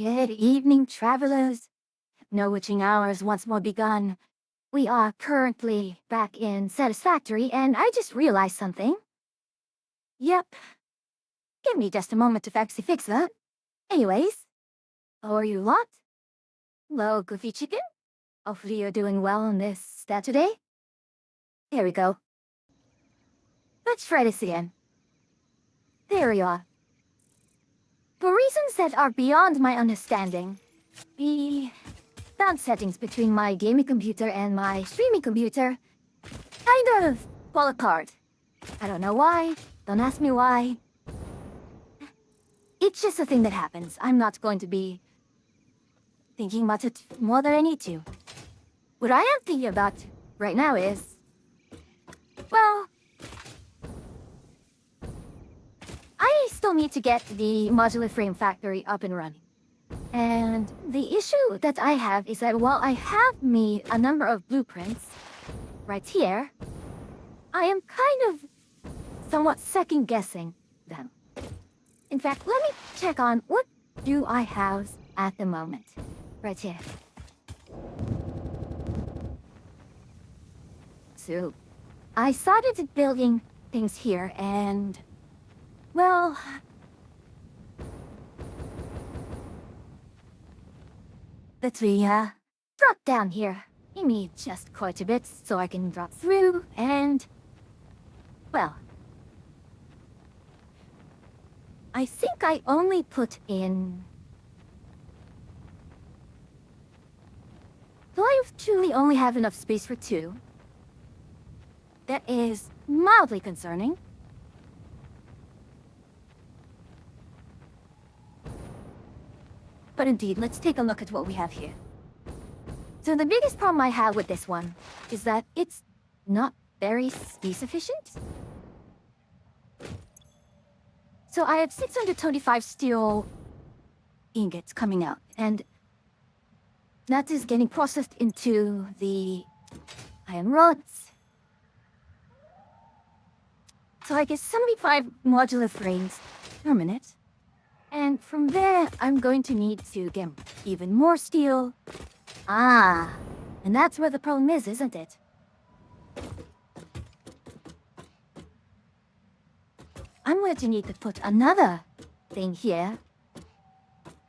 Good evening, travelers. No witching hours once more begun. We are currently back in Satisfactory, and I just realized something. Yep. Give me just a moment to actually fix that. Anyways, how are you lot? Hello, Goofy Chicken. Hopefully you're doing well on this Saturday. Here we go. Let's try this again. There we are. For reasons that are beyond my understanding, the sound settings between my gaming computer and my streaming computer kind of fall apart. I don't know why. Don't ask me why. It's just a thing that happens. I'm not going to be thinking about it more than I need to. What I am thinking about right now is, well, I still need to get the modular frame factory up and running. And the issue that I have is that while I have me a number of blueprints right here, I am kind of somewhat second-guessing them. In fact, let me check on what do I have at the moment. Right here. So, I started building things here and, well, let me drop down here. Give me just quite a bit so I can drop through and, well, I think I only put in... Do I truly only have enough space for two? That is mildly concerning. But indeed, let's take a look at what we have here. So the biggest problem I have with this one is that it's not very space efficient. So I have 625 steel ingots coming out, and that is getting processed into the iron rods. So I get 75 modular frames per minute. And from there, I'm going to need to get even more steel. And that's where the problem is, isn't it? I'm going to need to put another thing here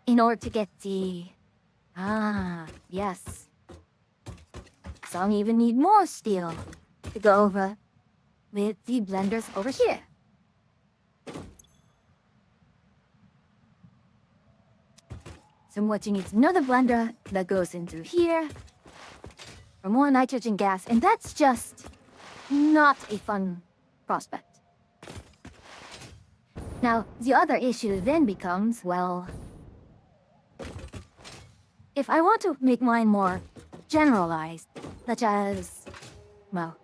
in order to get the... yes. So I'll even need more steel to go over with the blenders over here. So what you need is another blender that goes into here for more nitrogen gas, and that's just not a fun prospect. Now, the other issue then becomes, well, if I want to make mine more generalized, such as, well,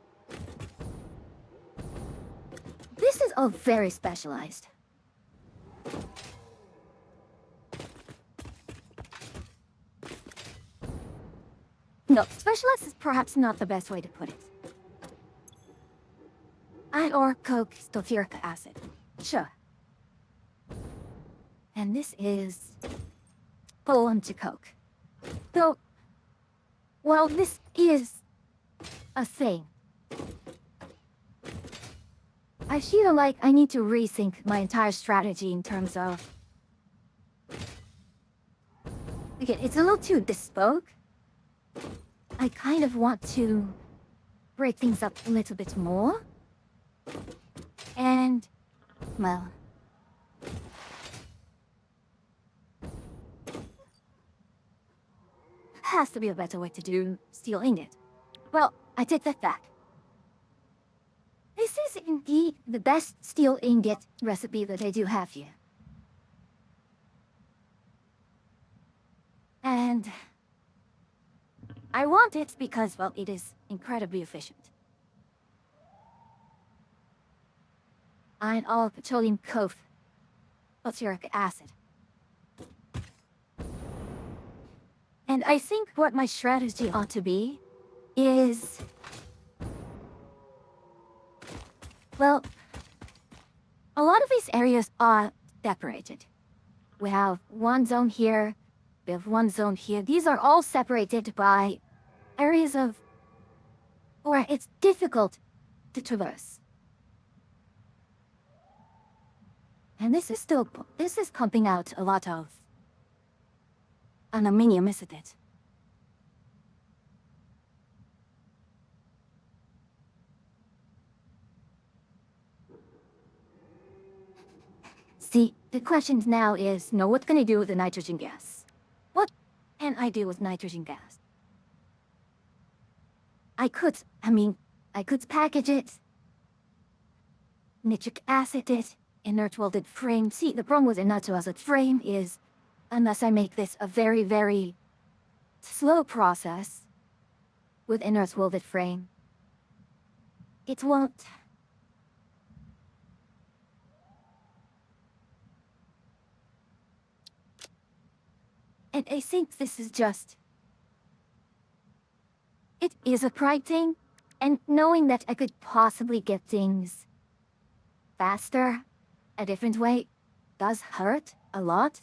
this is all very specialized. No, specialized is perhaps not the best way to put it. Or coke sulfuric acid. Sure. And this is Poland to coke. Though, well, this is a thing. I feel like I need to rethink my entire strategy in terms of... Okay, it's a little too bespoke. I kind of want to break things up a little bit more. And, well... has to be a better way to do steel ingot. Well, I take that back. This is indeed the best steel ingot recipe that I do have here. And I want it because, well, it is incredibly efficient. And all petroleum coke, sulfuric acid. And I think what my strategy ought to be is... well, a lot of these areas are separated. We have one zone here We have one zone here. These are all separated by areas of where it's difficult to traverse. And this is pumping out a lot of aluminium, isn't it? See, the question now is, what can I do with the nitrogen gas? What can I do with nitrogen gas? I could package it, nitric acid it, inert welded frame. See, the problem with inert welded frame is, unless I make this a very, very slow process with inert welded frame, it won't. And I think this is just... It is a pride thing, and knowing that I could possibly get things faster, a different way, does hurt a lot.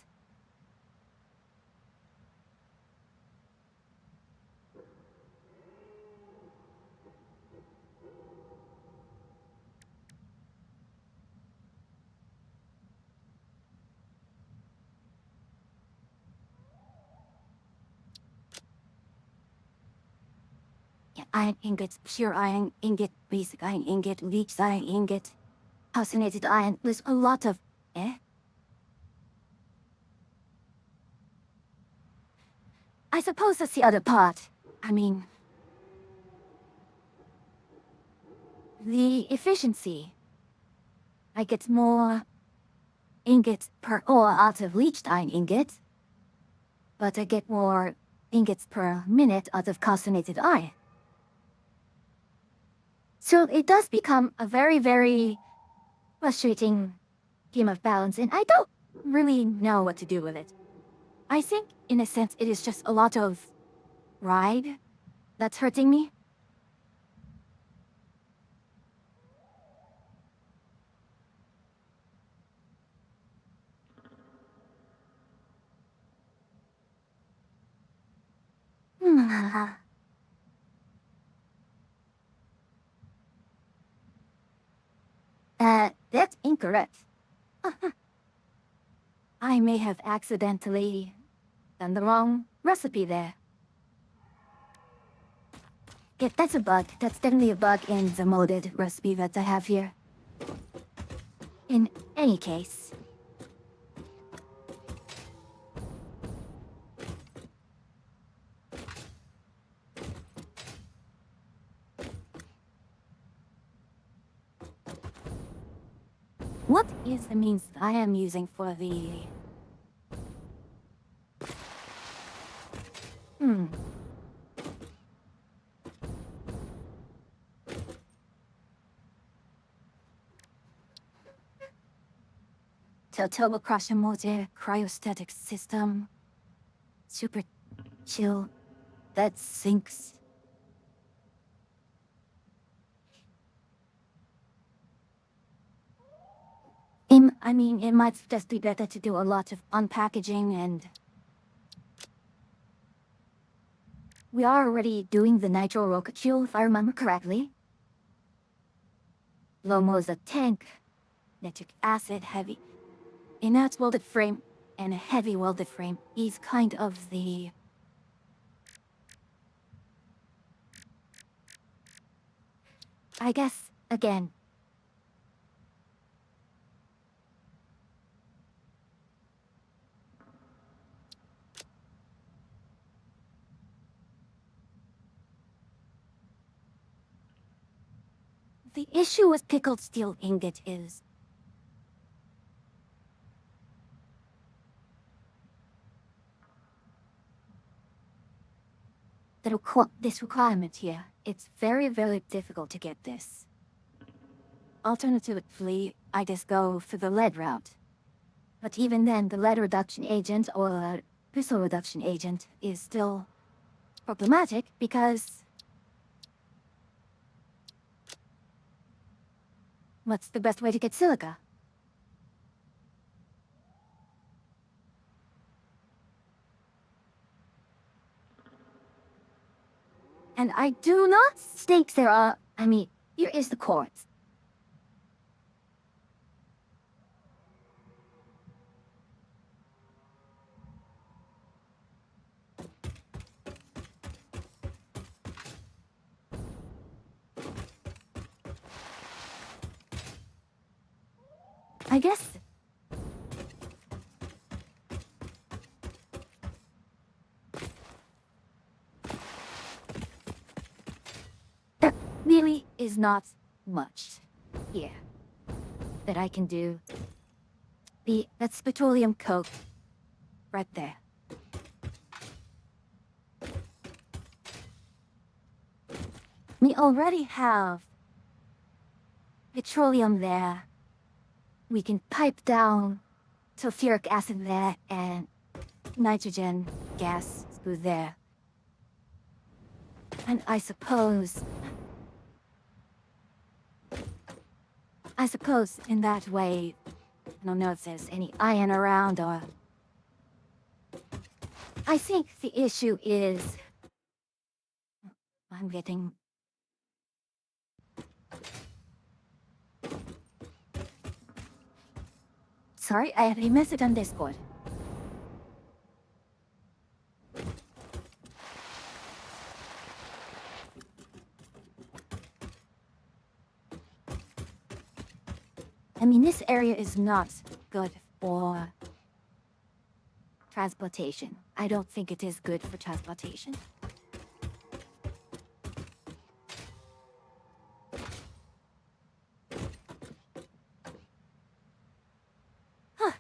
Yeah, iron ingot, pure iron ingot, basic iron ingot, leached iron ingot, calcinated iron. There's a lot of... I suppose that's the other part. I mean... the efficiency. I get more ingots per ore out of leached iron ingot, but I get more ingots per minute out of calcinated iron. So it does become a very, very frustrating game of balance, and I don't really know what to do with it. I think, in a sense, it is just a lot of pride that's hurting me. That's incorrect. I may have accidentally done the wrong recipe there. Yeah, that's a bug. That's definitely a bug in the molded recipe that I have here. In any case... what is the means that I am using for the... Turbo crusher motor, cryostatic system, super chill, that sinks. I mean, it might just be better to do a lot of unpackaging and... we are already doing the nitro rocket fuel, if I remember correctly. Lomo's a tank, nitric acid heavy, inert welded frame, and a heavy welded frame is kind of the... I guess, again... the issue with pickled steel ingot is... this requirement here. It's very, very difficult to get this. Alternatively, I just go for the lead route. But even then, the lead reduction agent or crystal reduction agent is still problematic because... what's the best way to get silica? And I do not think there are, here is the quartz. I guess. There really is not much here that I can do. That's petroleum coke right there. We already have petroleum there. We can pipe down sulfuric acid there and nitrogen gas through there. And I suppose in that way, I don't know if there's any iron around or... I think the issue is... I'm getting... Sorry, I have a message on Discord. This area is not good for transportation. I don't think it is good for transportation. Huh.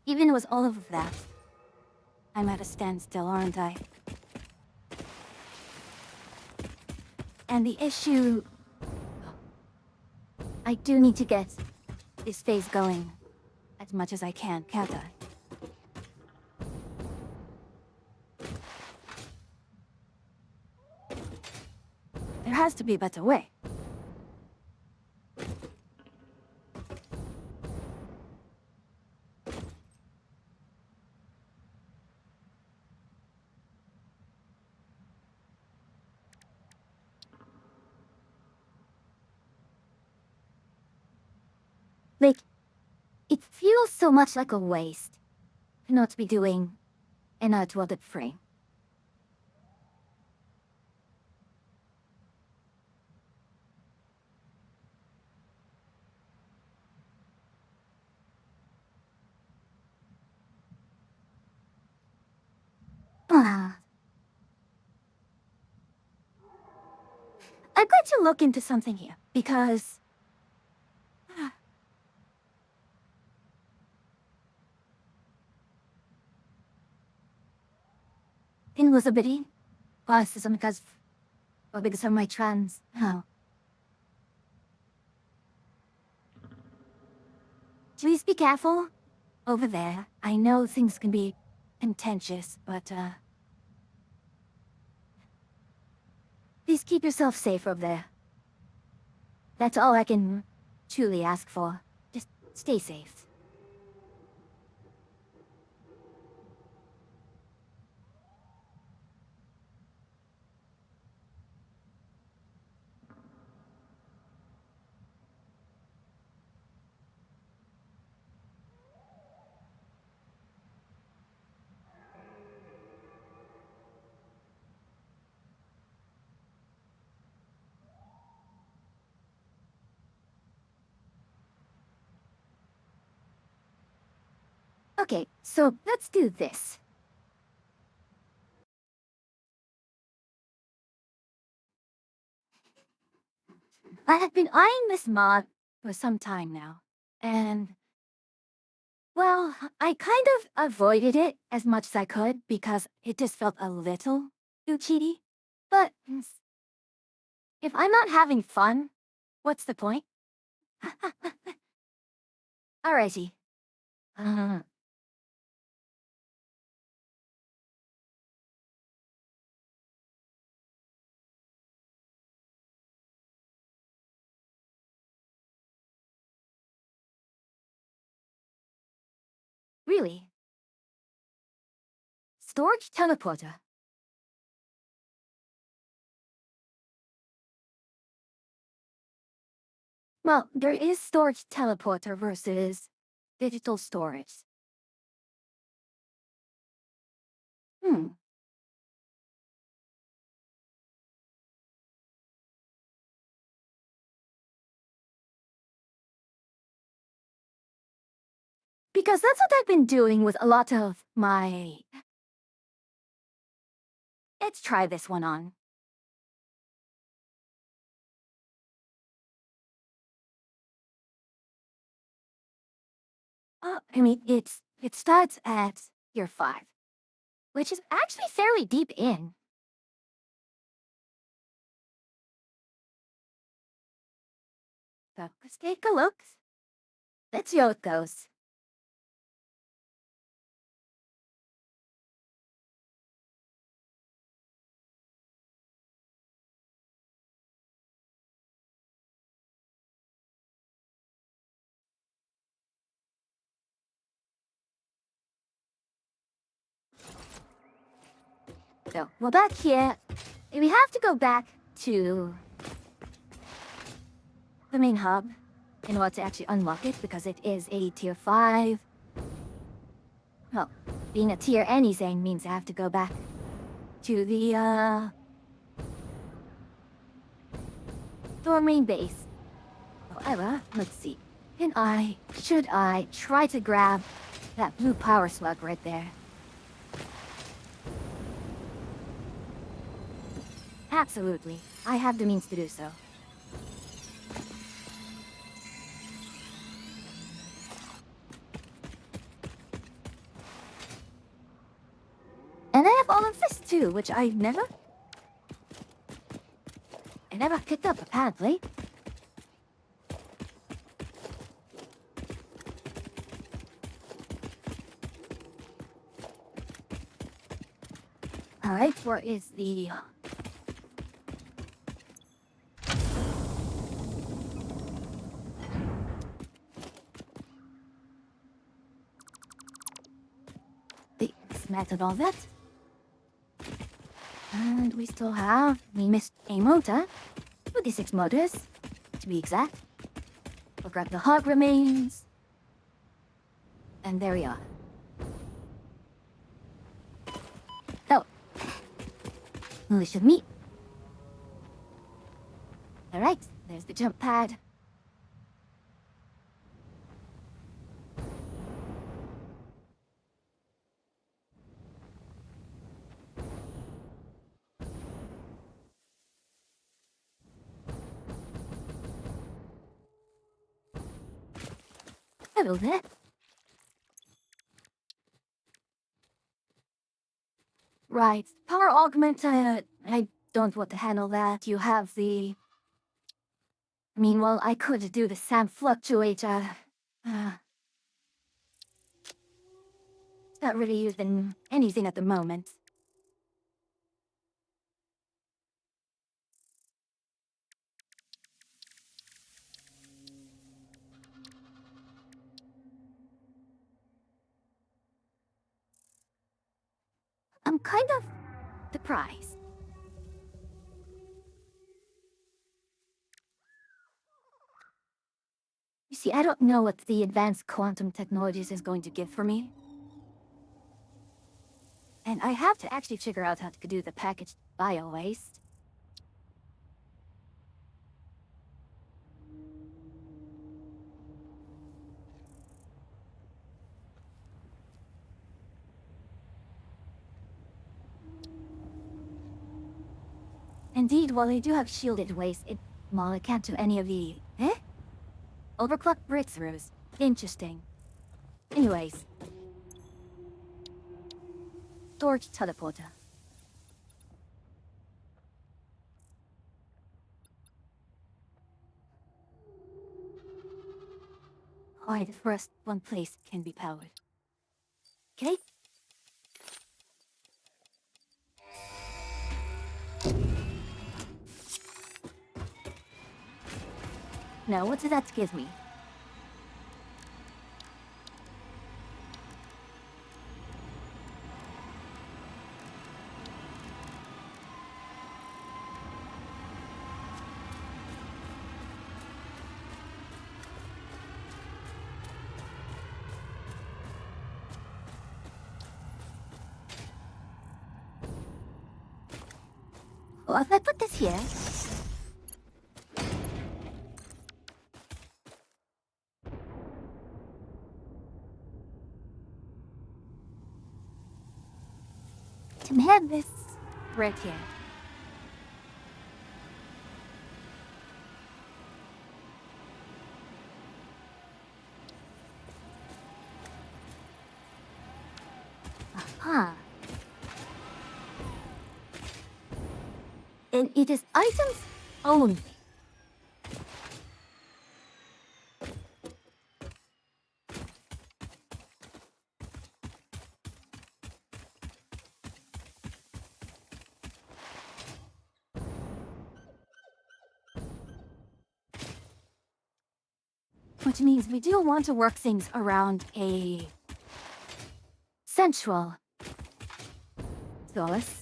Even with all of that, I'm at a standstill, aren't I? And the issue... I do need to get this phase going as much as I can, can't I? There has to be a better way. Like, it feels so much like a waste not to be doing an outwarded frame. I'd like to look into something here, because... in Elizabeth, because of my trans... Oh. Please be careful over there. I know things can be contentious, but, please keep yourself safe over there. That's all I can truly ask for. Just stay safe. Okay, so let's do this. I have been eyeing this mod for some time now, and... well, I kind of avoided it as much as I could because it just felt a little too cheaty. But if I'm not having fun, what's the point? Alrighty. Really? Storage teleporter. Well, there is storage teleporter versus digital storage. Hmm. Because that's what I've been doing with a lot of my... Let's try this one on. I mean, it starts at year 5, which is actually fairly deep in. So let's take a look. Let's see how it goes. So we're back here. We have to go back to the main hub in order to actually unlock it because it is a tier 5. Well, being a tier anything means I have to go back to the main base. However, let's see. Should I try to grab that blue power slug right there? Absolutely. I have the means to do so. And I have all of this too, which I never picked up apparently. Alright, where is the... Dismantled all that. And we still have... We missed a motor. 26 motors, to be exact. We'll grab the hog remains. And there we are. Oh. We should meet. Alright, there's the jump pad. Hello there. Right, power augment, I don't want to handle that. You have the... I mean, well, I could do the SAM fluctuator. Not really using anything at the moment. I'm kind of surprised. You see, I don't know what the advanced quantum technologies is going to give for me. And I have to actually figure out how to do the packaged bio-waste. Indeed, while they do have shielded waste, well, it can't do any of the... Overclock breakthroughs. Interesting. Anyways. Storage teleporter. Alright, first, one place can be powered. Okay? Now, what does that give me? Well, if I put this here... To have this right here. Aha. And it is items only. Which means we do want to work things around a central source.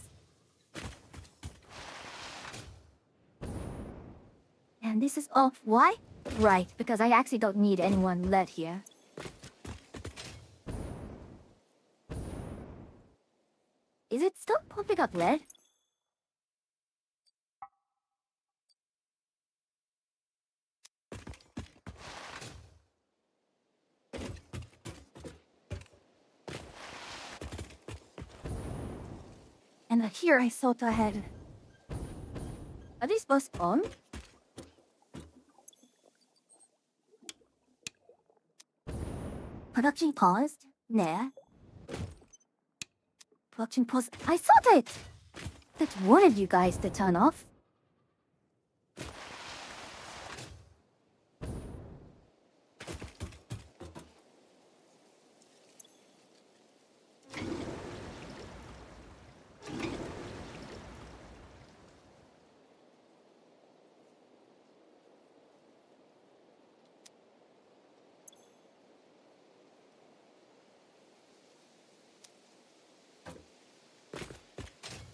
And this is off. Why? Right, because I actually don't need anyone led here. Is it still pumping up lead? And here I thought I had... Are these both on? Production paused. Nah. Production paused. I thought that wanted you guys to turn off.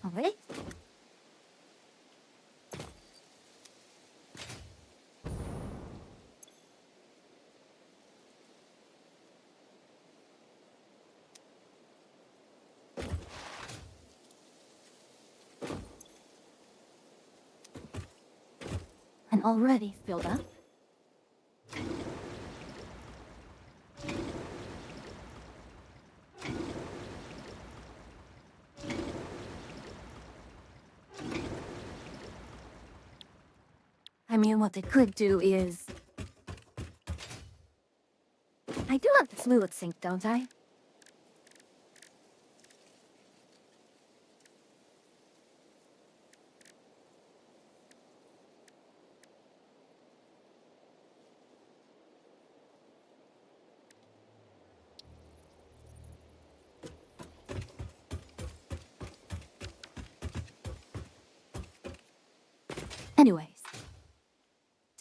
Alright. And already filled up. I mean, what they could do is... I do have the fluid sink, don't I? Anyways.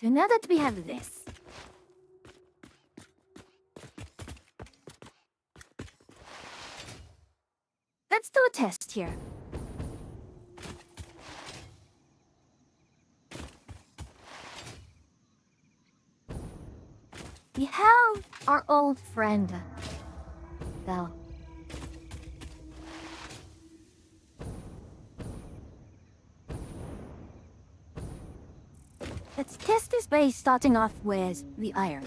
So now that we have this... Let's do a test here. We have our old friend, Belle. Let's test this base starting off with the iron.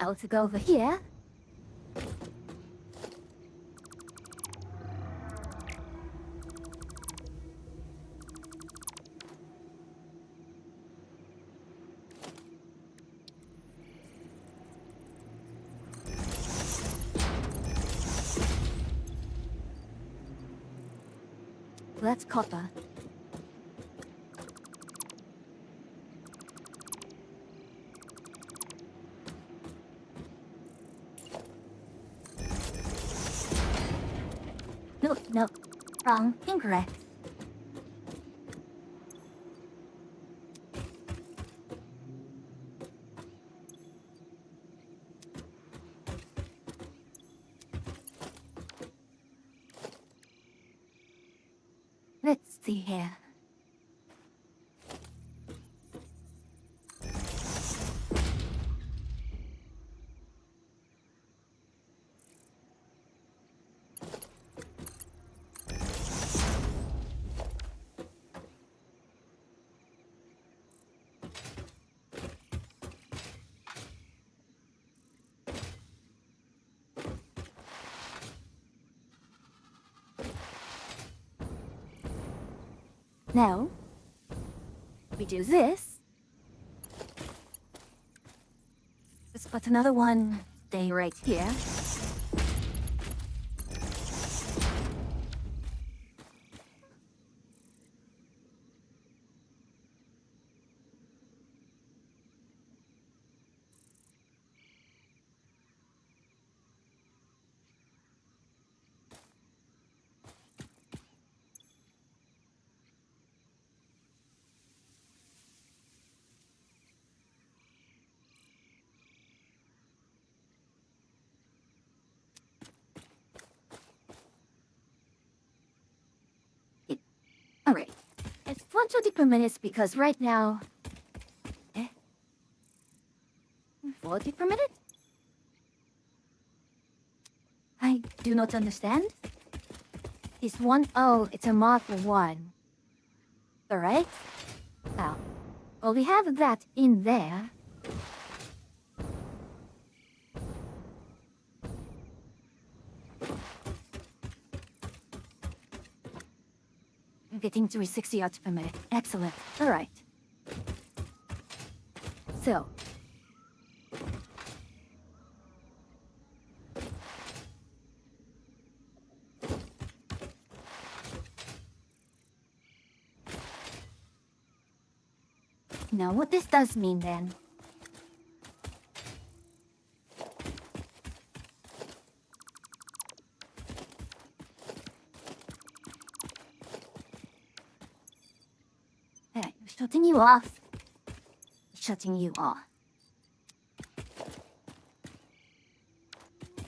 I'll go over here. That's copper. No, wrong, incorrect. Let's see here. Now, we do this. Let's put another one stay right here. Alright. It's 120 per minute because right now... 40 per minute? I do not understand. Is one... Oh, it's a Mark 1. Alright. Oh. Well, we have that in there. I'm getting to 60 yards per minute. Excellent. Alright. So. Now, what this does mean then... Hey, shutting you off. Shutting you off.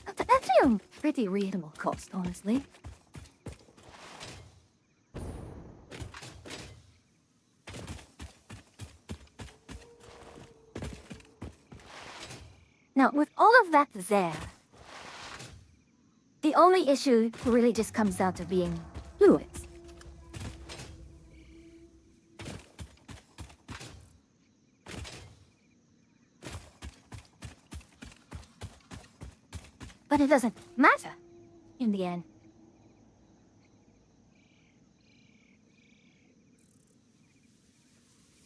That's actually a pretty reasonable cost, honestly. Now, with all of that there, the only issue really just comes down to being fluids. But it doesn't matter in the end.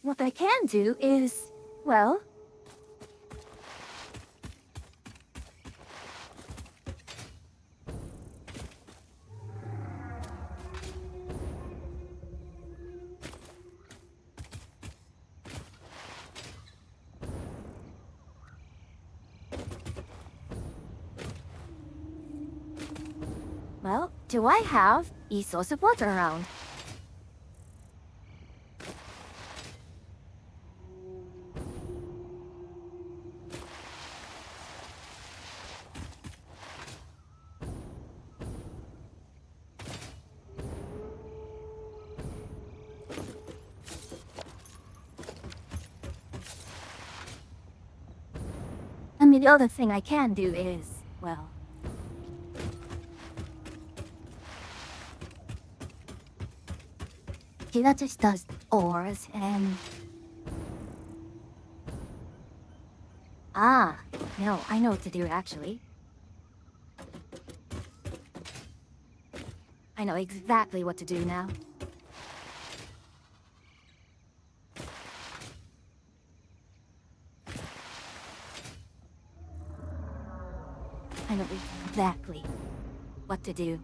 What I can do is, well... Well, do I have a source of water around? I mean, the other thing I can do is, well... See, that just does ores and... Ah, no, I know what to do actually. I know exactly what to do now. I know exactly what to do.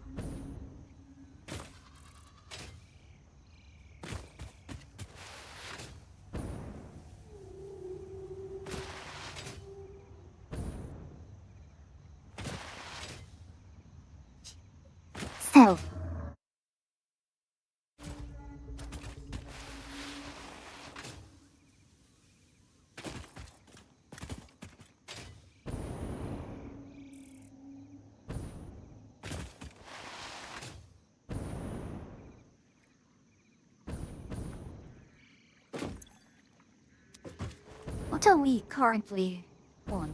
What are we currently on?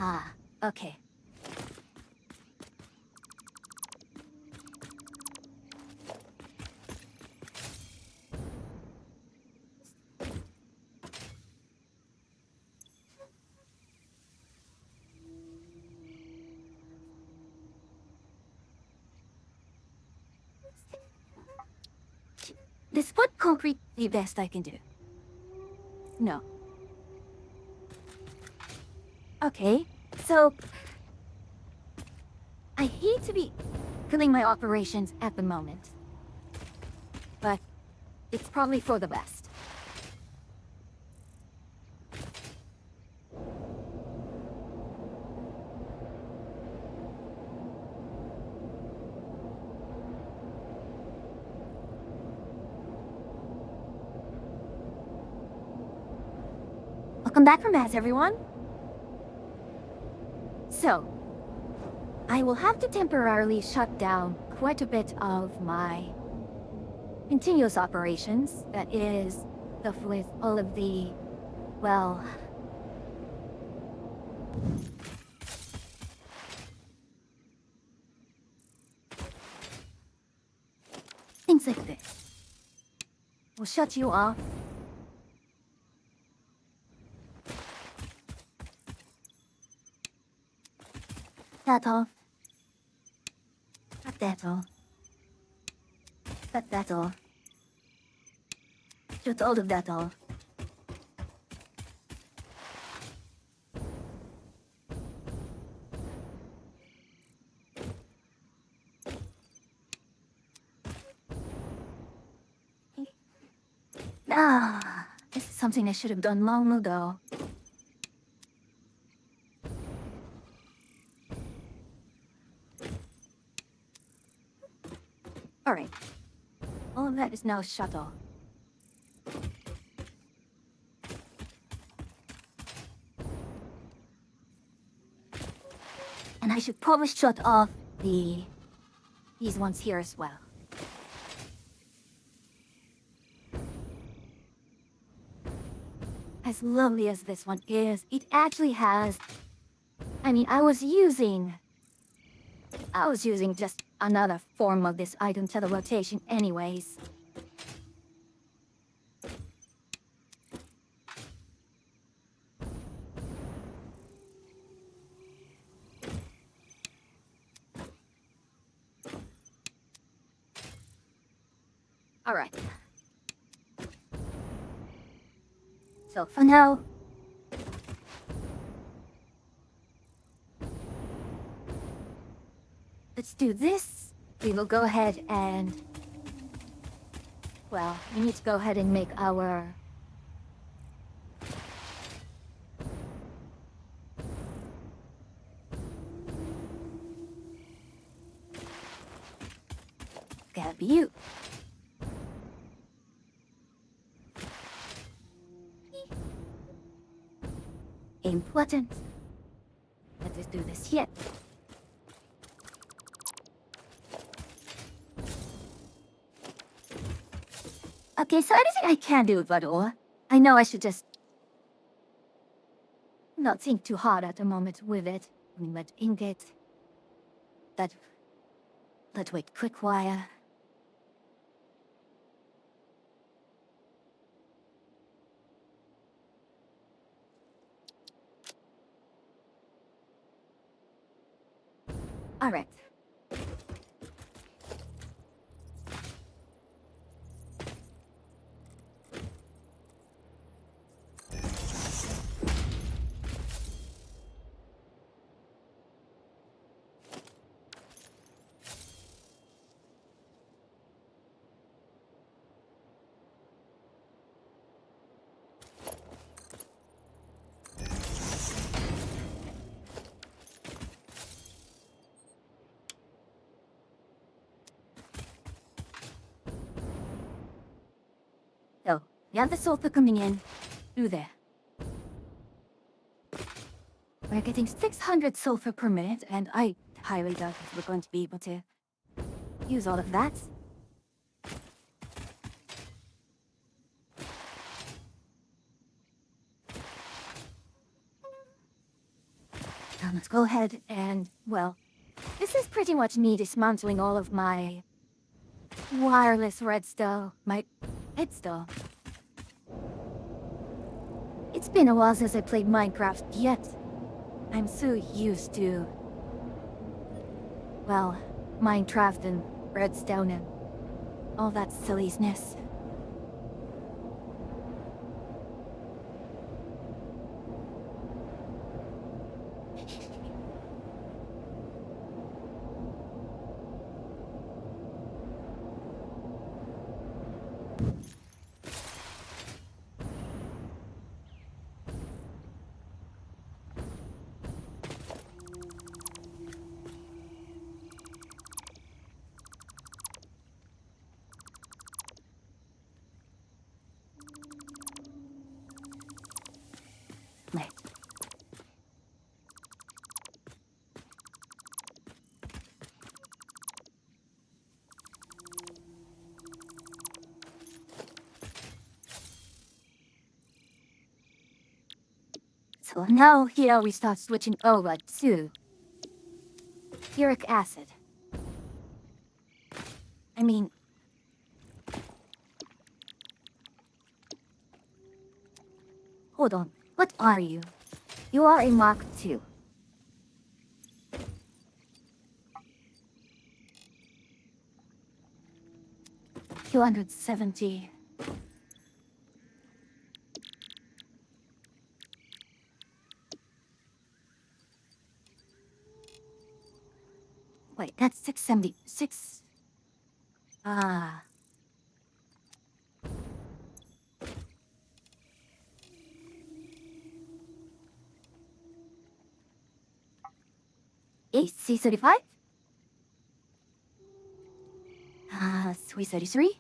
Ah, okay. This wood concrete the best I can do. No. Okay, so I hate to be killing my operations at the moment, but it's probably for the best. Welcome back from mass, everyone. So, I will have to temporarily shut down quite a bit of my continuous operations. That is, stuff with all of the, well, things like this. We'll shut you off. That off. Shut that off. Shut that off. Shut all of that off. Ah, this is something I should have done long ago. Alright. All of that is now shut off. And I should probably shut off these ones here as well. As lovely as this one is, it actually has... I mean, I was using just another form of this item teleportation anyways. Alright. So for now... let's do this. We will go ahead and... well, we need to go ahead and make our... gotta be you. Important. Let us do this yet. Okay, so anything I can do, Vador. I know I should just not think too hard at the moment with it. I mean, let ingot. Let's wait quick wire. Alright. So, you have the sulfur coming in through there. We're getting 600 sulfur per minute, and I highly doubt if we're going to be able to use all of that. let's go ahead and, well, this is pretty much me dismantling all of my wireless redstone, my headstone. It's been a while since I played Minecraft, yet I'm so used to, well, Minecraft and redstone and all that silliness. Right. So now here we start switching over to uric acid. I mean, hold on, what are you? You are a Mach 2. $270. Wait, that's 676. Ah. AC35? Ah, 333?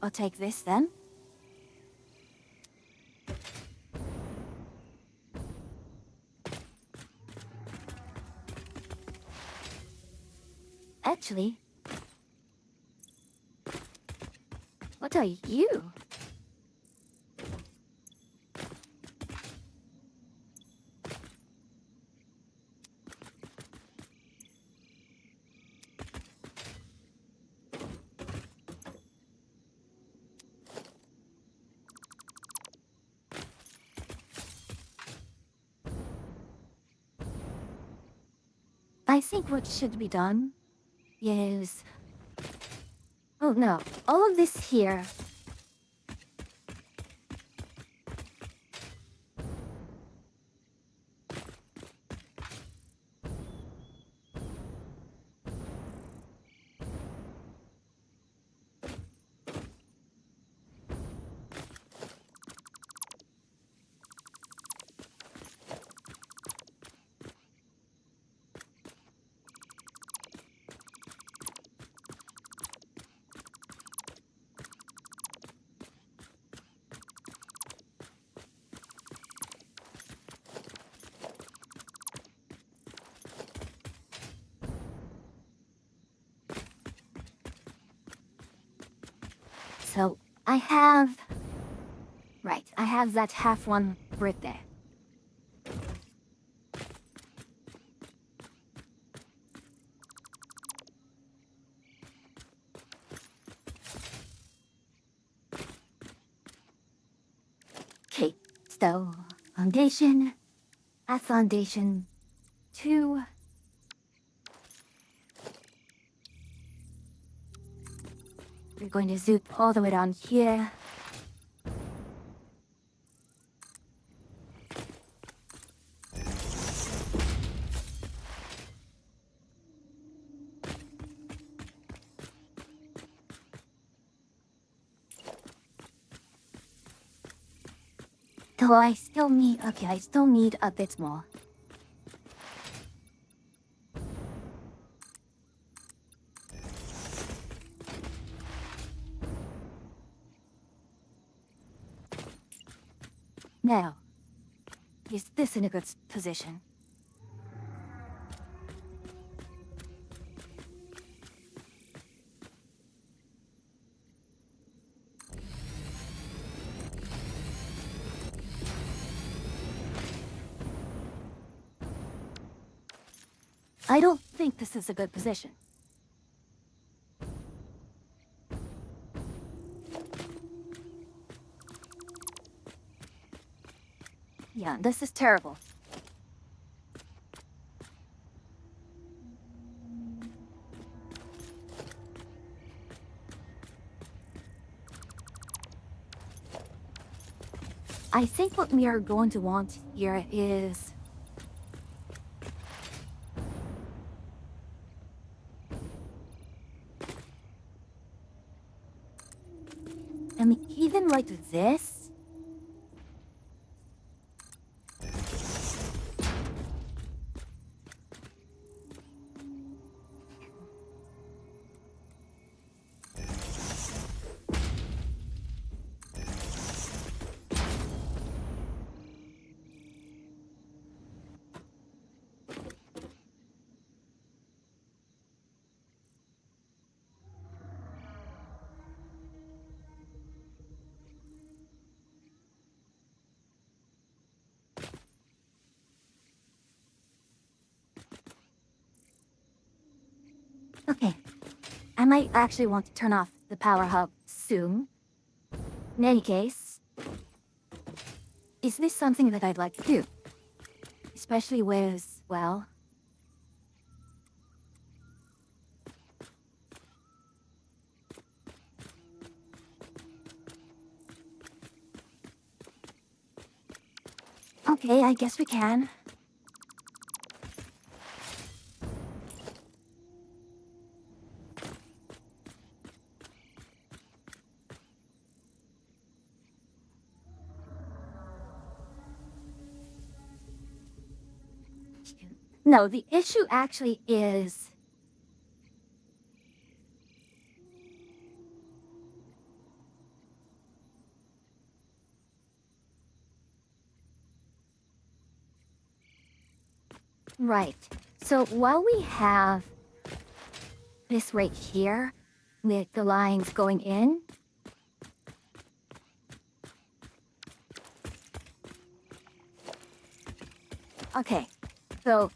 I'll take this then. Actually, what are you? I think what should be done is... Oh no, all of this here. So, I have... Right, I have that half one right there. Okay, so foundation, a foundation, 2. We're going to zoom all the way down here. Though I still need, okay, I still need a bit more. Now, is this in a good position? I don't think this is a good position. Yeah, this is terrible. I think what we are going to want here is... I mean, even like this? Okay, I might actually want to turn off the power hub soon. In any case, is this something that I'd like to do? Especially with, well... Okay, I guess we can. No, the issue actually is... Right. So while we have this right here, with the lines going in... Okay, so...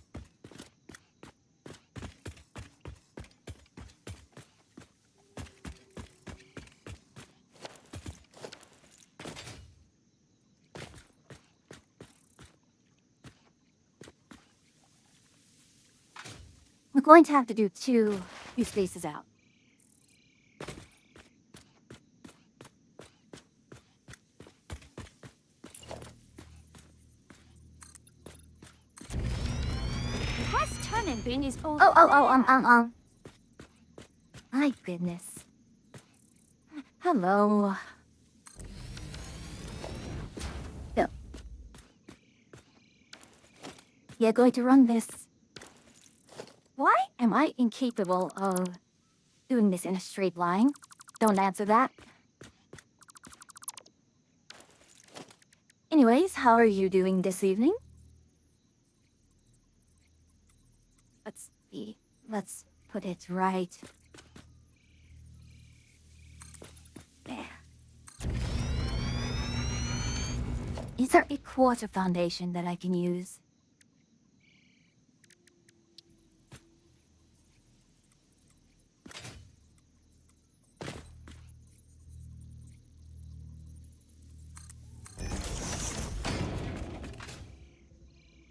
we're going to have to do two spaces out. Press turning bin is over Oh, my goodness. Hello. So. You're going to run this. Why am I incapable of doing this in a straight line? Don't answer that. Anyways, how are you doing this evening? Let's see. Let's put it right there. Is there a quarter foundation that I can use?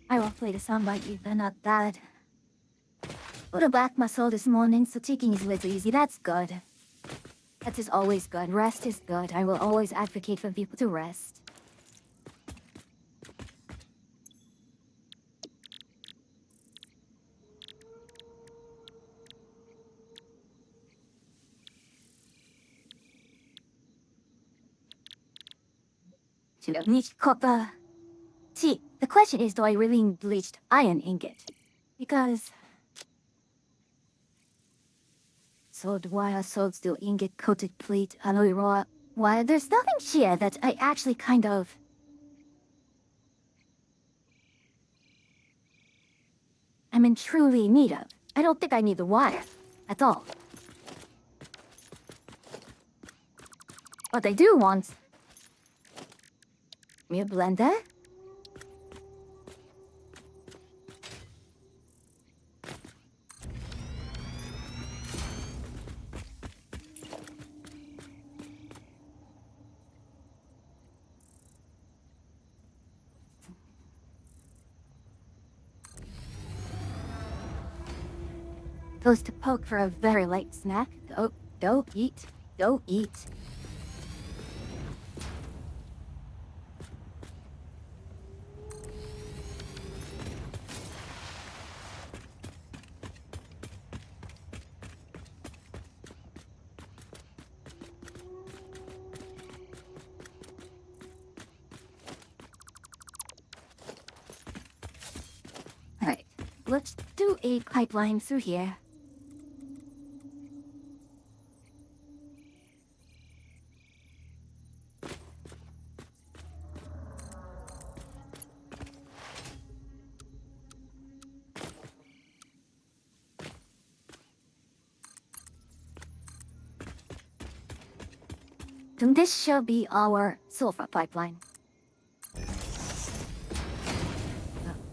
I will play the soundbite if they're not that. Put a back muscle this morning, so taking is a little easy. That's good. That is always good. Rest is good. I will always advocate for people to rest. To bleach copper. See, the question is, do I really need bleached iron ingot? Because... sold wire, sold steel ingot, coated plate, alloy raw wire. There's nothing here that I actually kind of... I'm in truly need of. I don't think I need the wire. At all. What I do want... me a blender? Goes to poke for a very light snack. Oh, don't eat. Don't eat. Alright, let's do a pipeline through here. Then this shall be our sulfur pipeline.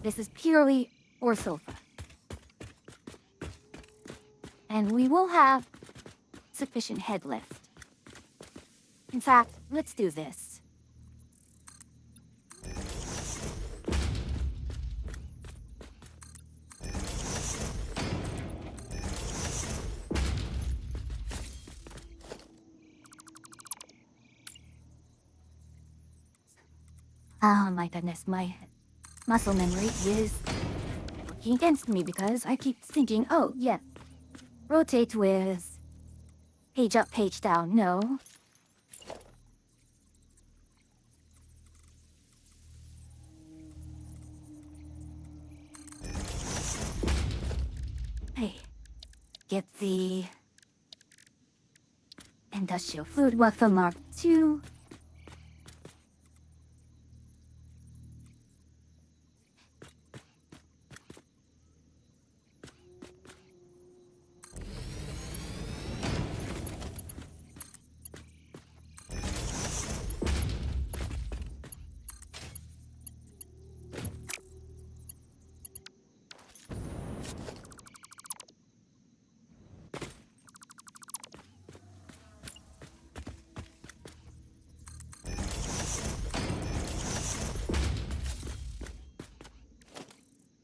This is purely ore sulfur. And we will have sufficient head lift. In fact, let's do this. Oh my goodness, my muscle memory is working against me because I keep thinking, oh yeah, rotate with page up, page down. No. Hey, get the industrial food waffle Mark II.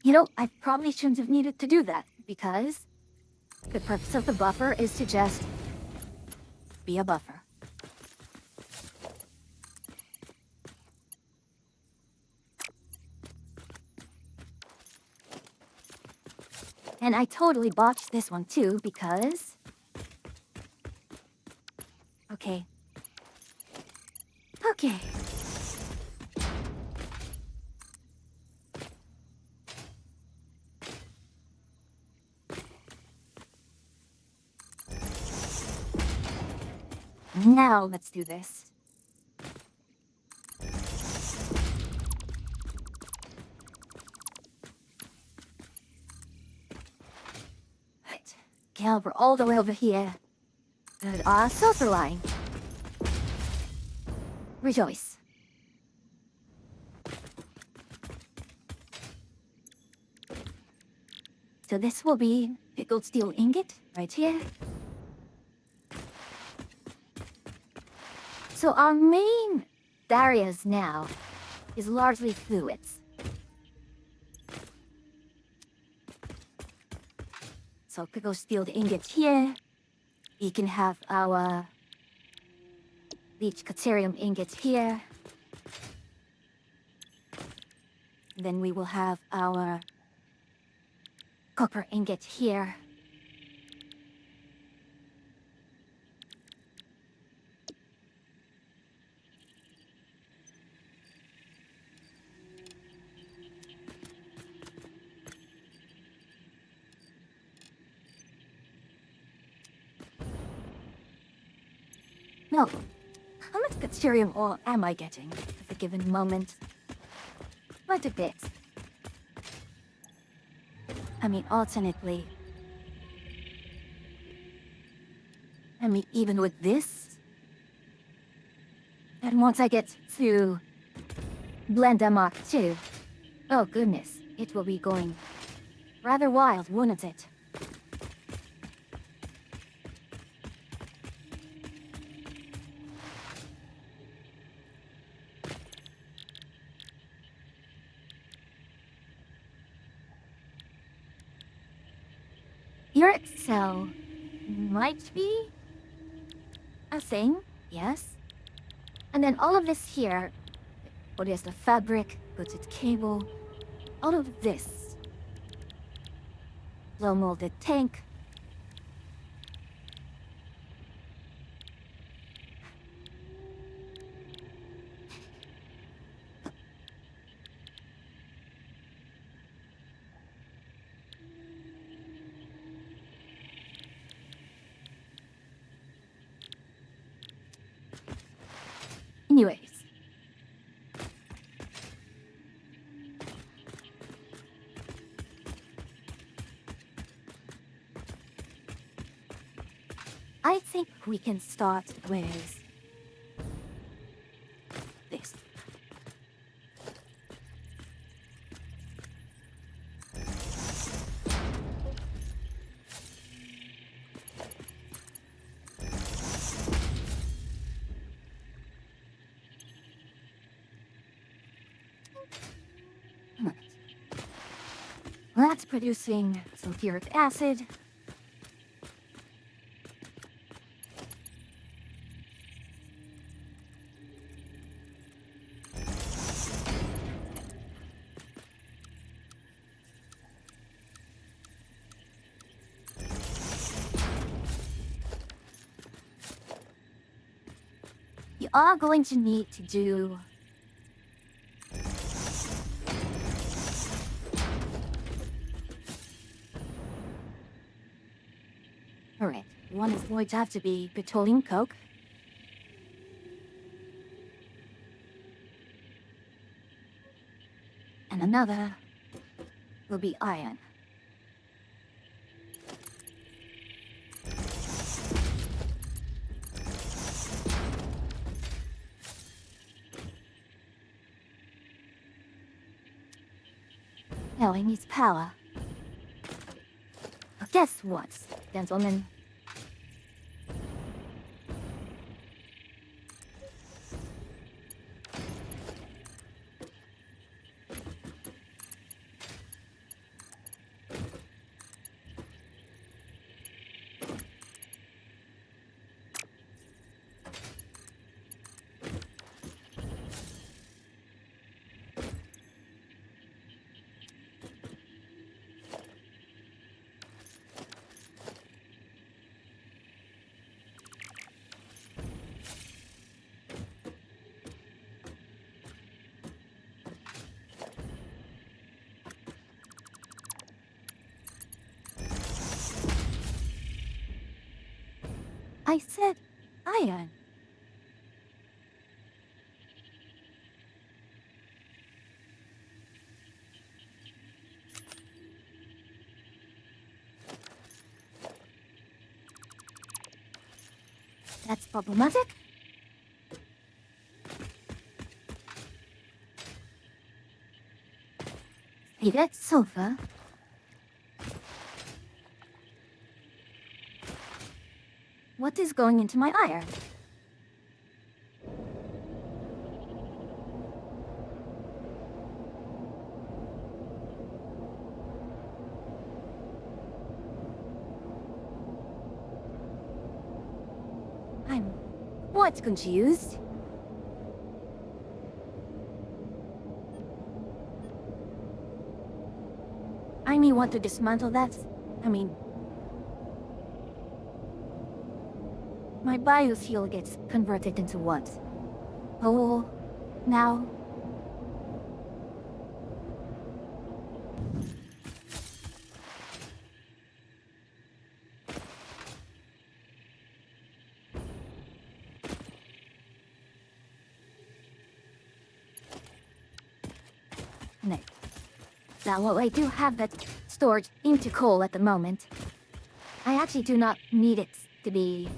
You know, I probably shouldn't have needed to do that, because the purpose of the buffer is to just be a buffer. And I totally botched this one too, because... Okay. Okay. Now let's do this. Right. Okay, we're all the way over here. At our sulfur line. Rejoice. So this will be pickled steel ingot right here. So our main barriers now is largely fluids. So pickled steel ingot here. We can have our leach caterium ingot here. And then we will have our copper ingot here. No. How much caterium ore am I getting at a given moment? Quite a bit. I mean, alternately. I mean, even with this. And once I get to Blender Mark II, oh goodness, it will be going rather wild, won't it? Your cell might be a thing, yes. And then all of this here, what is the fabric, coated cable, all of this. Low molded tank. Anyways. I think we can start with this. That's producing sulfuric acid. You are going to need to do alright, one is going to have to be petroleum coke. And another will be iron. Now it needs power. Guess what, gentlemen? I said iron. That's problematic. See that sofa? What is going into my iron? I'm quite confused. I may want to dismantle that. My biofuel gets converted into what? Coal? Now? No. Now, while I do have that stored into coal at the moment, I actually do not need it to be...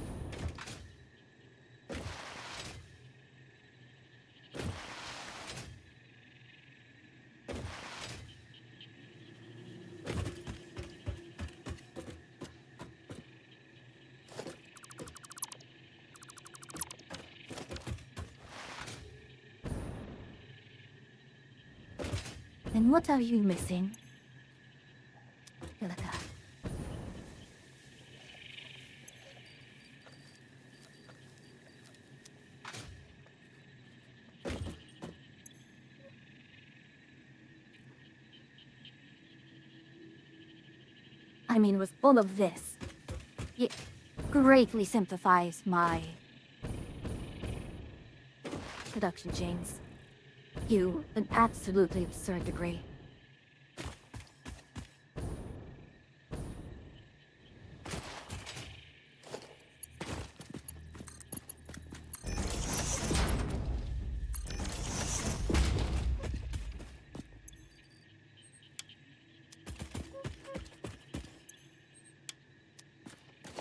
Then what are you missing? Silica. I mean, with all of this, it greatly simplifies my production chains. You, an absolutely absurd degree.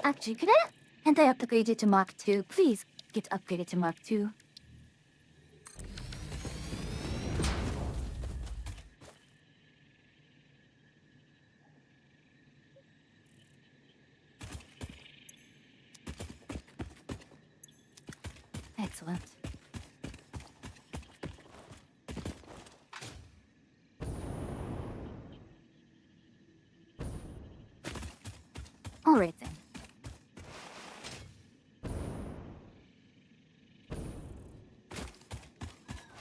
Actually, could I? And I upgraded to Mark II. Please get upgraded to Mark II. Excellent. All right then.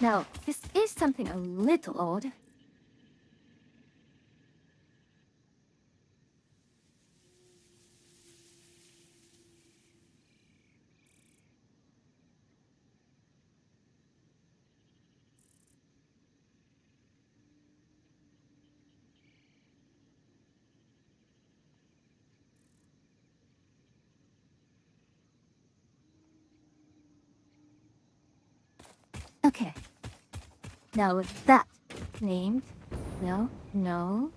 Now, this is something a little odd. Okay. Now with that named, no.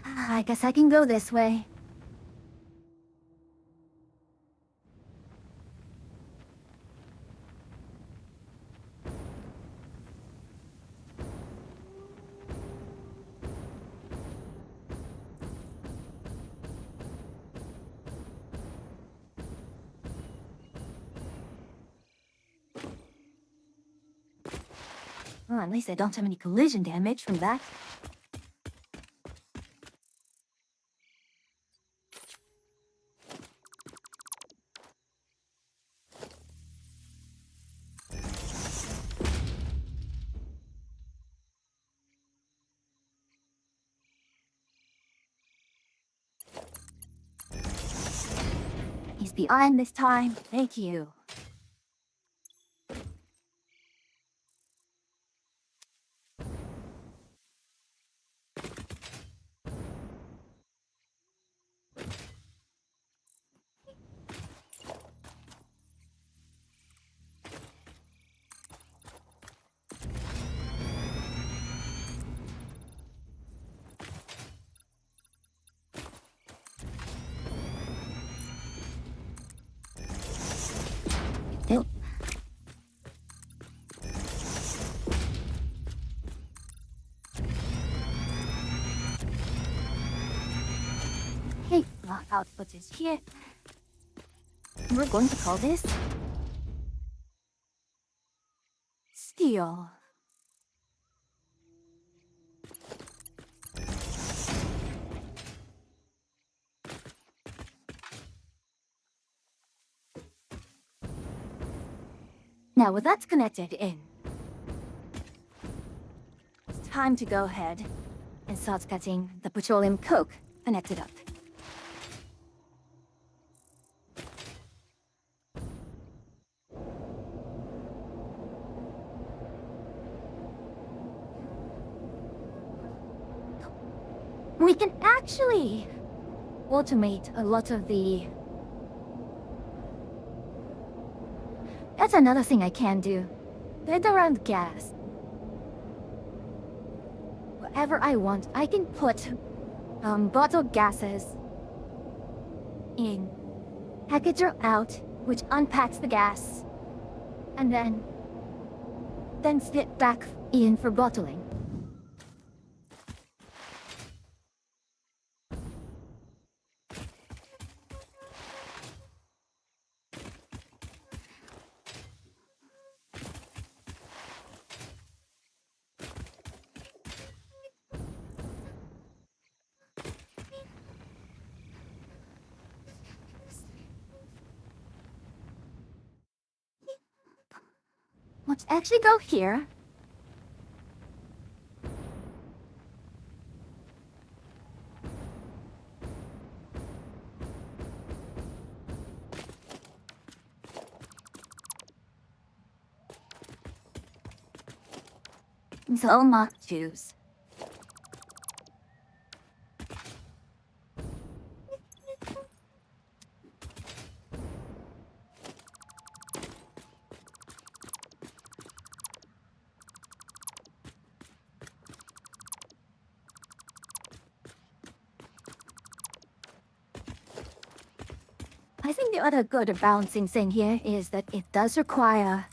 I guess I can go this way. Well, at least I don't have any collision damage from that. He's behind this time. Thank you. Nope. Hey, output is here. We're going to call this Steel. Now, with that connected in, it's time to go ahead and start getting the petroleum coke connected up. We can actually automate a lot of the... That's another thing I can do. Bend around gas. Wherever I want, I can put bottled gases in. Packager out, which unpacks the gas. And then slip back in for bottling. Let's actually go here. So much juice. I think the other good balancing thing here is that it does require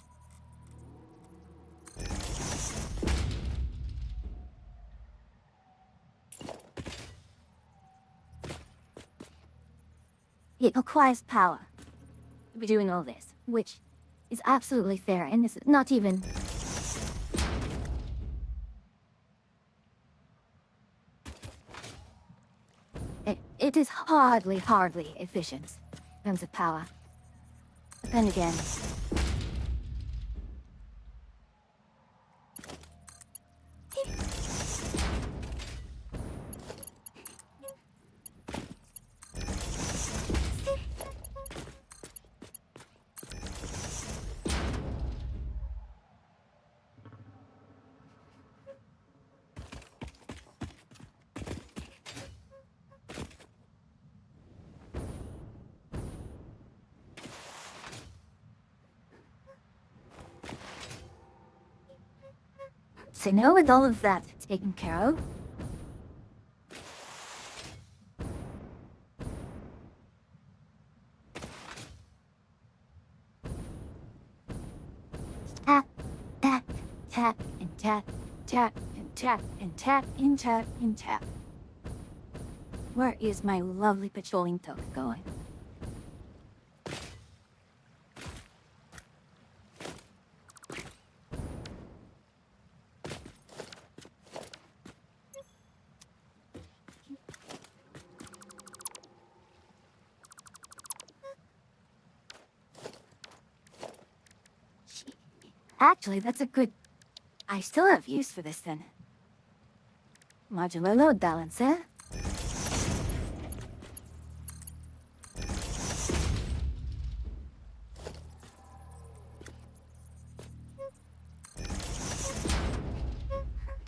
it requires power to be doing all this, which is absolutely fair and is not even it is hardly efficient in terms of power. But then again, so now with all of that taken care of, tap, tap, tap, and tap, tap, and tap, and tap, and tap, and tap. Where is my lovely patrolling token going? Actually, that's a good... I still have use for this then. Modular load balancer.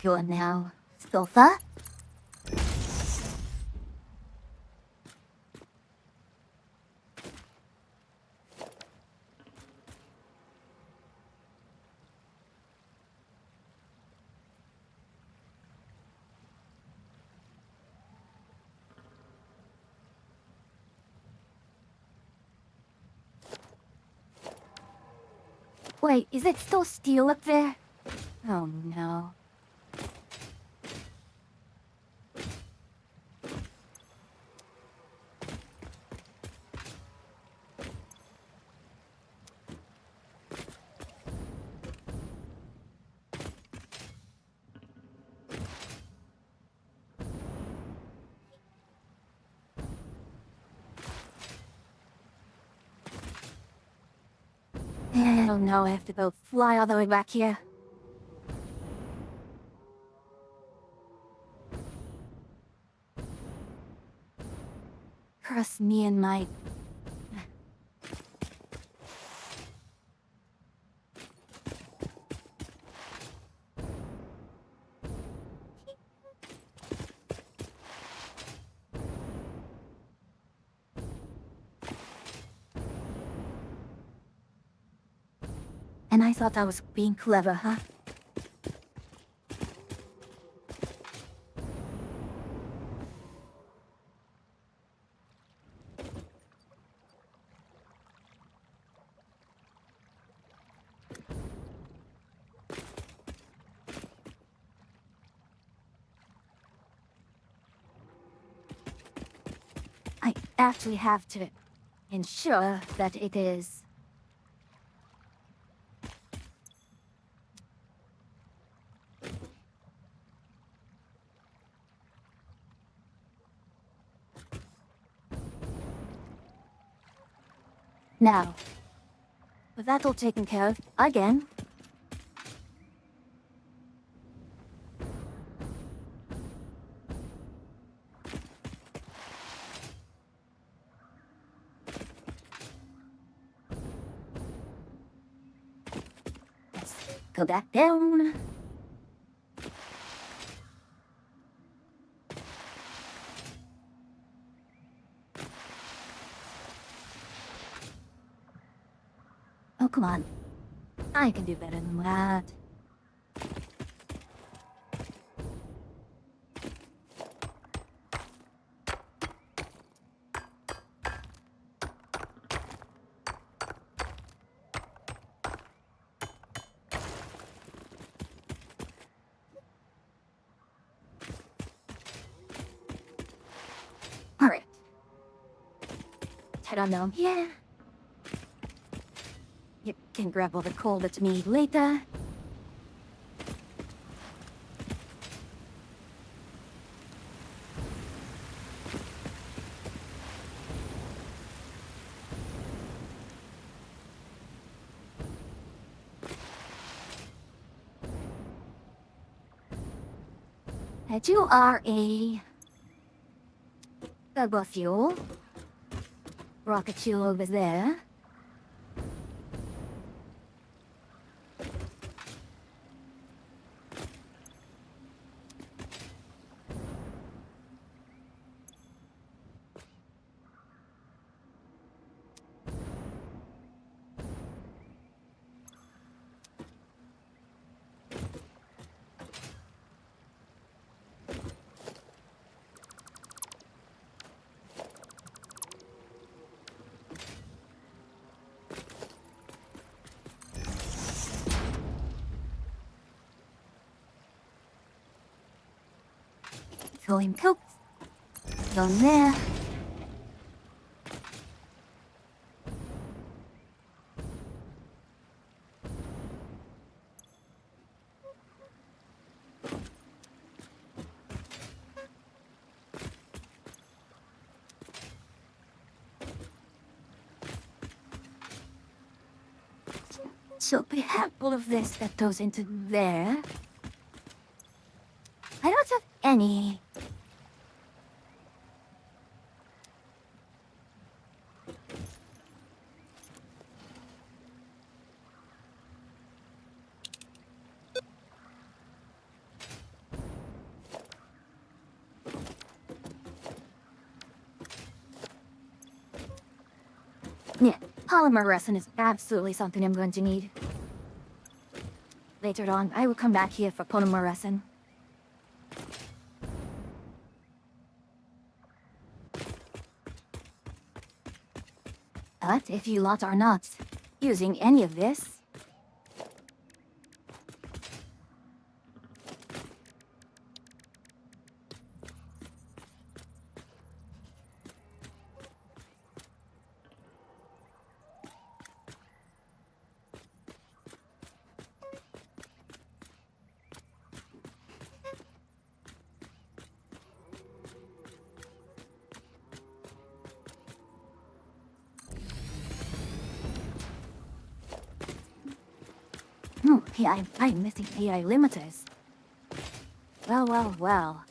Go on now. Sofa. Wait, is it still steel up there? Oh no. Oh no, I have to go fly all the way back here. Curse me and my... And I thought I was being clever, huh? I actually have to ensure that it is... Now, with that all taken care of, again, let's go back down. come on. I can do better than that. Alright. Head on down here. You can grab all the coal that's me later. And you are a turbo fuel. Rocket fuel over there. Going coke. Down there. So perhaps all of this that goes into there. I don't have any. Yeah, polymer resin is absolutely something I'm going to need. Later on, I will come back here for polymer resin. But if you lot are not using any of this, oh, yeah, I'm missing AI limiters. Well, well, well.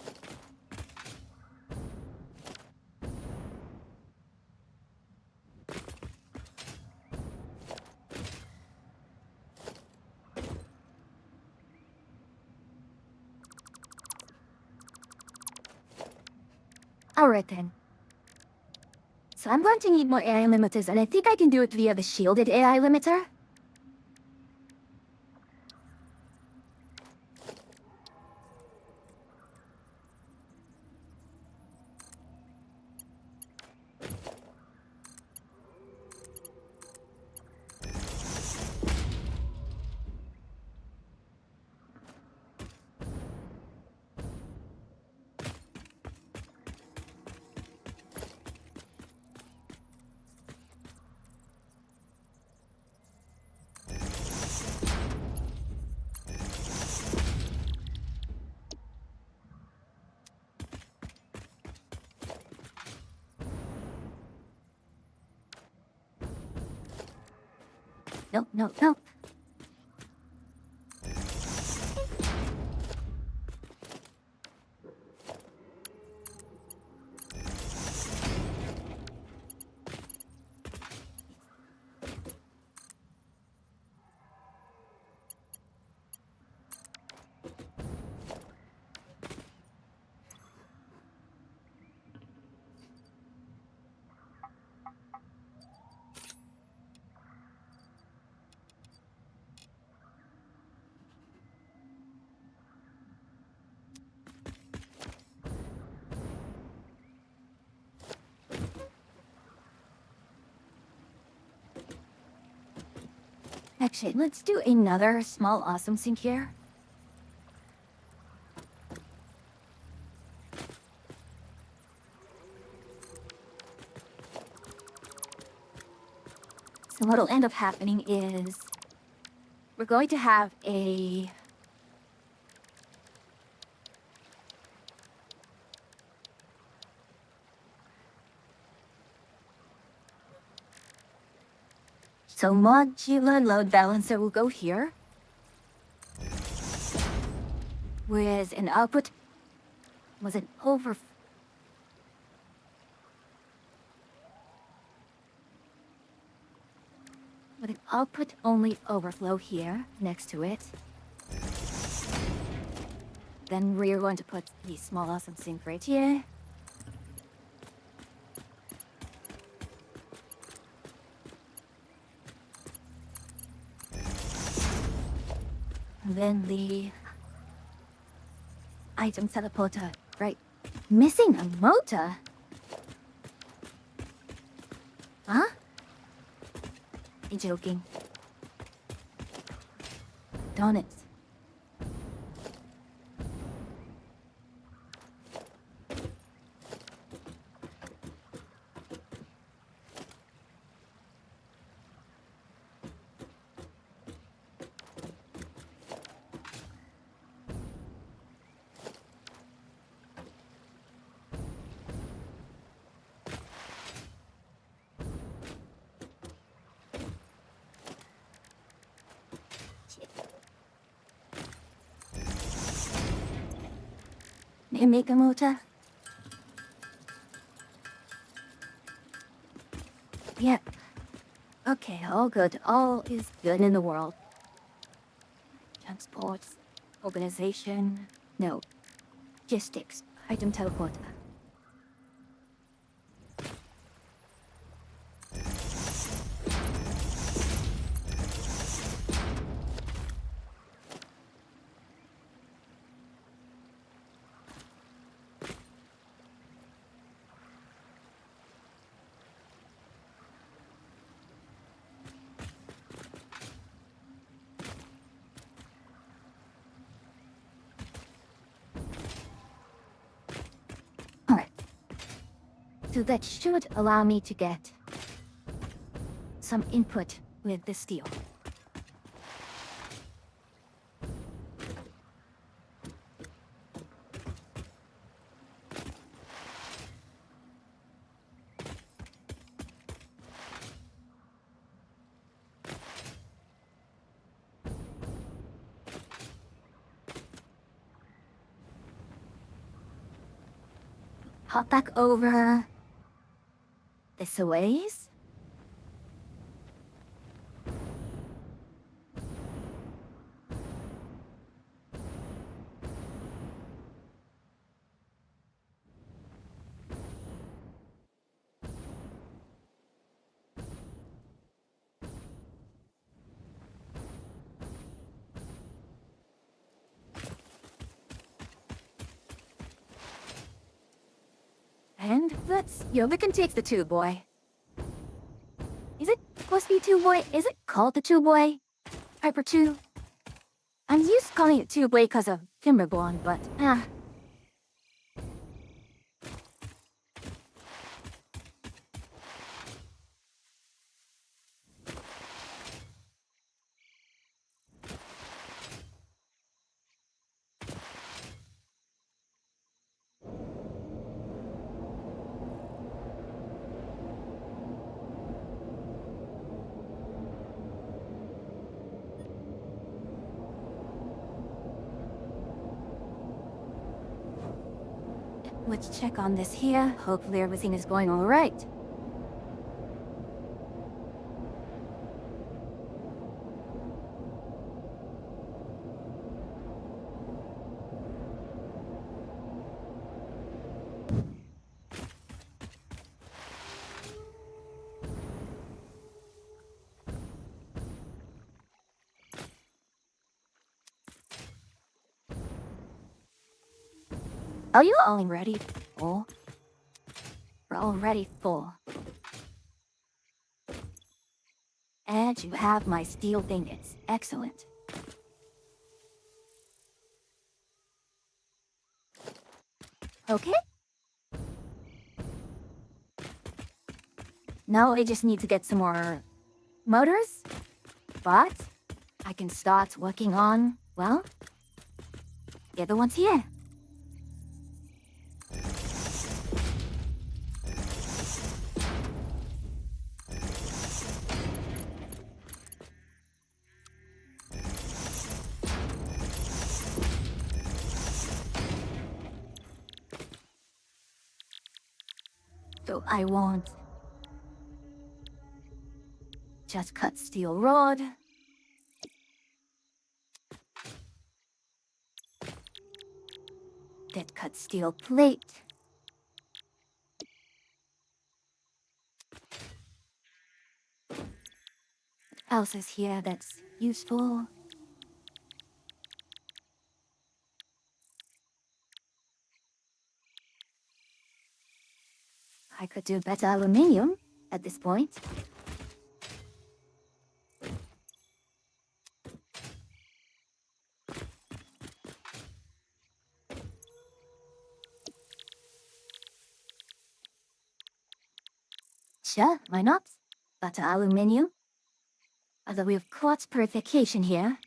Alright then. So I'm going to need more AI limiters, and I think I can do it via the shielded AI limiter. Nope, nope, nope. Actually, let's do another small awesome sink here. So what'll end up happening is we're going to have a modular load balancer will go here. Whereas an output was an with an output only overflow here next to it. Then we're going to put the small awesome sink right here. And then the item teleporter, right? Missing a motor? Huh? You joking? Darn it. Make a motor? Yep. Okay, all good. All is good in the world. Transports, organization, no. Logistics, item teleporter. So that should allow me to get some input with the steel. Hop back over this a ways. And we can take the two boy. Is it supposed to be two boy? Is it called the two boy? Hyper 2? I'm used to calling it two boy because of Timberborn, but let's check on this here. Hopefully everything is going all right. Are you all ready? Full? We're already full. And you have my steel ingots. Excellent. Okay. Now I just need to get some more motors. But I can start working on, well, the other ones here. So I won't just cut steel rod. Then cut steel plate. What else is here that's useful? I could do better aluminium at this point. Sure, why not? Better aluminium. Although we have quartz purification here.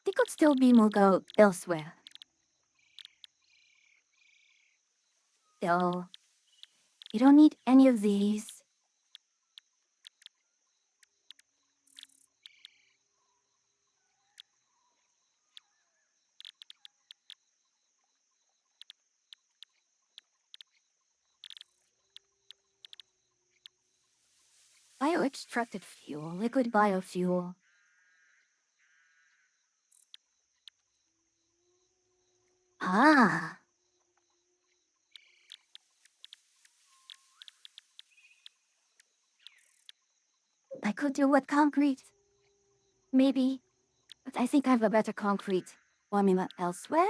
They could still be more go elsewhere. Though, you don't need any of these. Bio-extracted fuel, liquid biofuel. Ah. I could do with concrete. Maybe. But I think I have a better concrete formula elsewhere.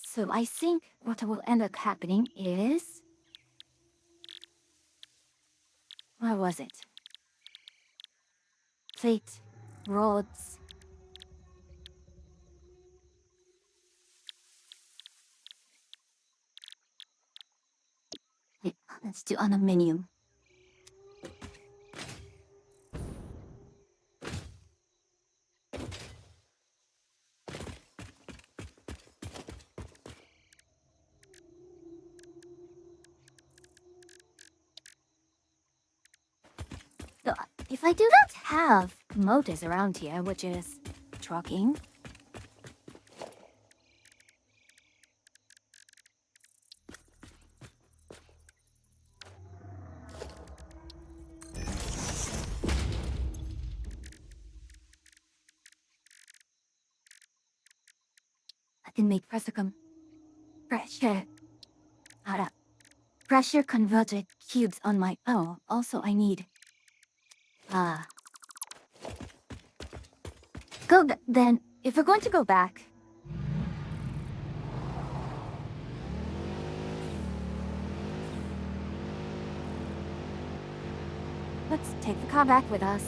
So I think what will end up happening is... Where was it? Plate, rods. Yeah, let's do aluminium. So, if I do not have motors around here, which is trucking, I can make pressure converted cubes on my own. Also, I need then if we're going to go back, let's take the car back with us.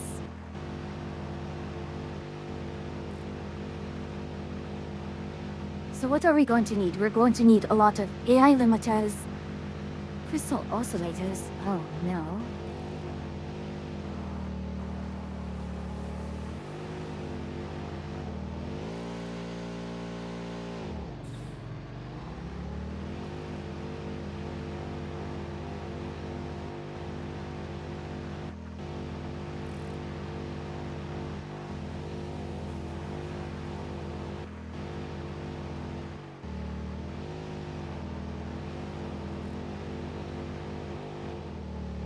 So what are we going to need? We're going to need a lot of AI limiters, crystal oscillators. Oh no.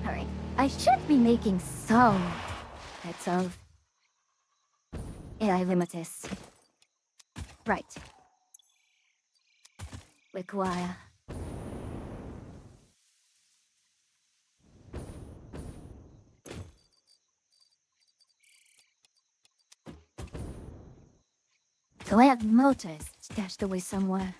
Alright, I should be making some bits of AI limiters. Right. Require So I have motors stashed away somewhere.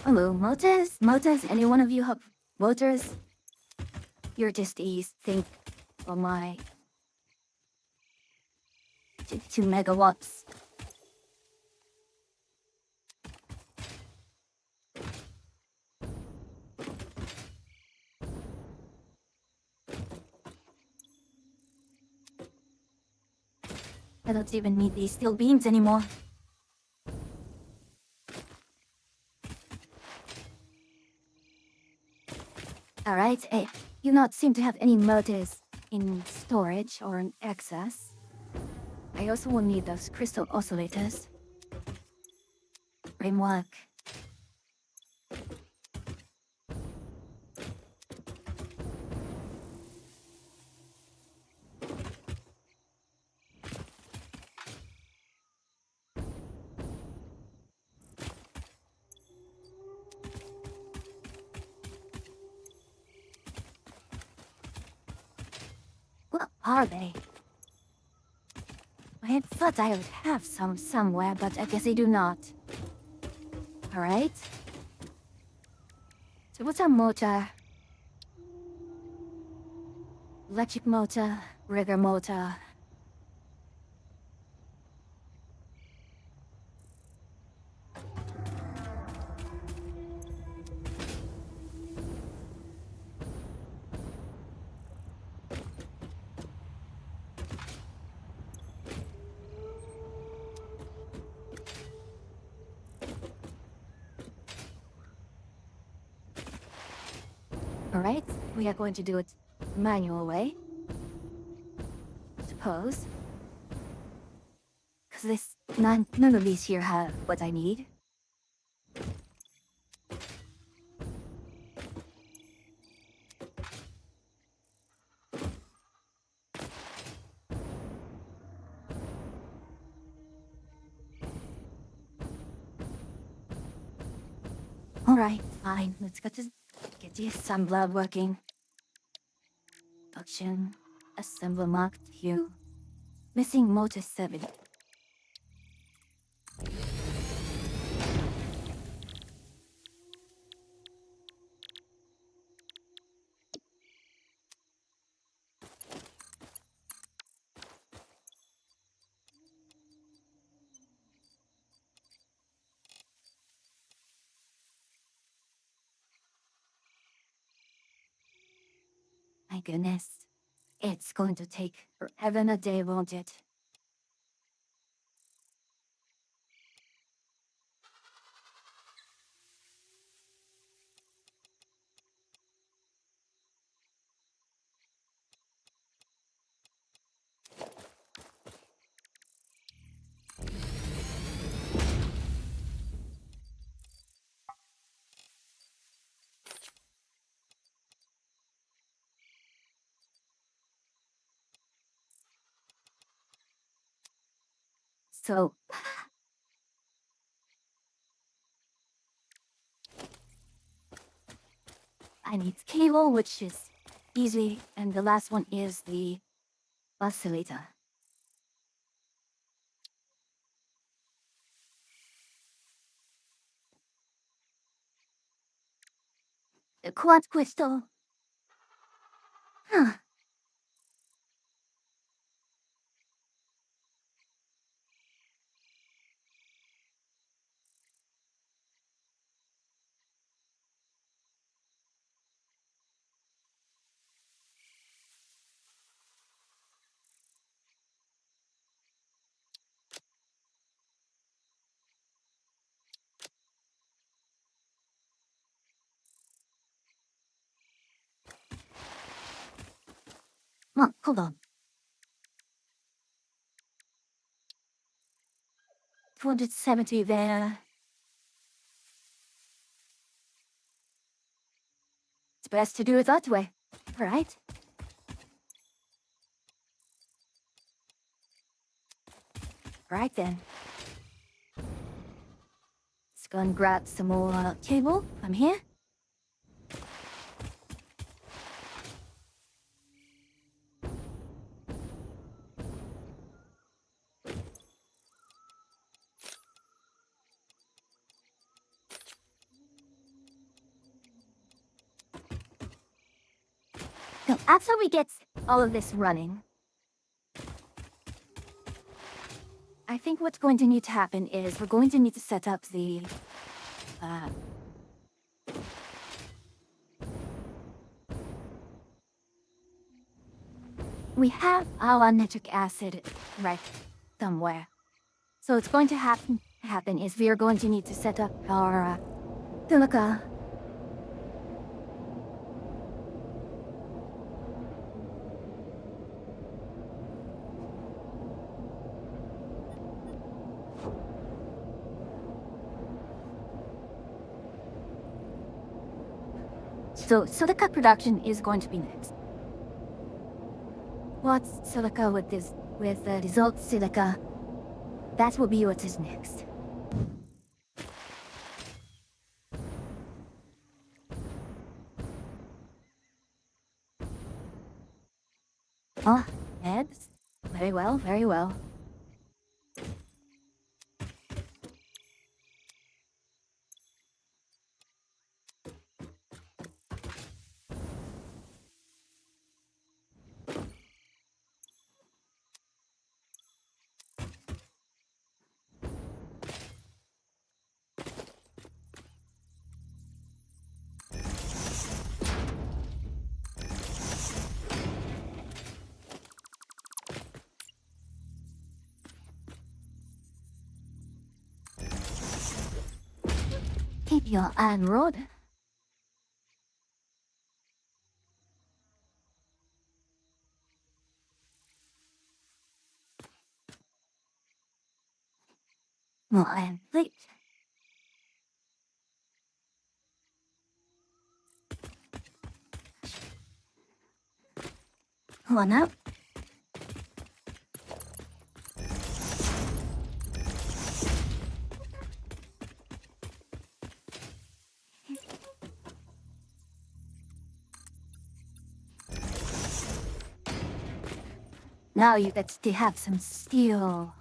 Hello, motors? Motors? Any one of you have motors? You're just these think for my 2 megawatts. I don't even need these steel beams anymore. Alright, hey, you not seem to have any motors in storage or in excess. I also will need those crystal oscillators. Framework. What are they? I had thought I would have some somewhere, but I guess I do not. Alright. So what's a motor? Electric motor, rigger motor. Alright, we are going to do it manual way. Suppose. Cause none of these here have what I need. Alright, fine. Let's get the assembler working. Production. Assembler marked Q. Missing motor 7. My goodness. It's going to take forever and a day, won't it? So... I need cable, which is easy, and the last one is the oscillator. The quartz crystal. Huh. Hold on. 270 there. It's best to do it that way, right? Right then. Let's go and grab some more cable from here. So after we get all of this running, I think what's going to need to happen is we're going to need to set up the we have our nitric acid right somewhere. So what's going to happen is we are going to need to set up our silica. So silica production is going to be next. What's silica with the dissolved silica? That will be what is next. Oh, heads. Very well, very well. Keep your eye on road. More iron plate. One up. Now you get to have some steel.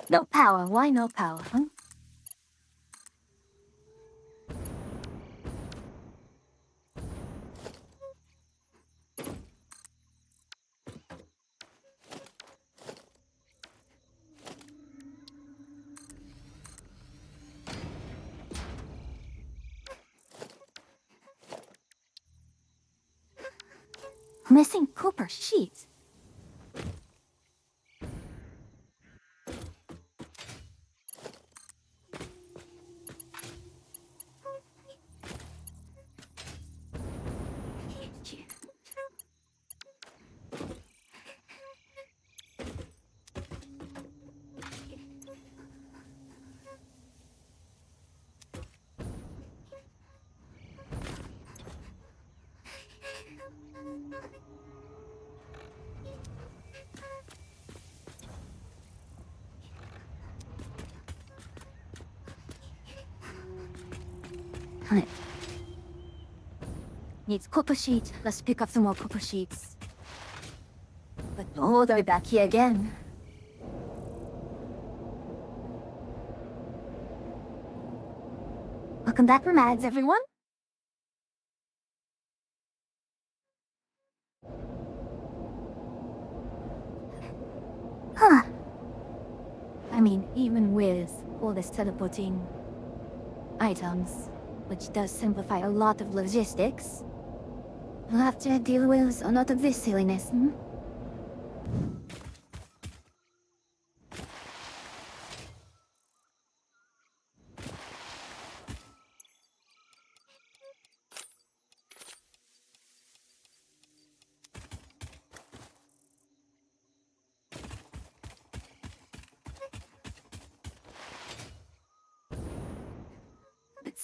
No power. Why no power, huh? Missing copper sheets. Alright. Needs copper sheet. Let's pick up some more copper sheets. But all the way back here again. Welcome back from ads, everyone. Huh. I mean, even with all this teleporting items, which does simplify a lot of logistics, we'll have to deal with a lot of this silliness, hmm?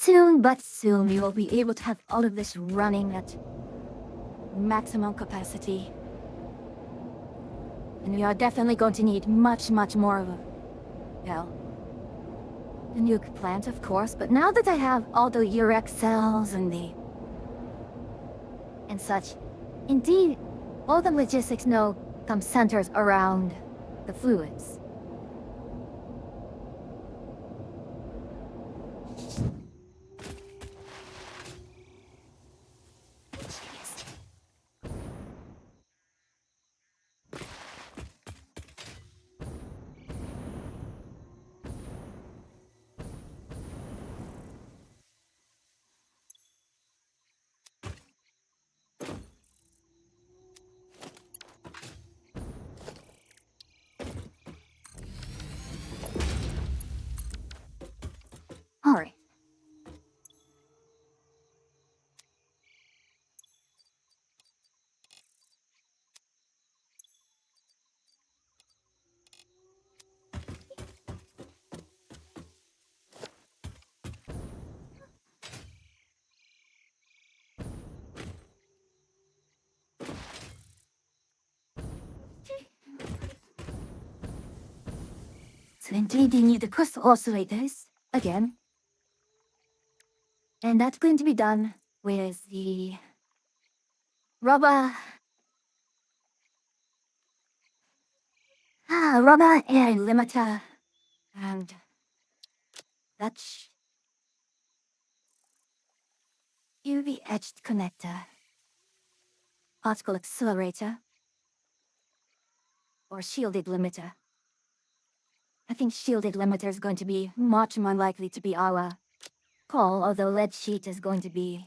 Soon, but soon, we will be able to have all of this running at maximum capacity. And we are definitely going to need much more of a, well, the nuke plant, of course, but now that I have all the Urex cells and such, indeed, all the logistics now come centers around the fluids. Alright. So indeed you need the crystal oscillators again. And that's going to be done with the rubber air limiter and Dutch UV etched connector, particle accelerator, or shielded limiter. I think shielded limiter is going to be much more likely to be our call, although lead sheet is going to be...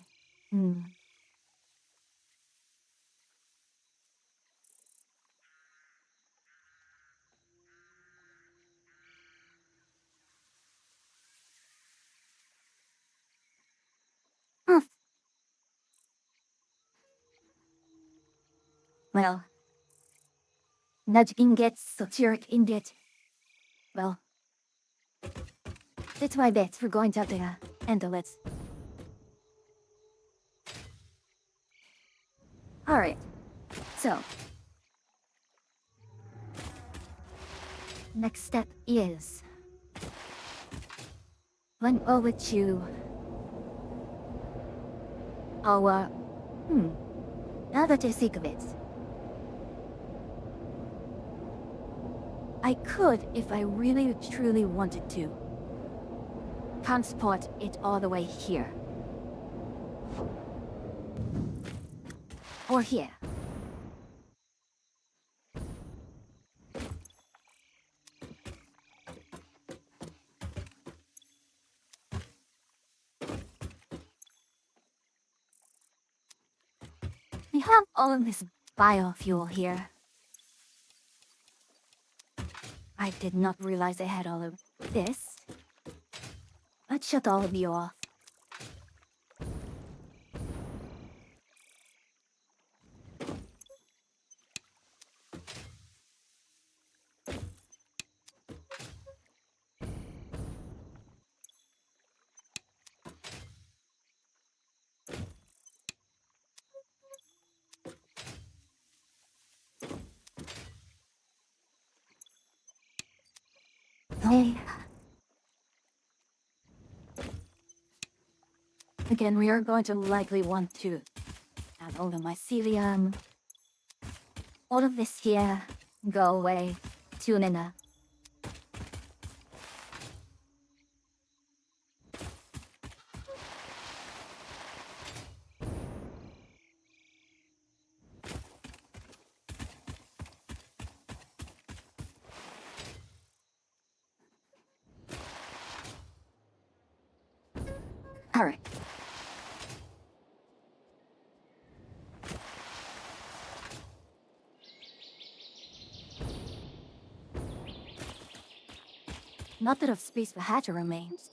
Well, nudge ingot, sulfuric ingot. Well, that's my bet. We're going to have to handle it. Alright, so next step is run over to our now that I think of it, I could, if I really truly wanted to, transport it all the way here. Or here. We have all of this biofuel here. I did not realize I had all of this. Let's shut all of you off. Hey. Again, we are going to likely want to add all the mycelium. All of this here, go away. Tune in. Alright. Not that of space for Hatcher remains.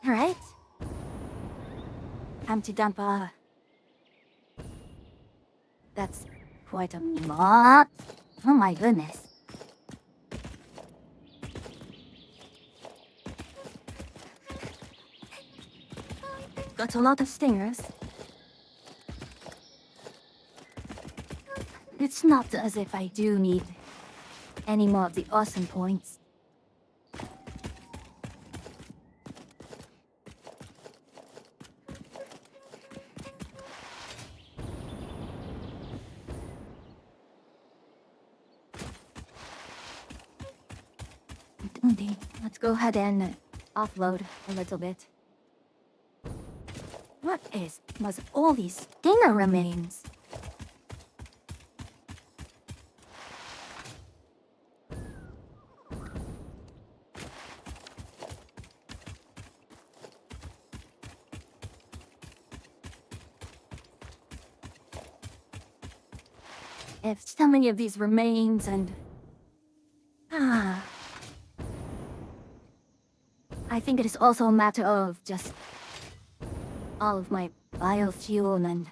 Alright. Empty dumper. That's quite a lot. Oh my goodness. got a lot of stingers. It's not as if I do need any more of the awesome points. Okay, let's go ahead and offload a little bit. What is was all these stinger remains? If so many of these remains and I think it is also a matter of just all of my biofuel and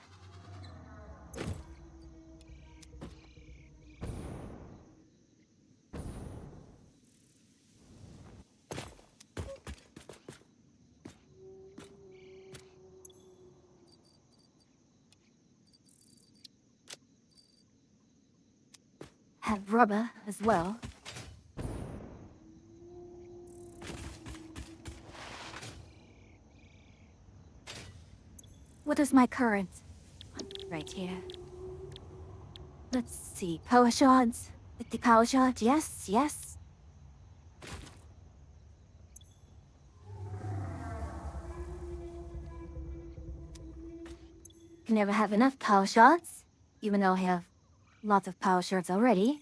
have rubber as well. What is my current? Right here. Let's see. Power shards. 50 power shards. Yes, yes. Can never have enough power shards, even though I have lots of power shards already.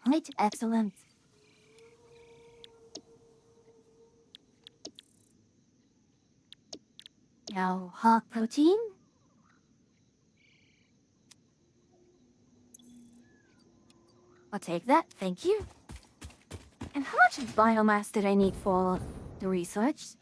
Right, excellent. Now, hog protein? I'll take that, thank you. And how much biomass did I need for the research?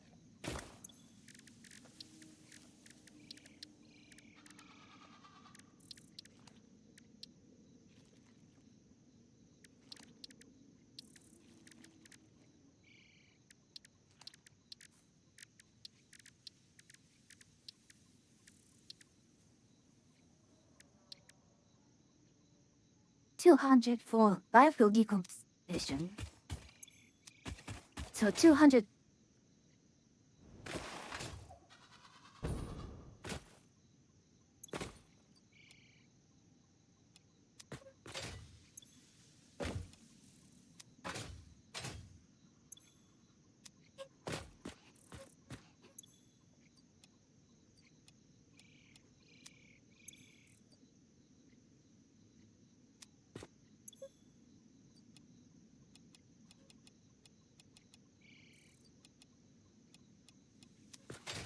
$200 for biofuel decomposition. So 200.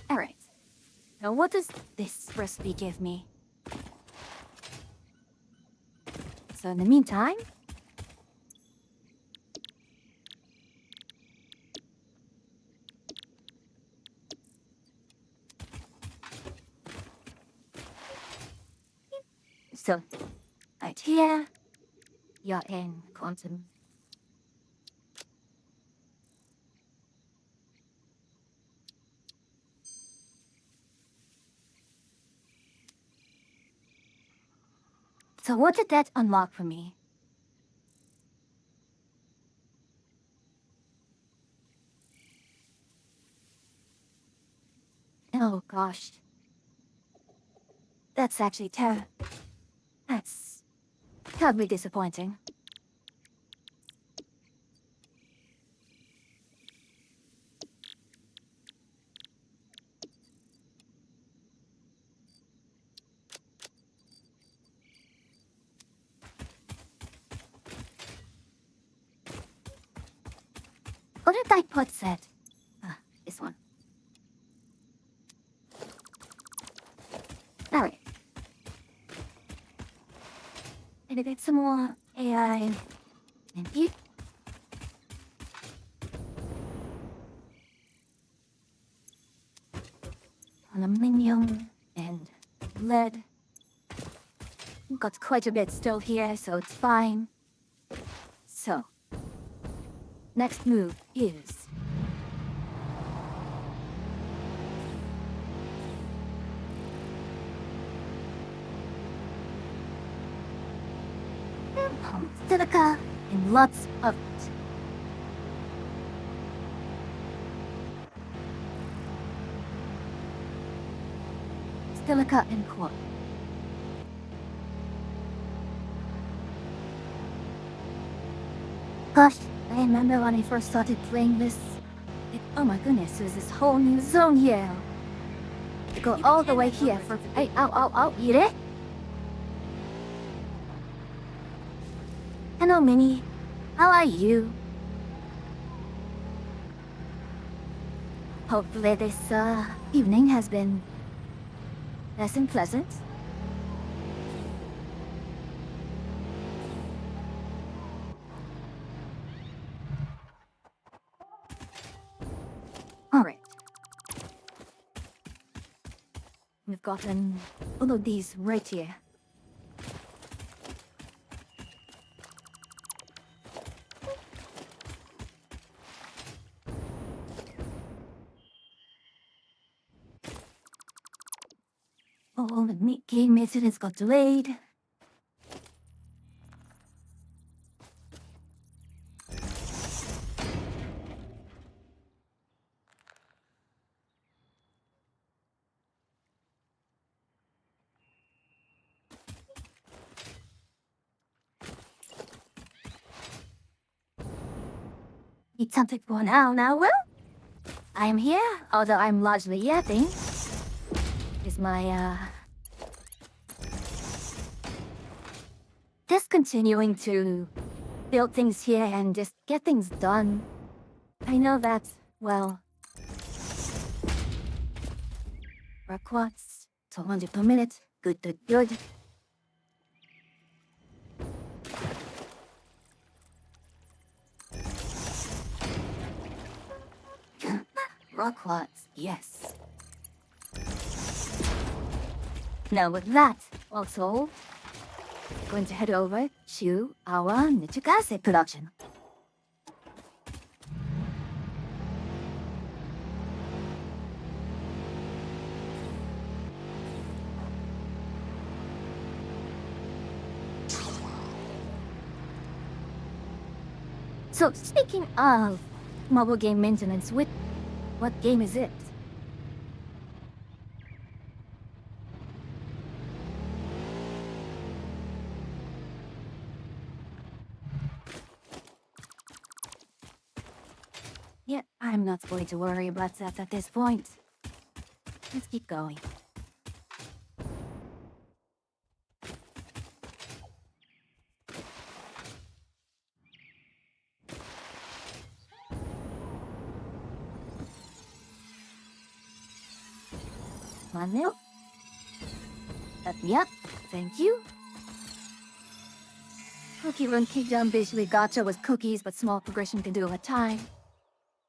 All right. Now what does this recipe give me? So in the meantime, so right here, you're in quantum. So what did that unlock for me? Oh gosh. That's actually that's terribly disappointing. What did I put said? This one. Alright. Maybe get some more AI. Thank you. Aluminium and lead. Got quite a bit still here, so it's fine. So, next move is silica and lots of it. Silica and quartz. Gosh, I remember when I first started playing this. Oh my goodness, there's this whole new zone here. To go all the way here for. Hey, ow, eat it? Hello, Minnie. How are you? Hopefully this evening has been nice and pleasant. Alright. We've gotten all of these right here. Oh, the meat game incidents got delayed. Need something for now. Well, I am here, although I'm largely yapping. Is my, just continuing to build things here and just get things done. I know that, well, rock quartz, 200 per minute, good. Rock quartz, yes. Now with that, also, going to head over to our nitric acid production. So speaking of mobile game maintenance, what game is it? Yeah, I'm not going to worry about that at this point. Let's keep going. One milk. Yep, thank you. Cookie Run Kingdom basically gotcha with cookies, but small progression can do over time.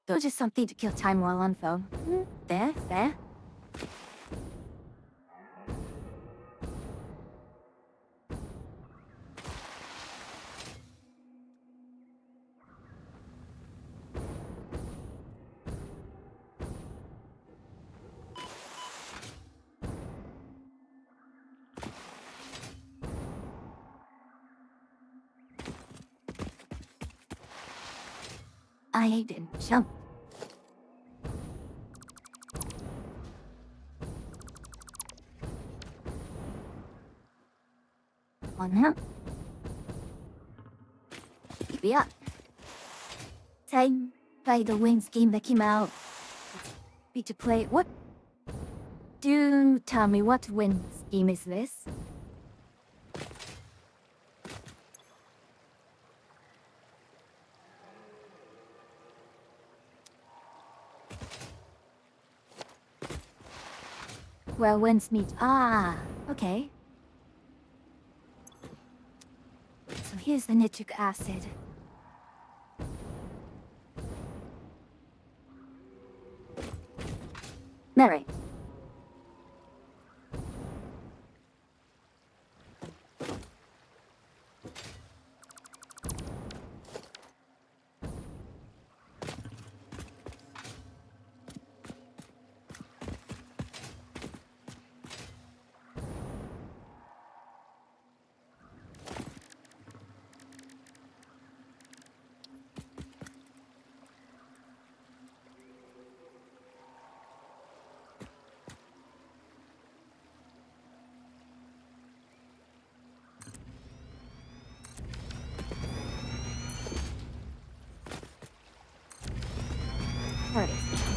So just something to kill time while on phone. There. I didn't jump. On now. Yeah. Time by the Wings game that came out. Be to play. What? Do tell me what Wings game is this? Well, when's meet? Ah, okay. So here's the nitric acid. Mary.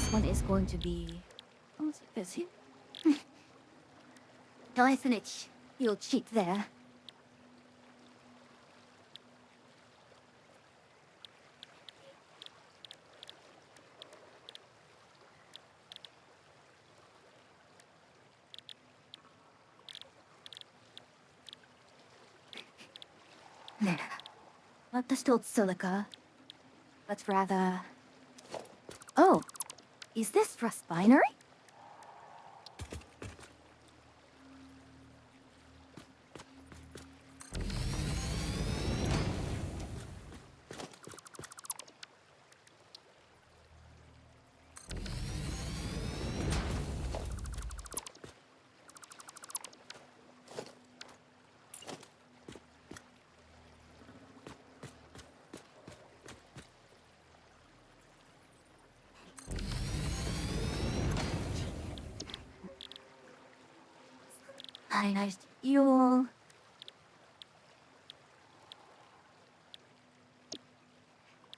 this one is going to be... Oh, is it? Glycinich, you'll cheat there. There. Not distilled silica, but rather... Oh, is this rust binary? Ionized fuel.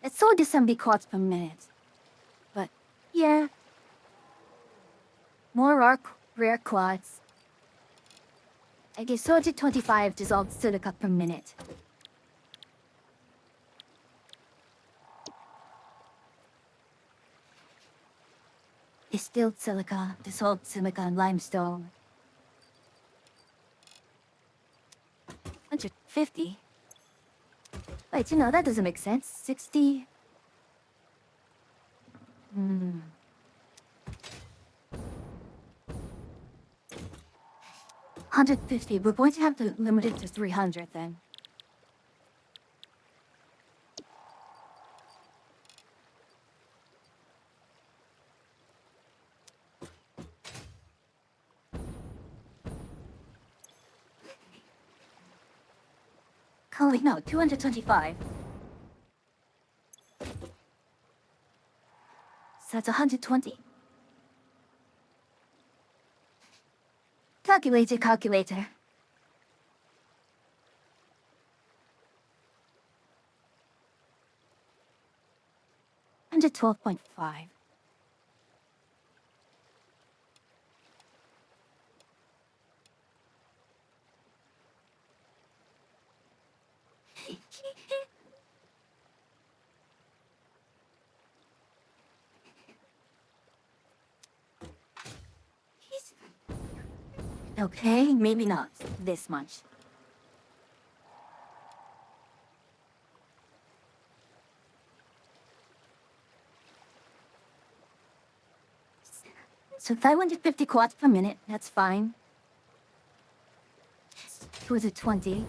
It's all assembly quartz per minute. But, yeah. More rare quartz. I get 25 dissolved silica per minute. Distilled silica, dissolved silica, and limestone. 150? Wait, that doesn't make sense. 60? 150. We're going to have to limit it to 300 then. Oh, no, 225. So that's 120. Calculator. 112.5. Okay, maybe not this much. So 550 quartz per minute, that's fine. 220.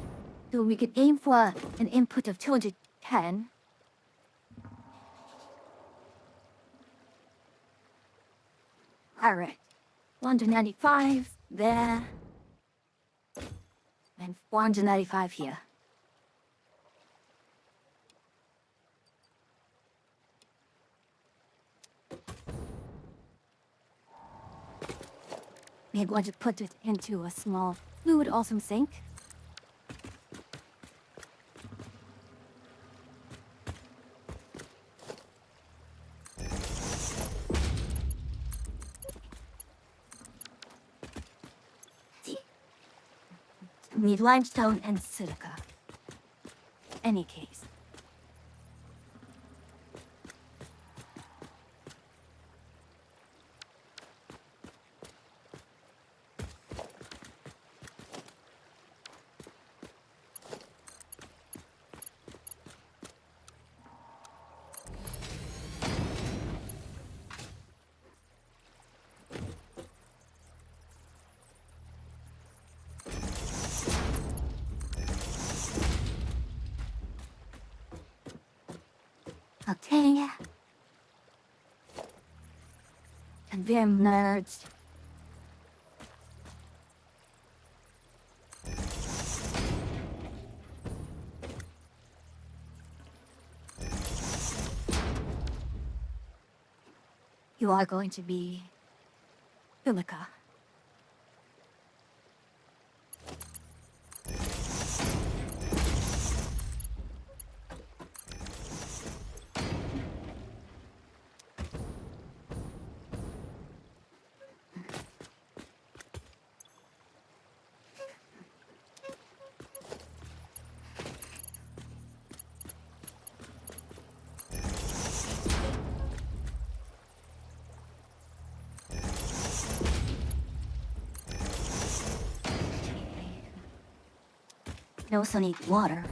So we could aim for an input of 210. Alright. 195 there. And 495 here. We're going to put it into a small fluid awesome sink. Need limestone and silica. Any case. Okay. And we're merged. You are going to be silica. I also need water.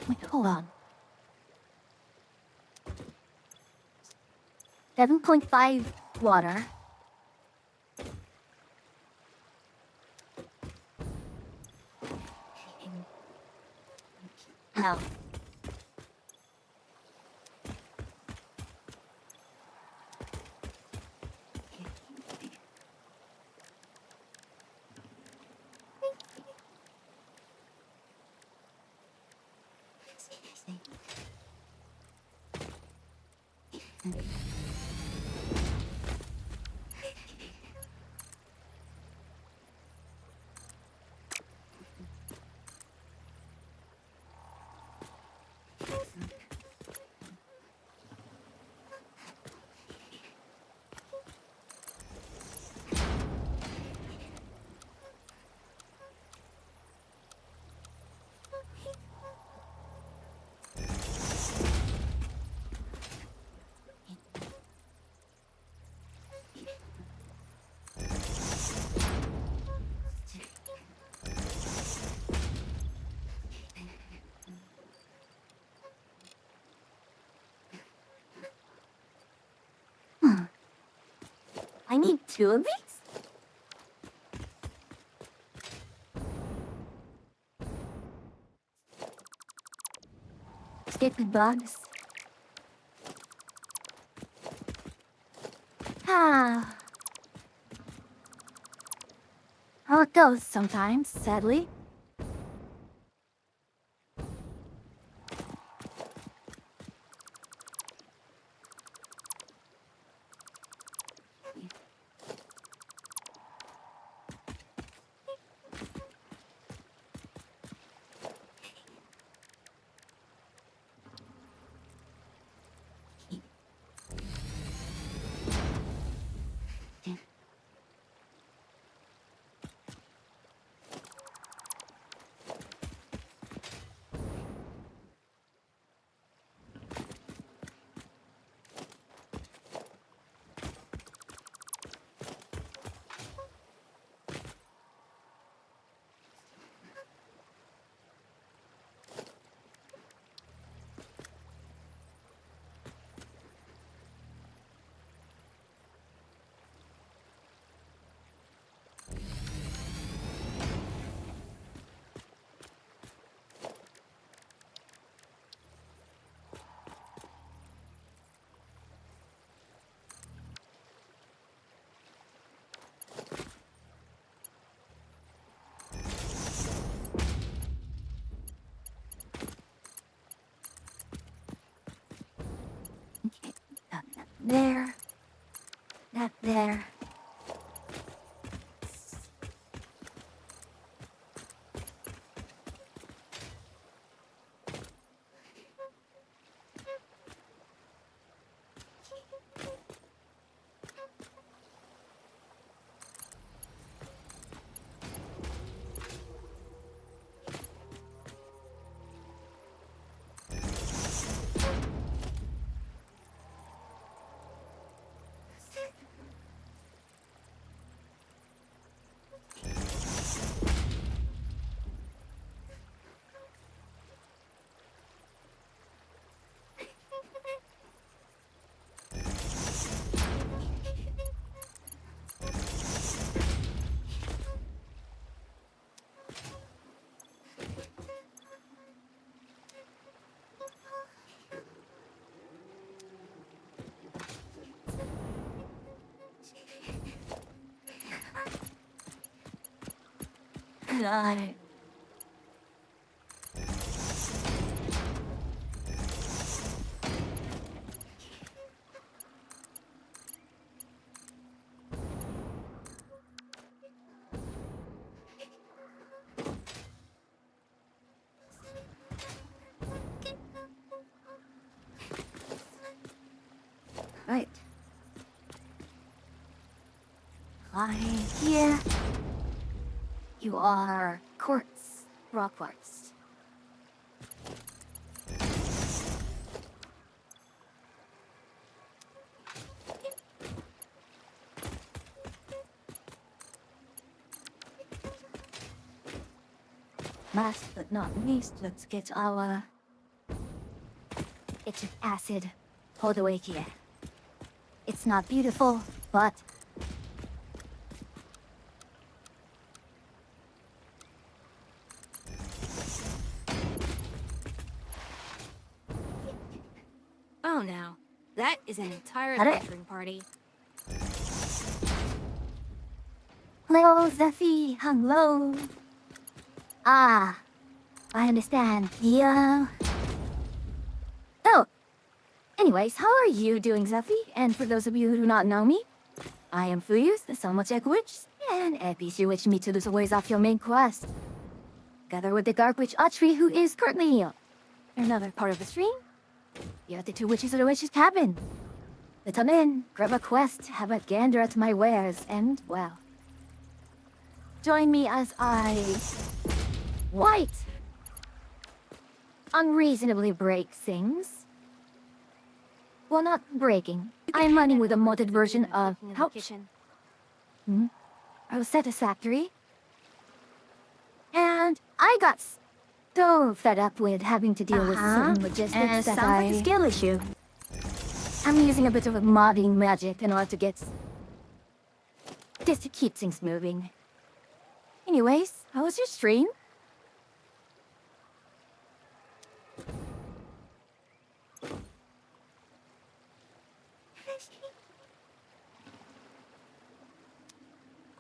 Wait, hold on. 7.5 water. Now. I need 2 of these? Stupid bugs. Ah. How it goes sometimes, sadly. Okay, that there. That there. Got it. Right. Right here. You are quartz, rock quartz. Last but not least, let's get our citric acid all the way here. It's not beautiful, but Oh, now. That is an entire Got it. adventuring party. hello, Zeffy, hello. Ah, I understand. Yeah. Oh, anyways, how are you doing, Zeffy? And for those of you who do not know me, I am Fuyus, the Somewhat Egg Witch, and a PC Witch me to lose a ways off your main quest. Together with the Dark Witch Autry, who is currently another part of the stream. You're the two witches of the witch's cabin. Let's come in, grab a quest, have a gander at my wares, and, well, join me as I... White! Unreasonably break things. Well, not breaking. I'm running with a modded version of... In the How... kitchen. I was satisfactory. And I got so fed up with having to deal with certain logistics And that sounds like a skill issue. I'm using a bit of a modding magic in order to get... just to keep things moving. Anyways, how was your stream?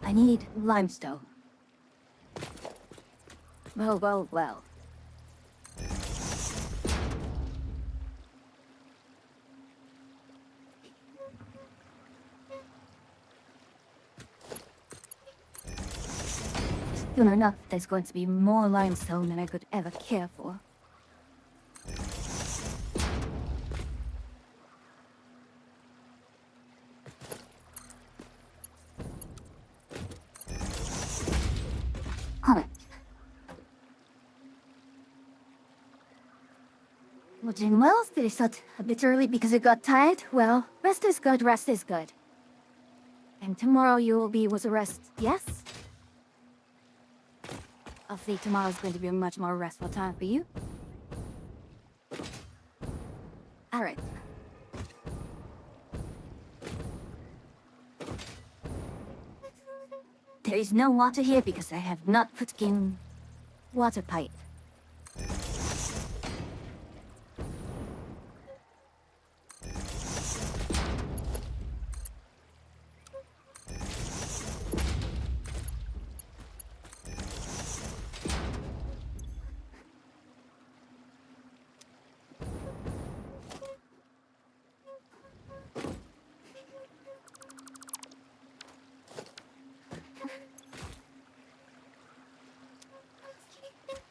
I need limestone. Well. Soon enough, there's going to be more limestone than I could ever care for. Huh. Watching well, finished out a bit early because it got tired. Well, rest is good, rest is good. And tomorrow you will be with a rest, yes? Hopefully tomorrow's going to be a much more restful time for you. Alright. There is no water here because I have not put in water pipe.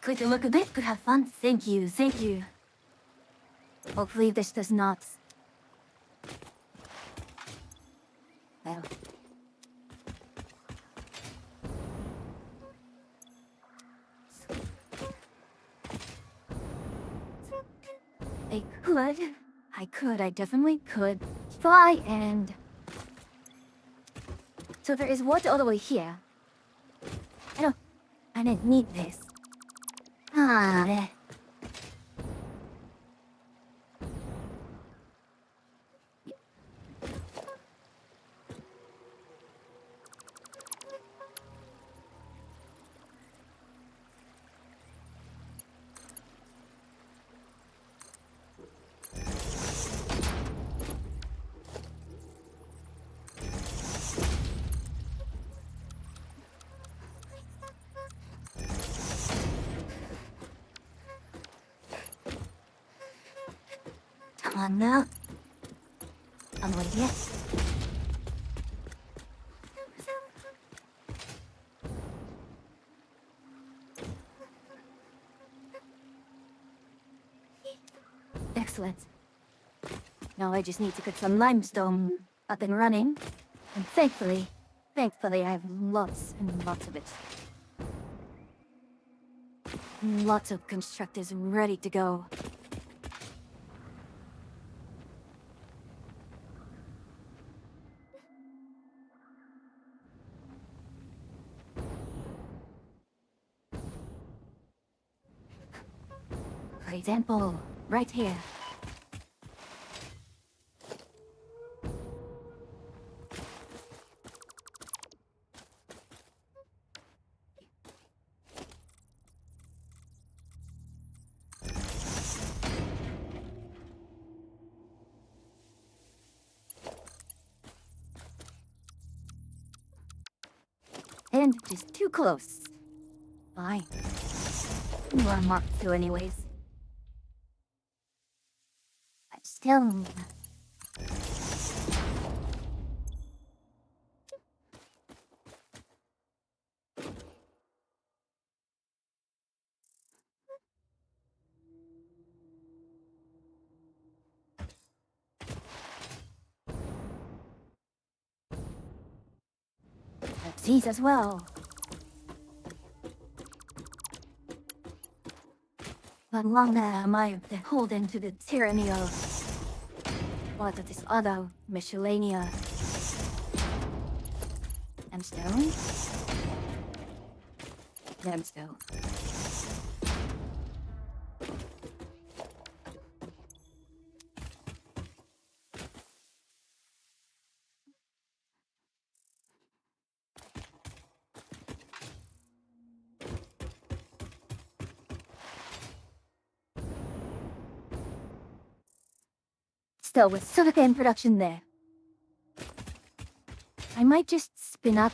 Could you look a bit? Could have fun? Thank you, thank you. Hopefully this does not... Well... I definitely could fly and... So there is water all the way here. I didn't need this. Ah, come on now. On the way here. Excellent. Now I just need to get some limestone up and running. And thankfully, I have lots and lots of it. Lots of constructors ready to go. For example, right here. And just too close. Fine. You are marked too anyways. But still... These as well. But longer am I beholden to the tyranny of what of this other miscellanea. Gemstone? Gemstone. Still with silicon production there. I might just spin up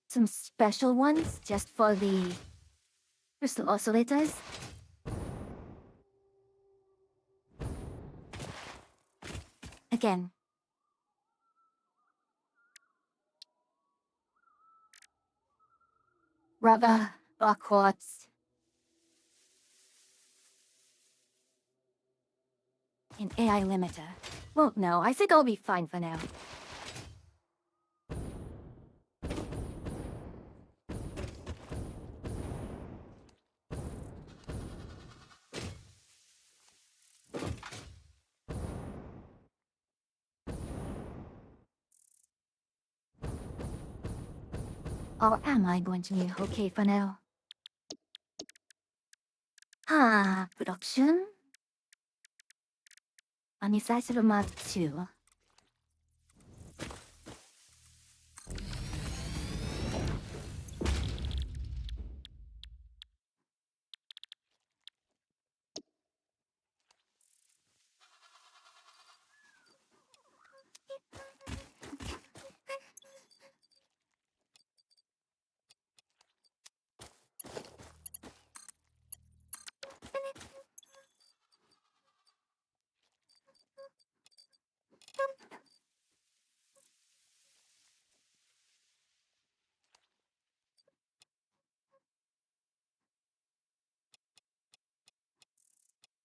some special ones just for the crystal oscillators. Again. Rubber, rock quartz. An AI limiter. Well, no, I think I'll be fine for now. Or am I going to be okay for now? Production? Manufacturer Mark 2.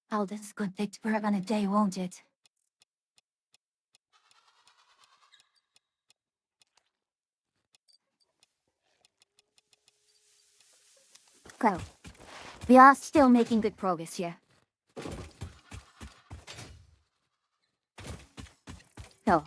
Oh, this is going to take forever and a day, won't it? Well, we are still making good progress here. So.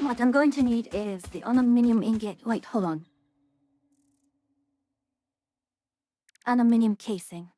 What I'm going to need is the aluminium ingot. Wait, hold on. Aluminium casing.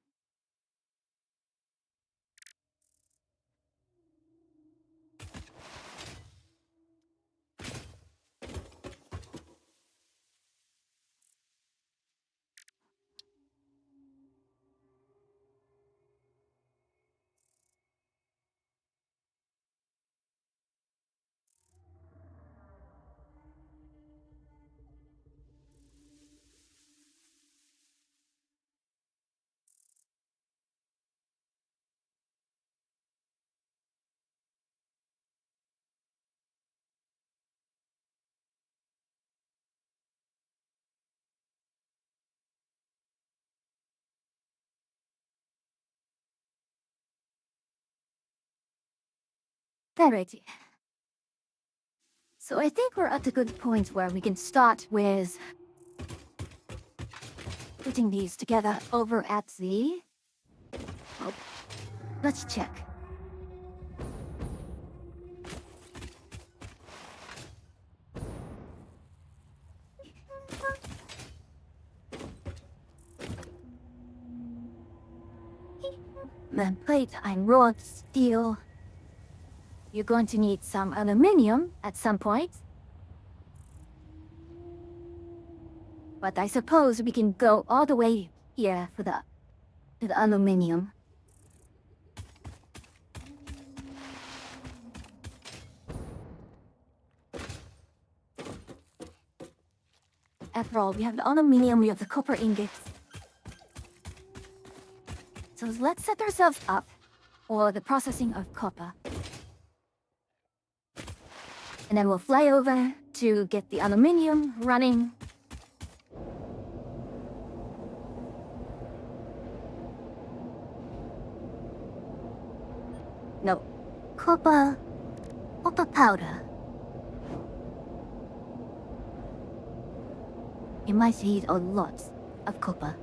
Alrighty. So I think we're at a good point where we can start with putting these together over at the... Oh, let's check. Then plate and rod steel. You're going to need some aluminium at some point. But I suppose we can go all the way here for the aluminium. After all, we have the aluminium, we have the copper ingots. So let's set ourselves up for the processing of copper. And then we'll fly over to get the aluminium running. No, copper powder. You might need a lot of copper.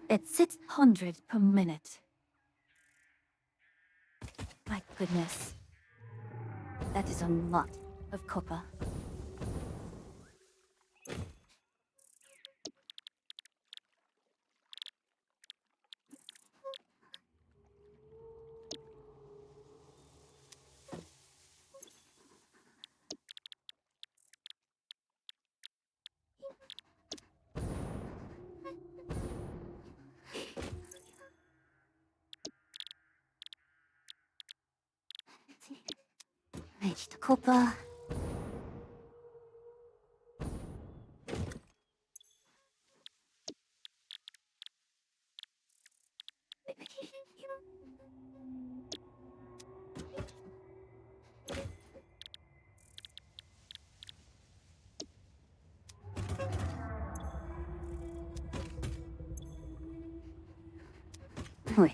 It's 600 per minute. My goodness. That is a lot of copper. Manage the copper. Wait.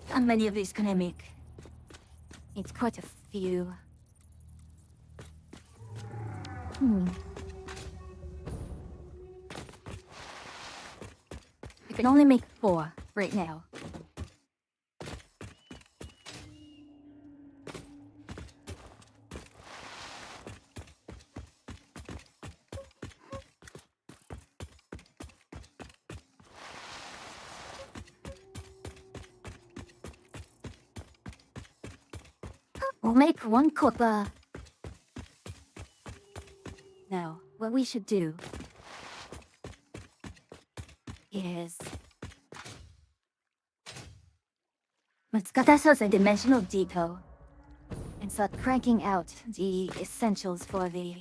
How many of these can I make? It's quite a few. I can only make 4 right now. We'll make 1 copper. Now, what we should do is... let's get ourselves a dimensional depot and start cranking out the essentials for the...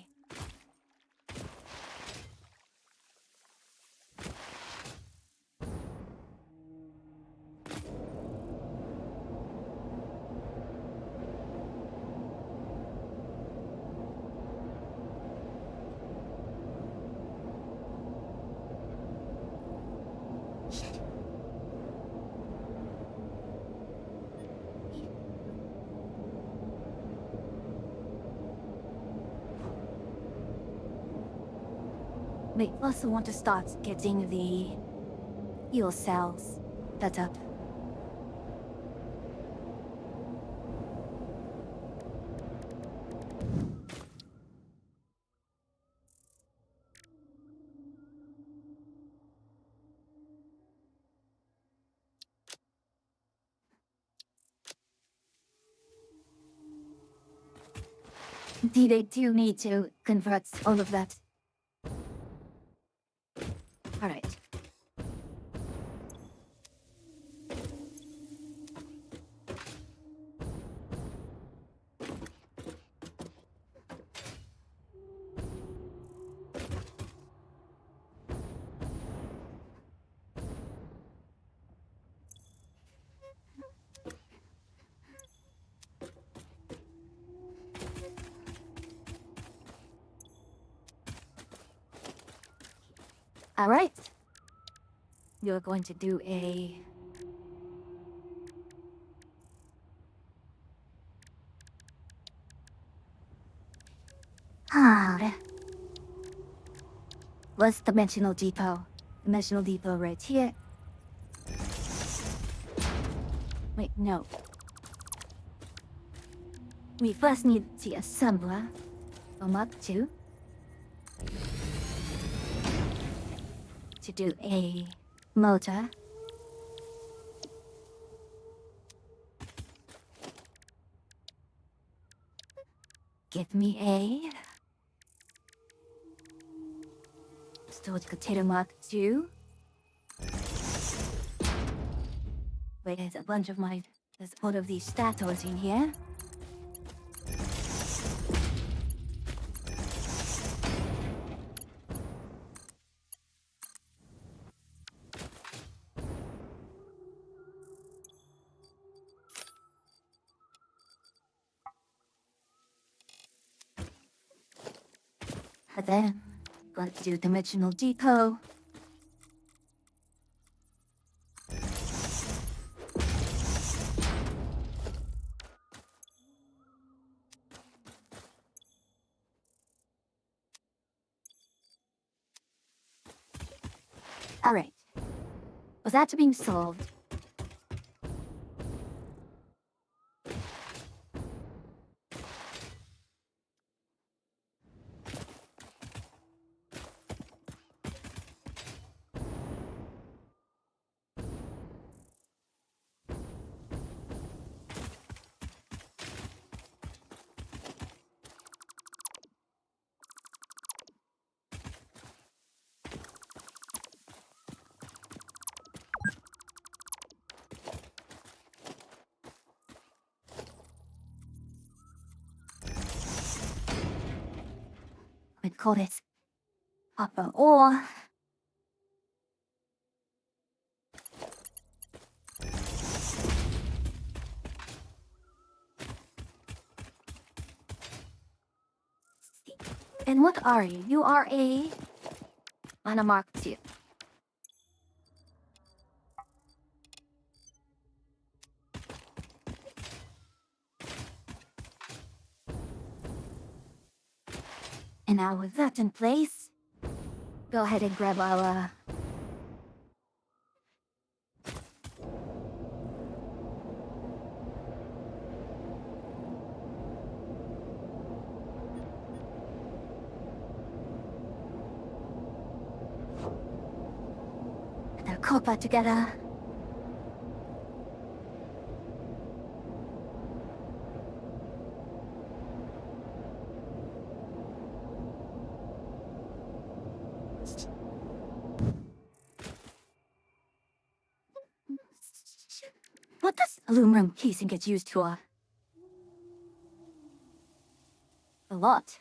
We also want to start getting the fuel cells set up. Indeed, they do need to convert all of that. All right. Alright. You're going to do a... What's Dimensional Depot? Dimensional Depot right here. Wait, no. We first need the assembler. From up to do a motor. Give me a storage container Mark II. Wait, there's a bunch of there's all of these statues in here. And then, going to do Dimensional Depot. Alright. Was that being solved? We call this copper ore. And what are you? You are a Mark II. And now with that in place, go ahead and grab our... the copper together. What does aluminum casing get used for? A lot.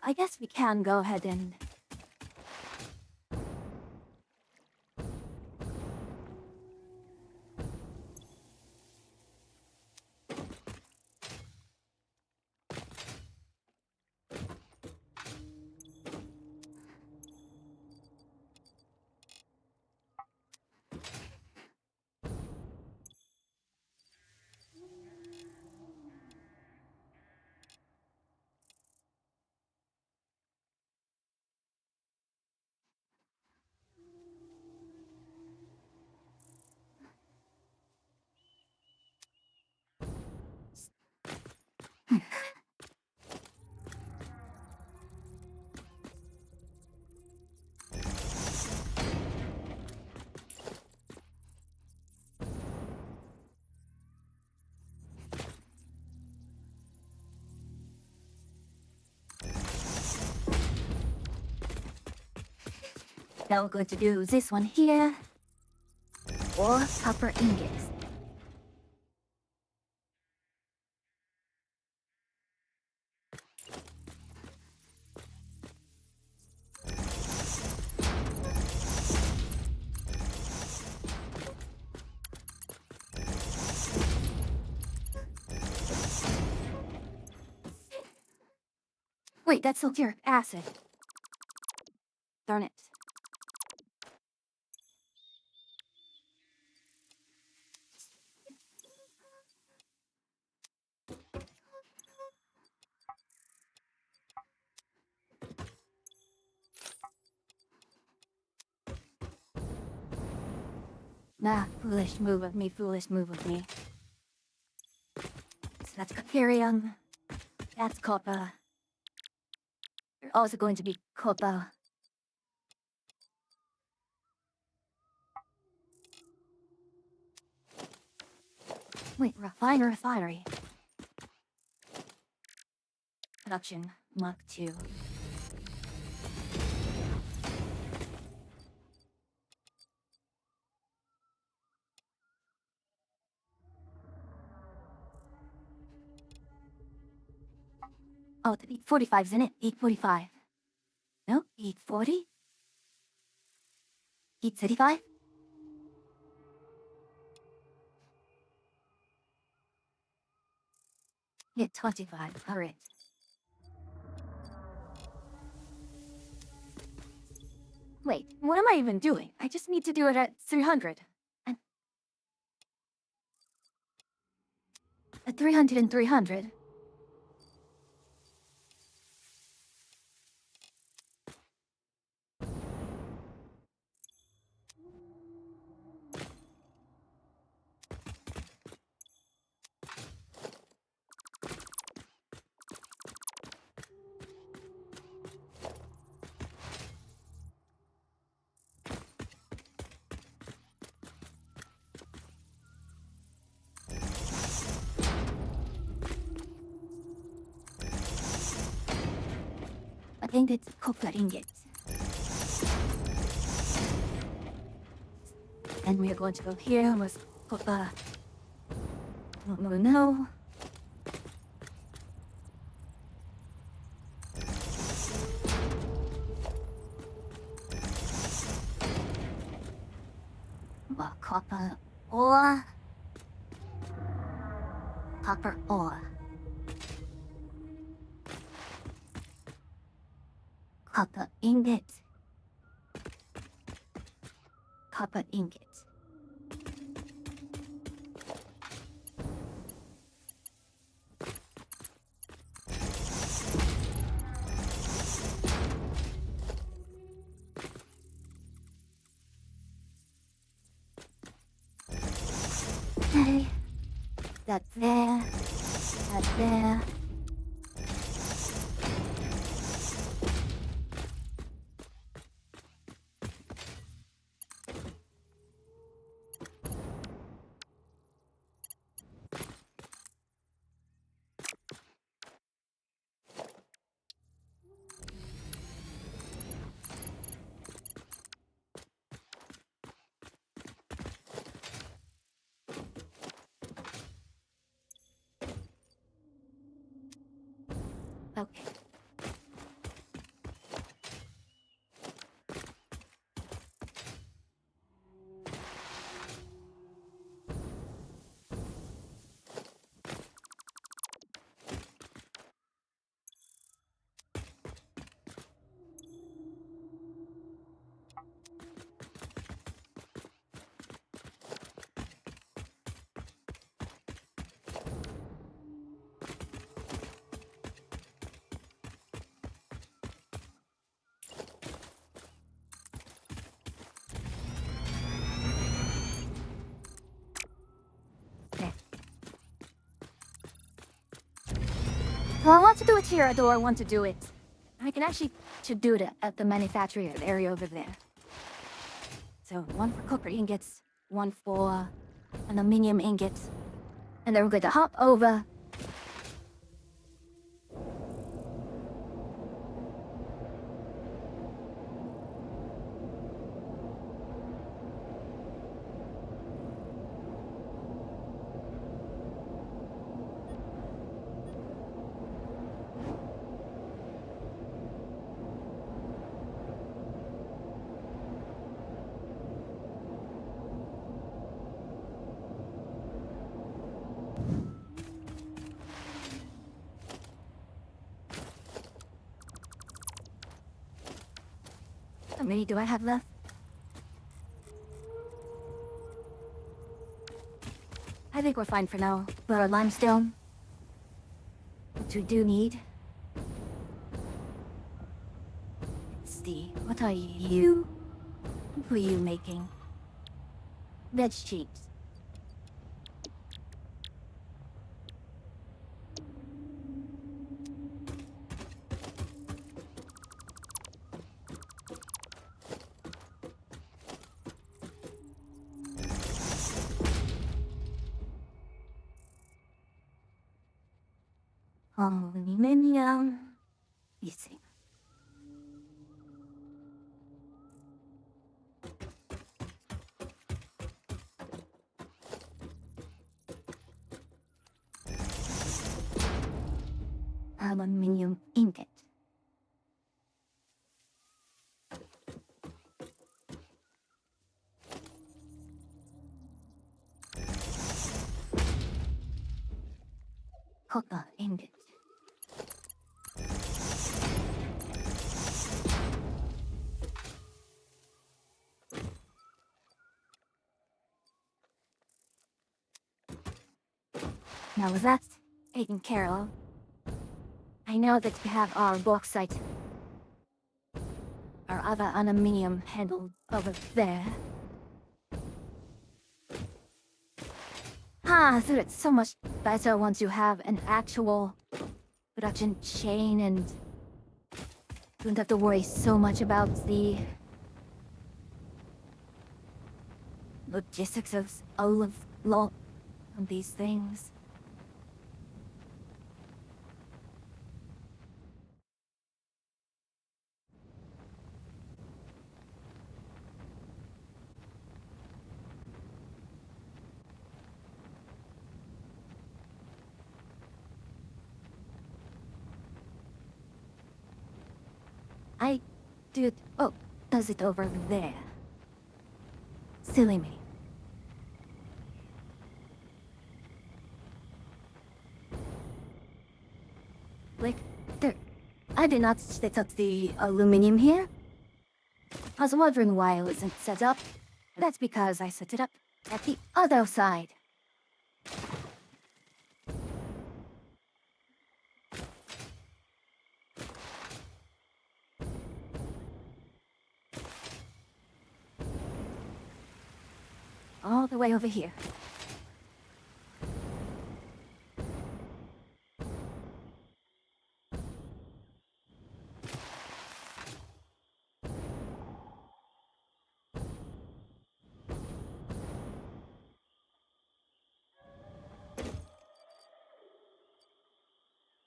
I guess we can go ahead and... Now we're going to do this one here. Or copper ingots. Wait, that's sulfuric acid. Darn it. Nah, foolish move of me, foolish move of me. So that's Caperium. That's copper. You're also going to be copper. Wait, refinery. Production, Mach 2. Oh, the 845's in it. 845. No, 840? 835? Yeah, 25. Alright. Wait, what am I even doing? I just need to do it at 300. And at 300 and 300. I think it's copper ingots. And we are going to go here with copper. No. Well, copper ore. Copper ore. Copper ingot. Copper ingot. Okay. That's there. That's there. Okay. Well, I want to do it here, or I want to do it. I can actually should do it at the manufacturing area over there. So one for copper ingots, one for aluminium ingots, and then we're going to hop over. many do I have left? I think we're fine for now. But our limestone, which we do need. What are you? Who are you making? Veg cheese. Aluminium. Easy. Aluminium ingot. Copper ingot. Now with that taken care of, I know that we have our bauxite, our other aluminium handled over there. So it's so much better once you have an actual production chain and don't have to worry so much about the logistics of all of these things. I do. Oh, does it over there? Silly me. Like, there. I did not set up the aluminum here. I was wondering why it wasn't set up. That's because I set it up at the other side. All the way over here.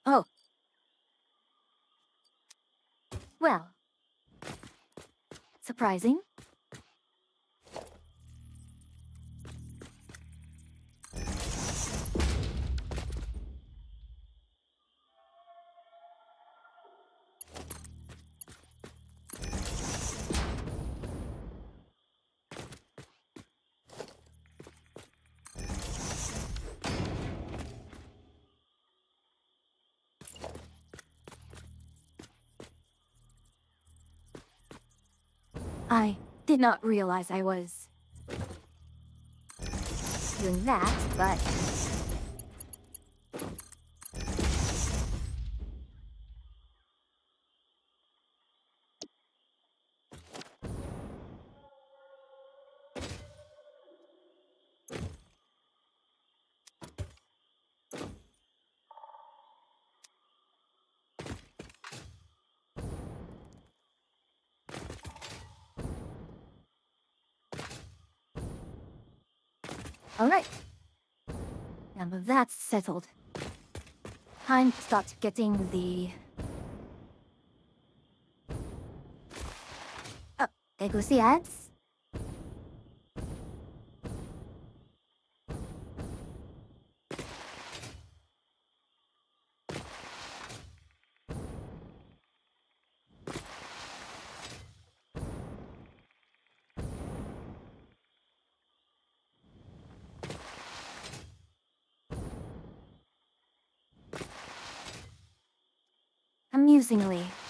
Oh. Well. Surprising. I did not realize I was doing that, but all right. Now that that's settled, time to start getting the... Oh, there goes the ads.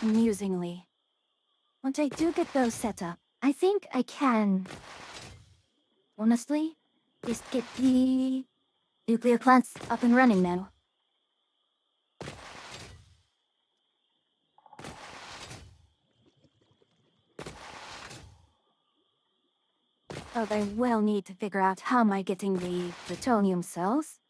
Amusingly. Once I do get those set up, I think I can, honestly, just get the nuclear plants up and running now. But I will need to figure out how am I getting the plutonium cells.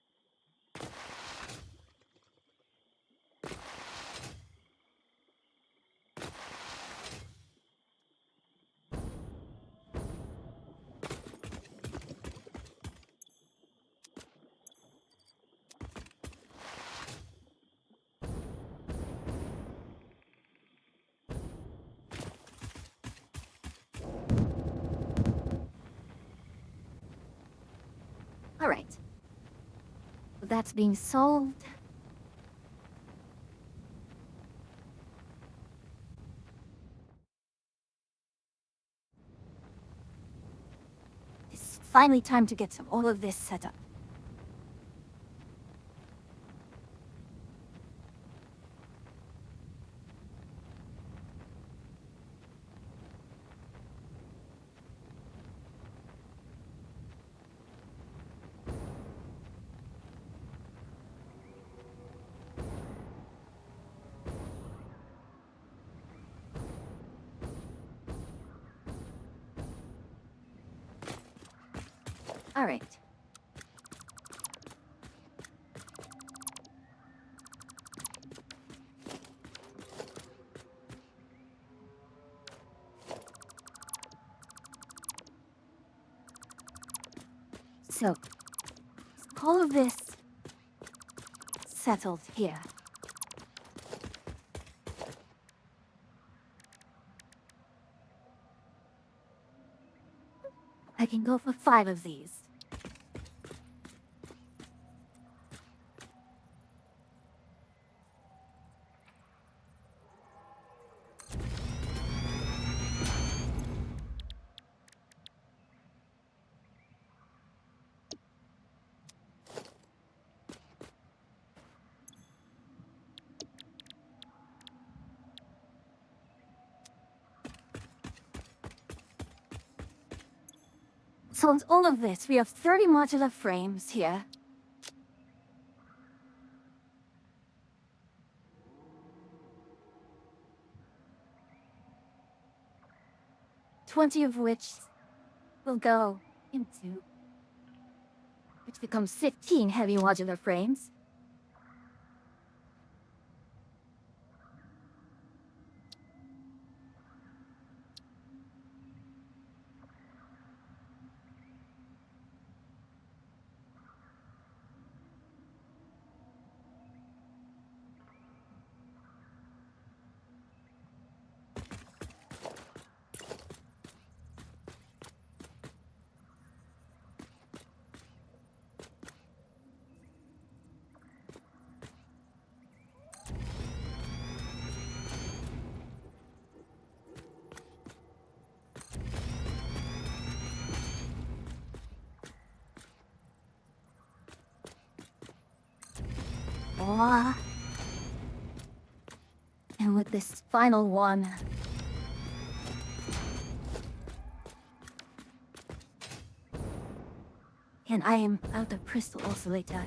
All right. That's being solved. It's finally time to get all of this set up. All right. So, all of this settled here. I can go for 5 of these. So with all of this, we have 30 modular frames here. $20 of which will go into, which becomes 15 heavy modular frames. Oh. And with this final one, and I am out of crystal oscillator.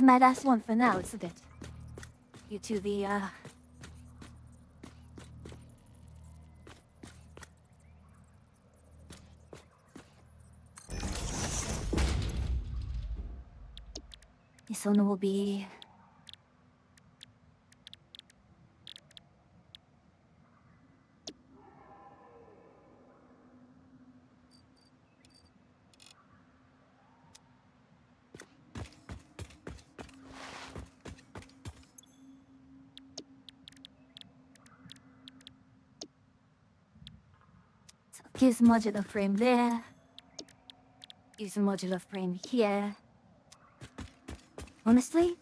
My last one for now, isn't it? Due to the, This one will be Use modular frame there. Use a modular frame here. Honestly,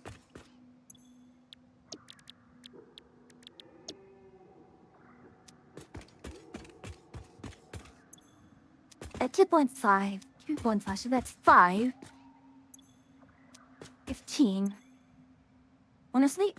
at 2.5, so that's 5. 15. Honestly,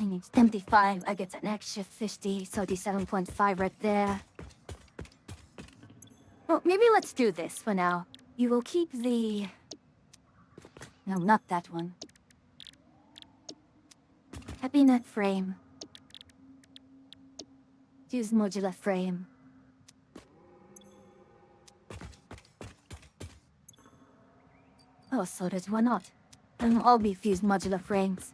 I need 75. I get an extra 50, so the 7.5 right there. Well, maybe let's do this for now. You will keep the... No, not that one. Happy net frame. Use modular frame. Oh, so does why not? All be fused modular frames.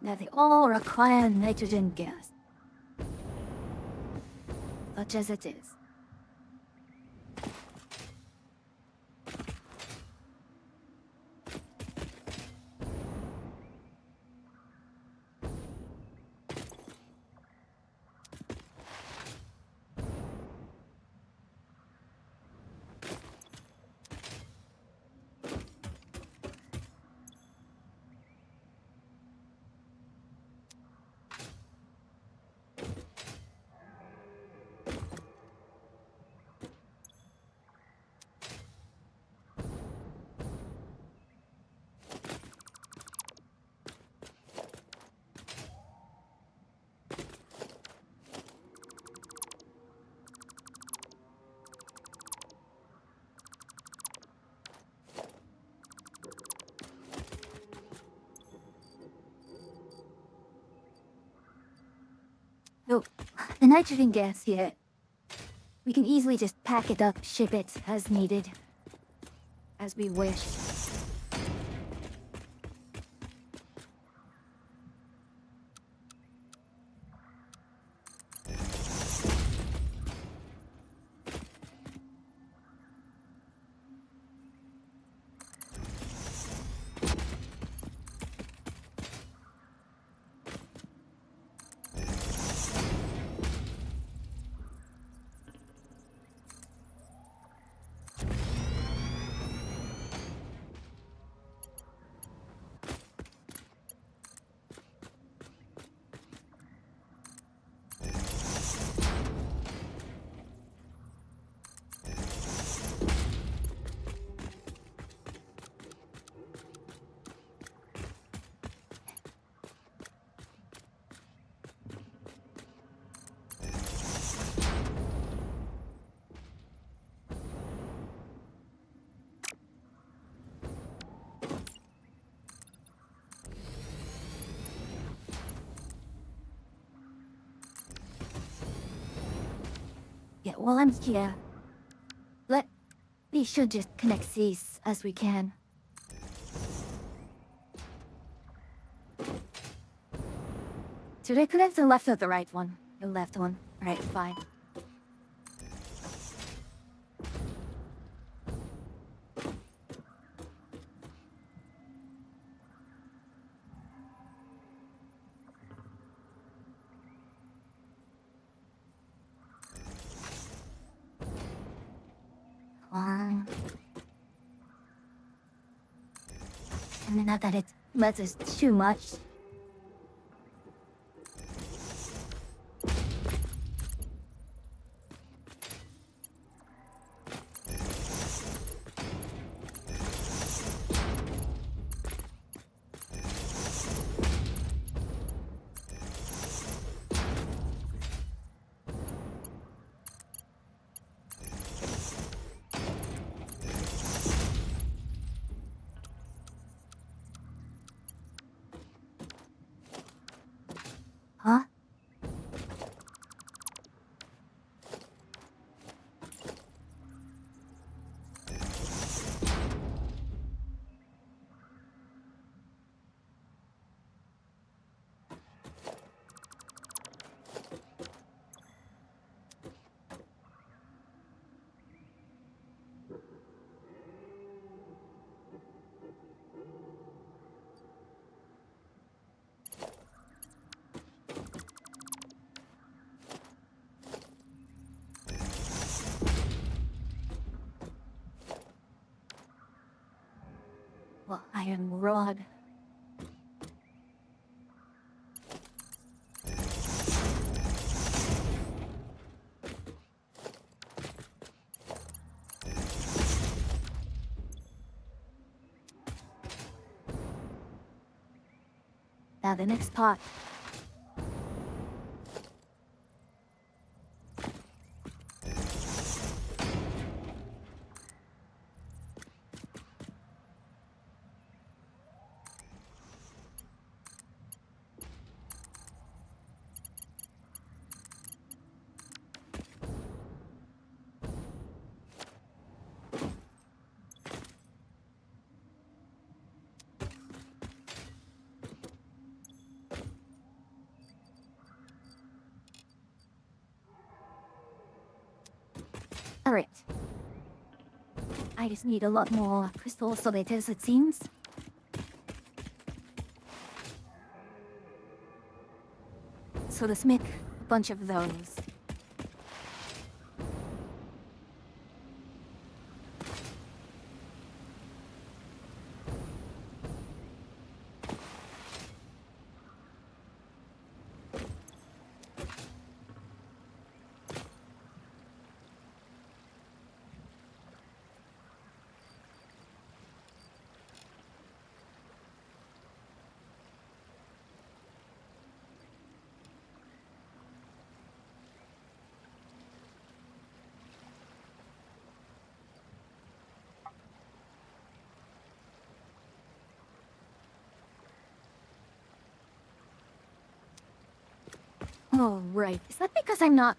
Now they all require nitrogen gas. Such as it is. So, the nitrogen gas here, we can easily just pack it up, ship it as needed, as we wish. Yeah, while I'm here, we should just connect these as we can. Should I connect the left or the right one? The left one. Alright, fine. And not that it matters too much. iron rod. Now the next part. Alright. I just need a lot more crystal soletes, it seems. So let's make a bunch of those. Oh, right. Is that because I'm not...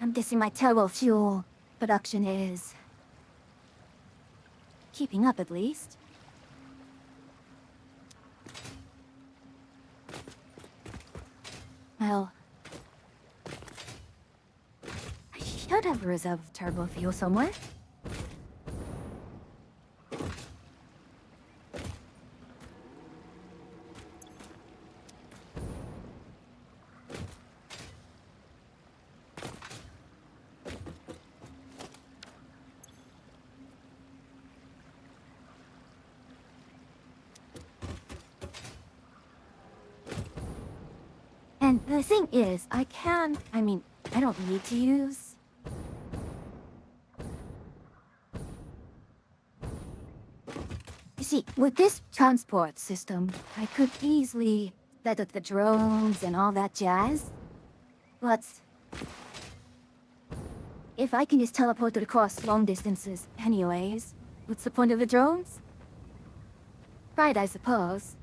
I'm guessing my turbo fuel production is... keeping up, at least. Well... I should have a reserve of turbo fuel somewhere. And the thing is, I don't need to use... You see, with this transport system, I could easily set up the drones and all that jazz. But... if I can just teleport it across long distances anyways, what's the point of the drones? Right, I suppose.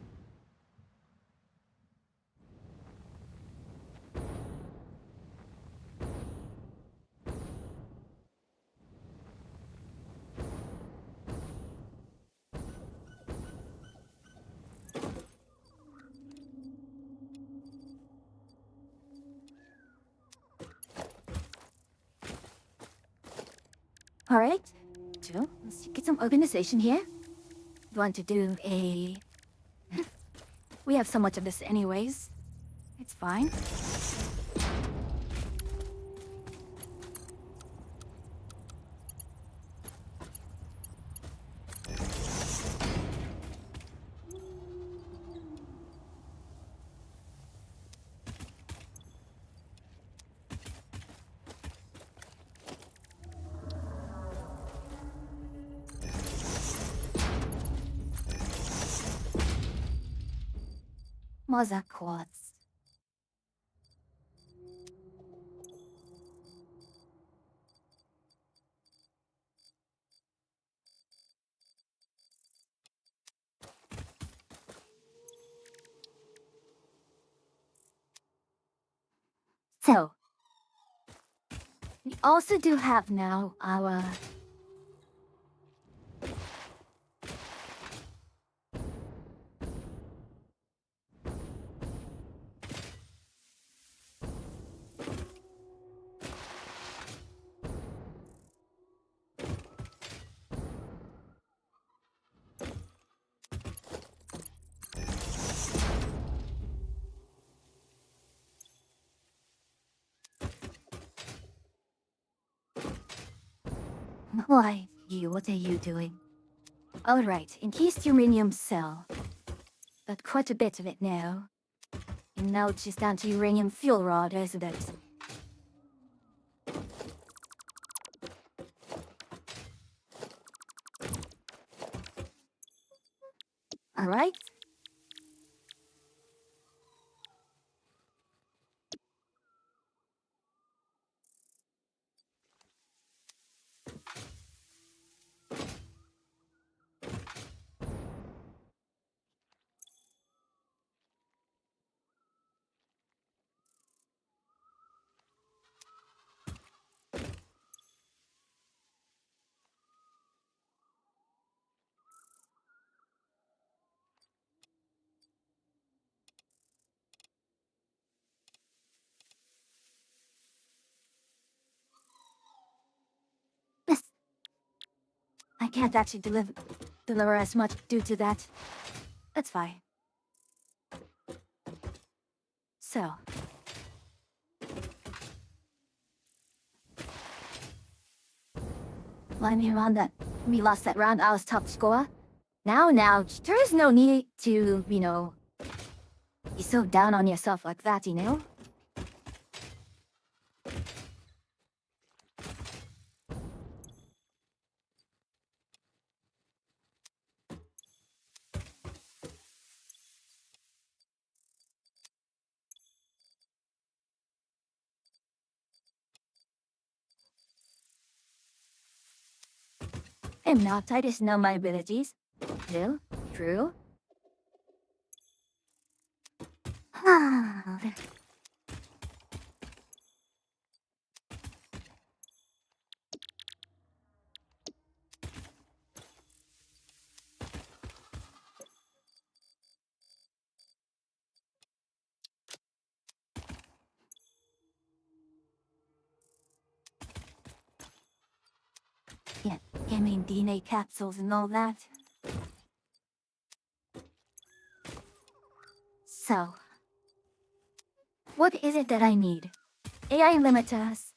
Alright, so let's get some organization here. Want to do a... We have so much of this anyways. It's fine. Mozart quartz. So, we also do have now our... Why, what are you doing? Alright, encased uranium cell. Got quite a bit of it now. And now it's just down to uranium fuel rod, isn't it? Alright. Yes. I can't actually deliver as much due to that. That's fine. So. Let me run that. We lost that round, I was top score. Now, there is no need to, be so down on yourself like that, I'm not, I just know my abilities. Still, true. Yeah, I mean DNA capsules and all that. So, what is it that I need? AI limiters.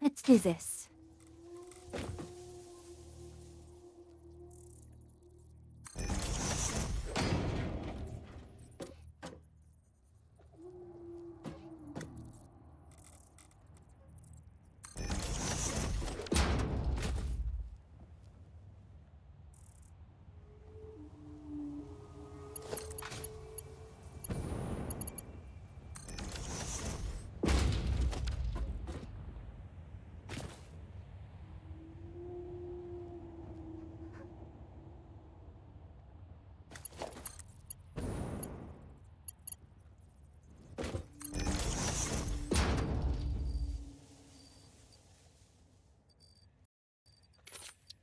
Let's do this.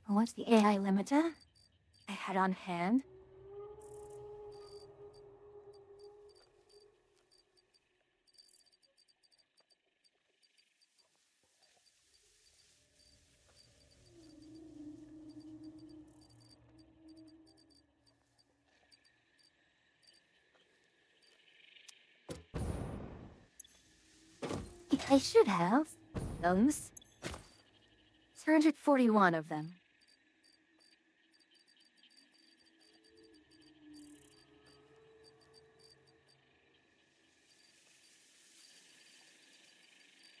What's the AI limiter I had on hand? I should have those. 341 of them.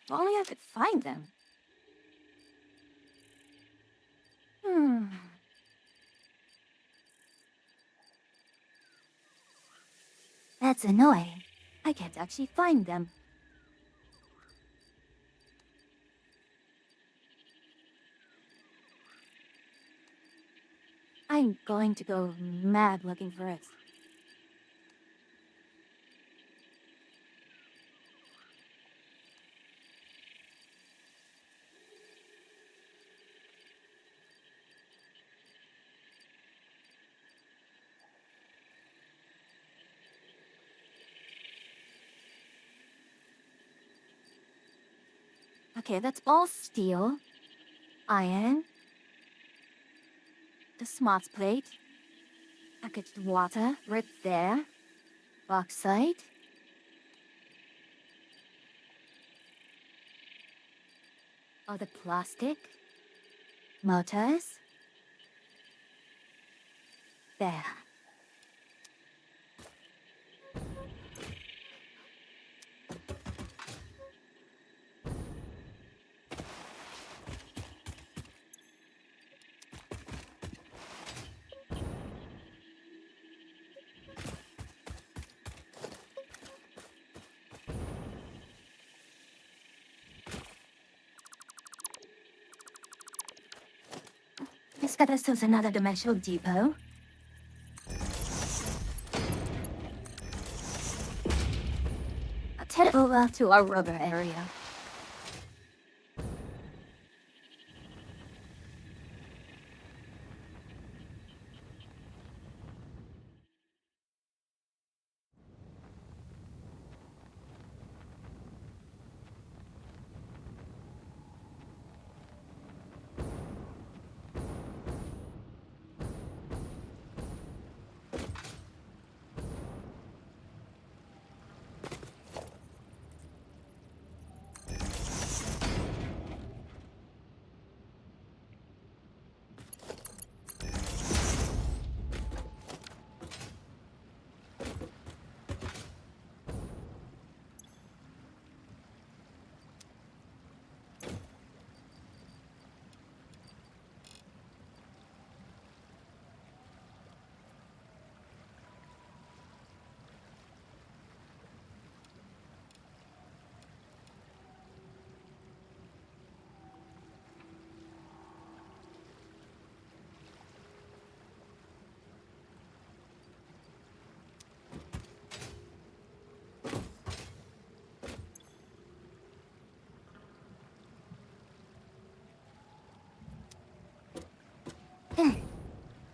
If only I could find them. That's annoying. I can't actually find them. I'm going to go mad looking for it. Okay, that's all steel, iron, the smarts plate, packaged water right there, bauxite, all the plastic, motors. There. This got us to another dimensional depot. I'll head over to our rubber area.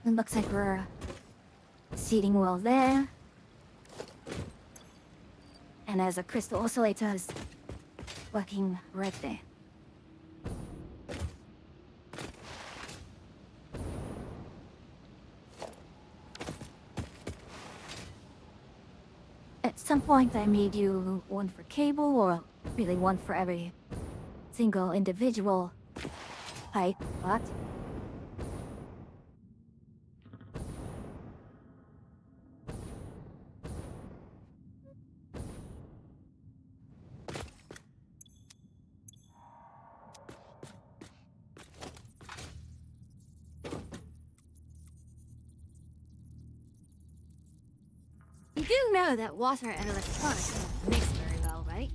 It looks like we're seating well there. And there's a crystal oscillators working right there. At some point I made you one for cable, or really one for every single individual pipe, but You do know that water and electronics don't mix very well, right?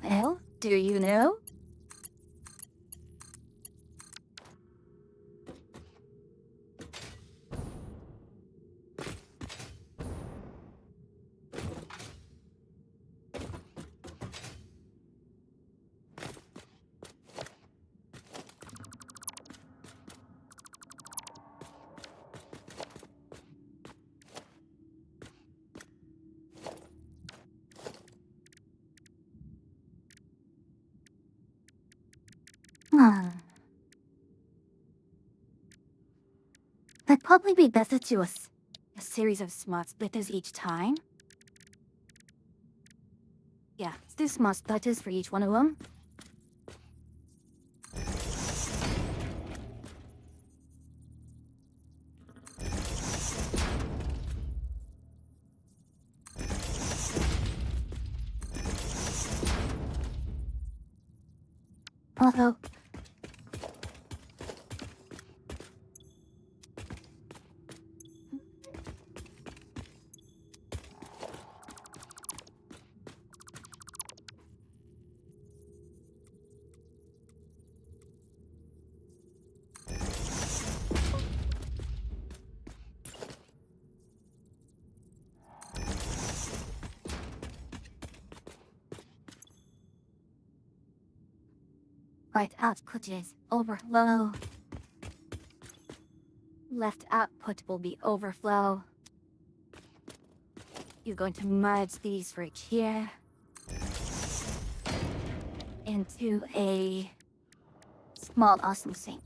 well, do you know? Hmm. That'd probably be better to do a series of smart splitters each time. Yeah, let's do smart splitters for each one of them. Although, Right output is overflow. Left output will be overflow. You're going to merge these right here into a small awesome sink.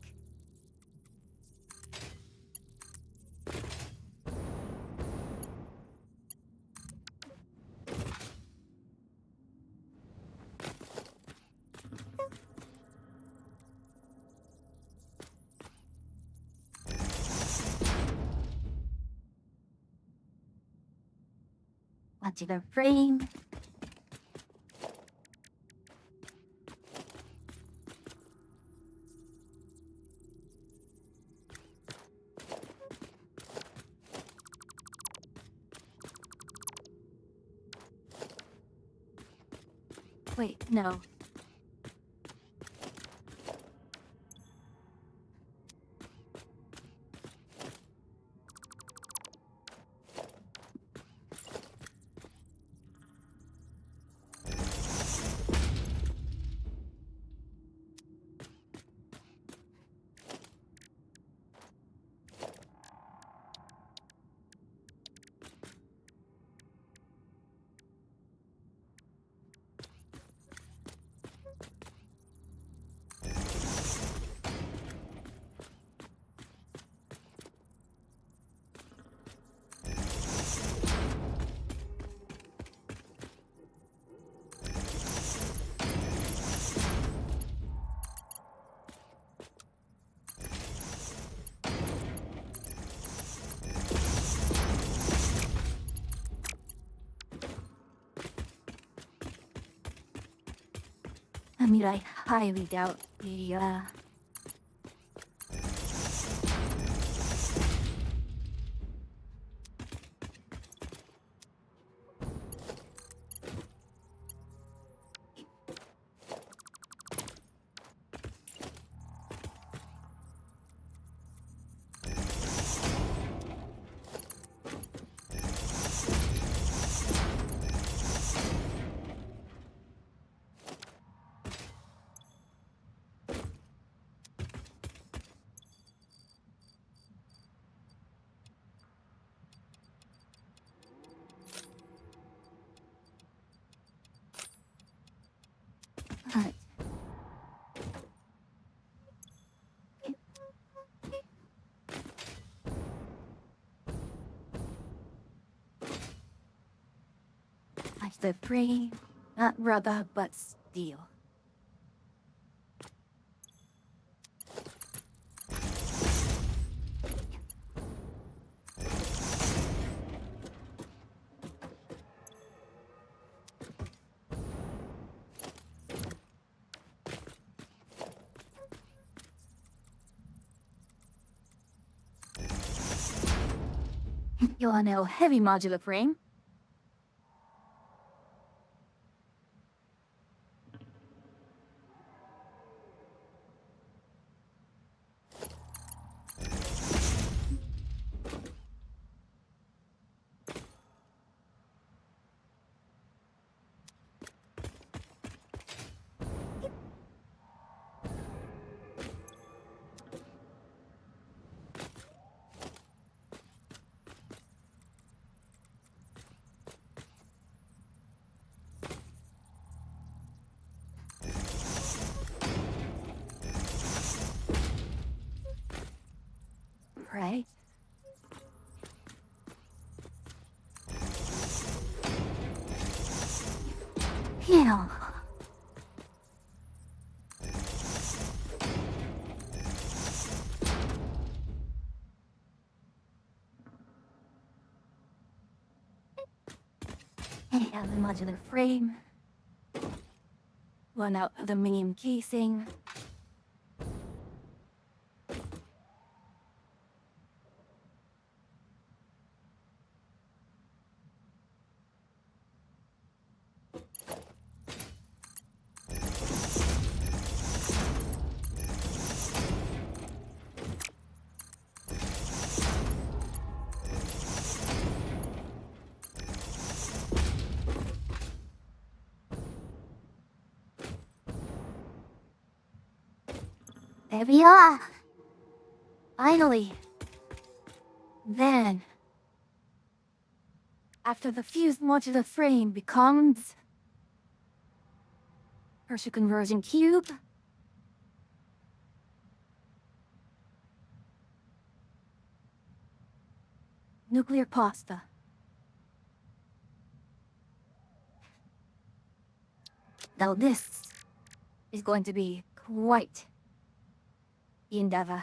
Modular frame. Wait, no. I mean, I highly doubt the, uh, like the frame, not rubber, but steel. You want a heavy modular frame? Right? Yeah. I have a modular frame. One out of the medium casing. There we are. Finally. Then, after the fused modular frame becomes Herschel conversion cube, nuclear pasta. Now this is going to be quite the endeavor.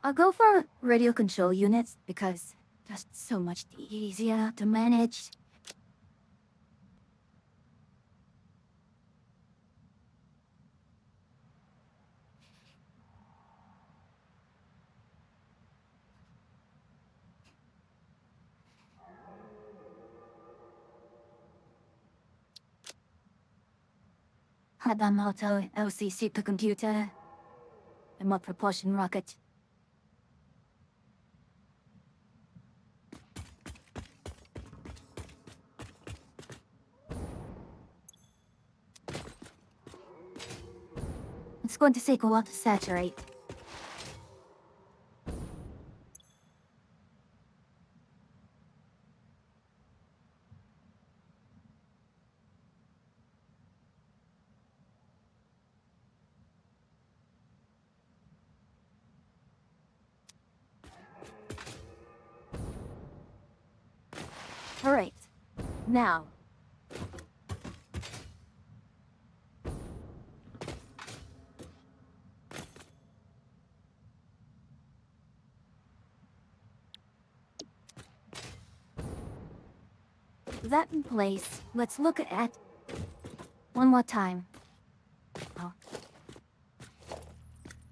I'll go for radio control units because that's so much easier to manage. Hadamoto LC supercomputer. And a propulsion rocket. It's going to take a while to saturate. Alright, now. That in place, let's look at one more time. Oh.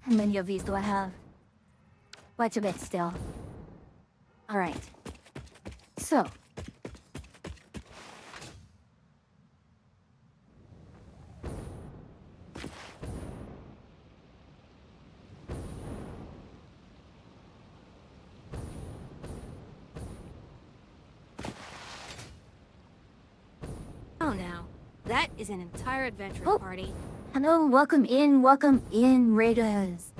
How many of these do I have? Quite a bit still. Alright. So. Oh, now. That is an entire adventure Oh. party. Hello, welcome in, Raiders.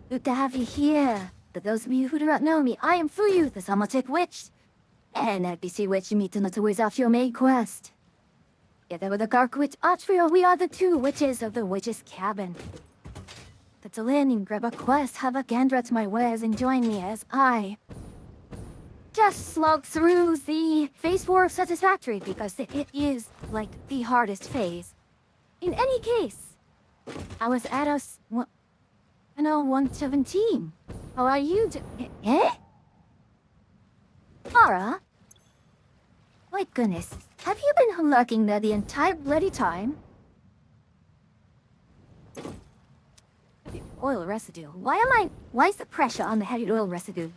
Good to have you here. For those of you who do not know me, I am Fuyu, the Samotic Witch. And NPC Witch you meet on the tours of your main quest. Together with the Dark Witch Atrio, we are the two witches of the Witch's Cabin. Settle in and grab a quest, have a gander at my wares, and join me as I just slog through the Phase 4 of Satisfactory, because it is, like, the hardest phase. In any case, I was at us, 117. How are you eh? Laura? My goodness, have you been lurking there the entire bloody time? Heavy oil residue. Why is the pressure on the heavy oil residue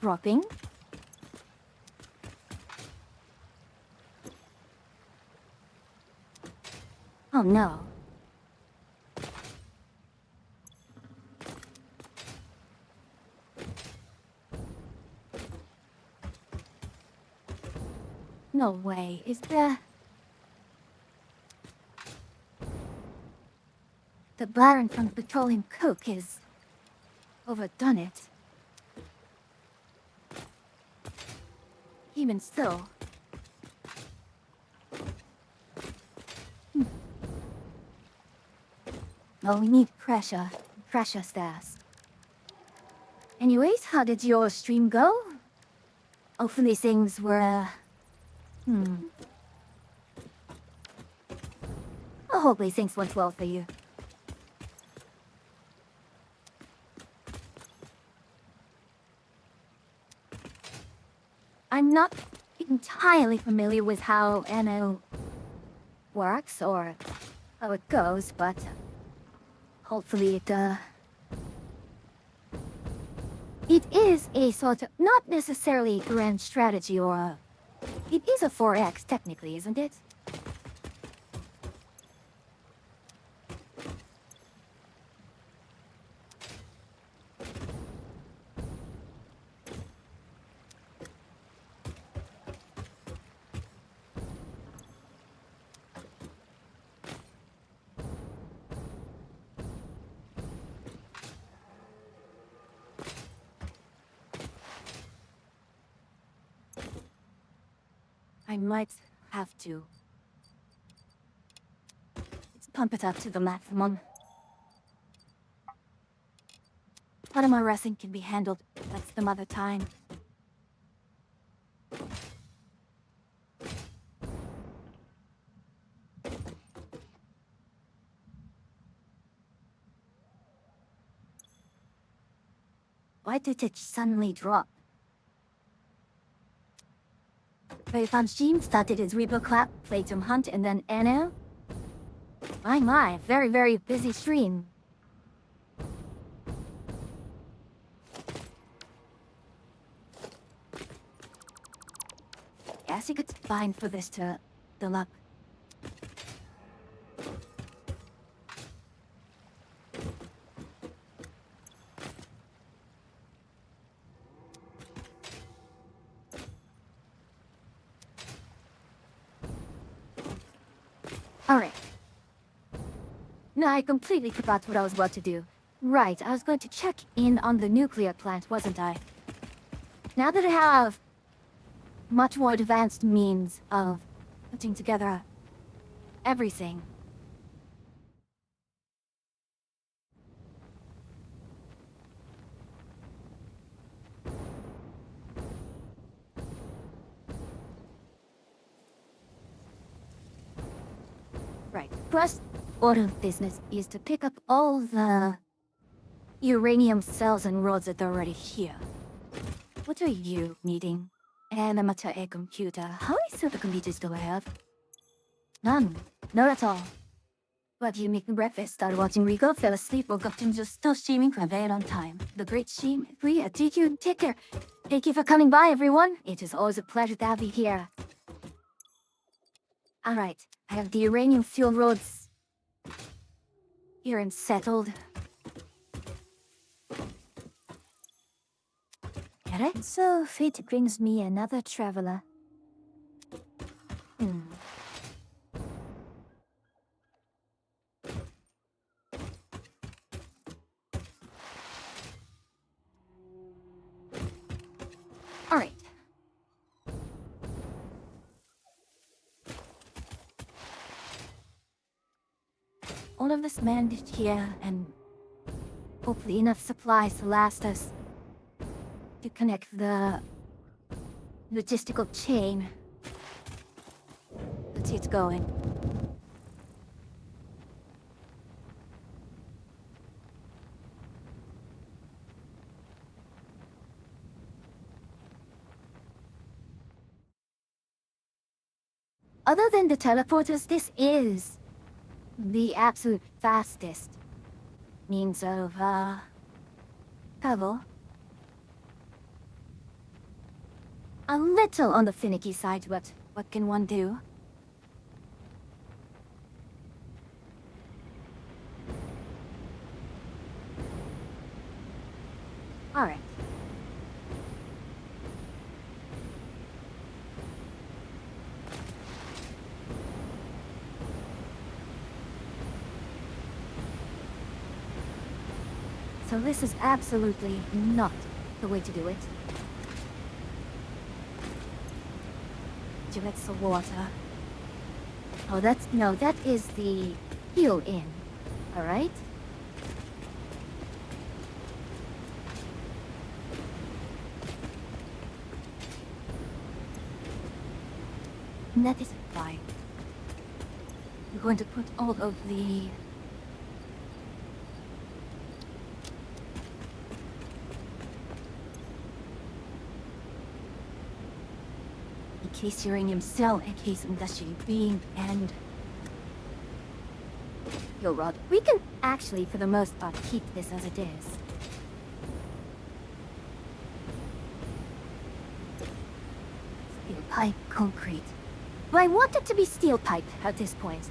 dropping? Oh no. No way, is there... The Baron from the Petroleum Coke is... overdone it. Even so... Oh, we need pressure. Precious fast. Anyways, how did your stream go? Hopefully things were... Well, hopefully things went well for you. I'm not entirely familiar with how NO works or how it goes, but hopefully it is a sort of, not necessarily grand strategy or a... It is a 4X, technically, isn't it? I might have to. Let's pump it up to the maximum. Automa racing can be handled. That's some other time. Why did it suddenly drop? Beifan started his Rebo clap, played some Hunt, and then Anno? My, very, very busy stream. Guess you could fine for this to fill up. Alright. No, I completely forgot what I was about to do. Right, I was going to check in on the nuclear plant, wasn't I? Now that I have much more advanced means of putting together everything. Right. First order of business is to pick up all the uranium cells and rods that are already here. What are you needing? An amateur a computer. How many supercomputers do I have? None. Not at all. But you make breakfast, start watching Rico, fell asleep, woke up and just still streaming for a very long time. The great stream, Ria, TQ, take care. Thank you for coming by, everyone. It is always a pleasure to have you here. Alright, I have the uranium fuel rods here and settled. Alright, so fate brings me another traveler. Alright. All of this managed here, and hopefully enough supplies to last us to connect the logistical chain. Let's see it's going. Other than the teleporters, this is the absolute fastest means of, travel. A little on the finicky side, but what can one do? Alright. So this is absolutely not the way to do it. Give some water. Oh, that is the heal in. Alright? That is fine. We're going to put all of the case uranium cell and case industrial being and your rod. We can actually, for the most part, keep this as it is. Steel pipe, concrete. But I want it to be steel pipe at this point.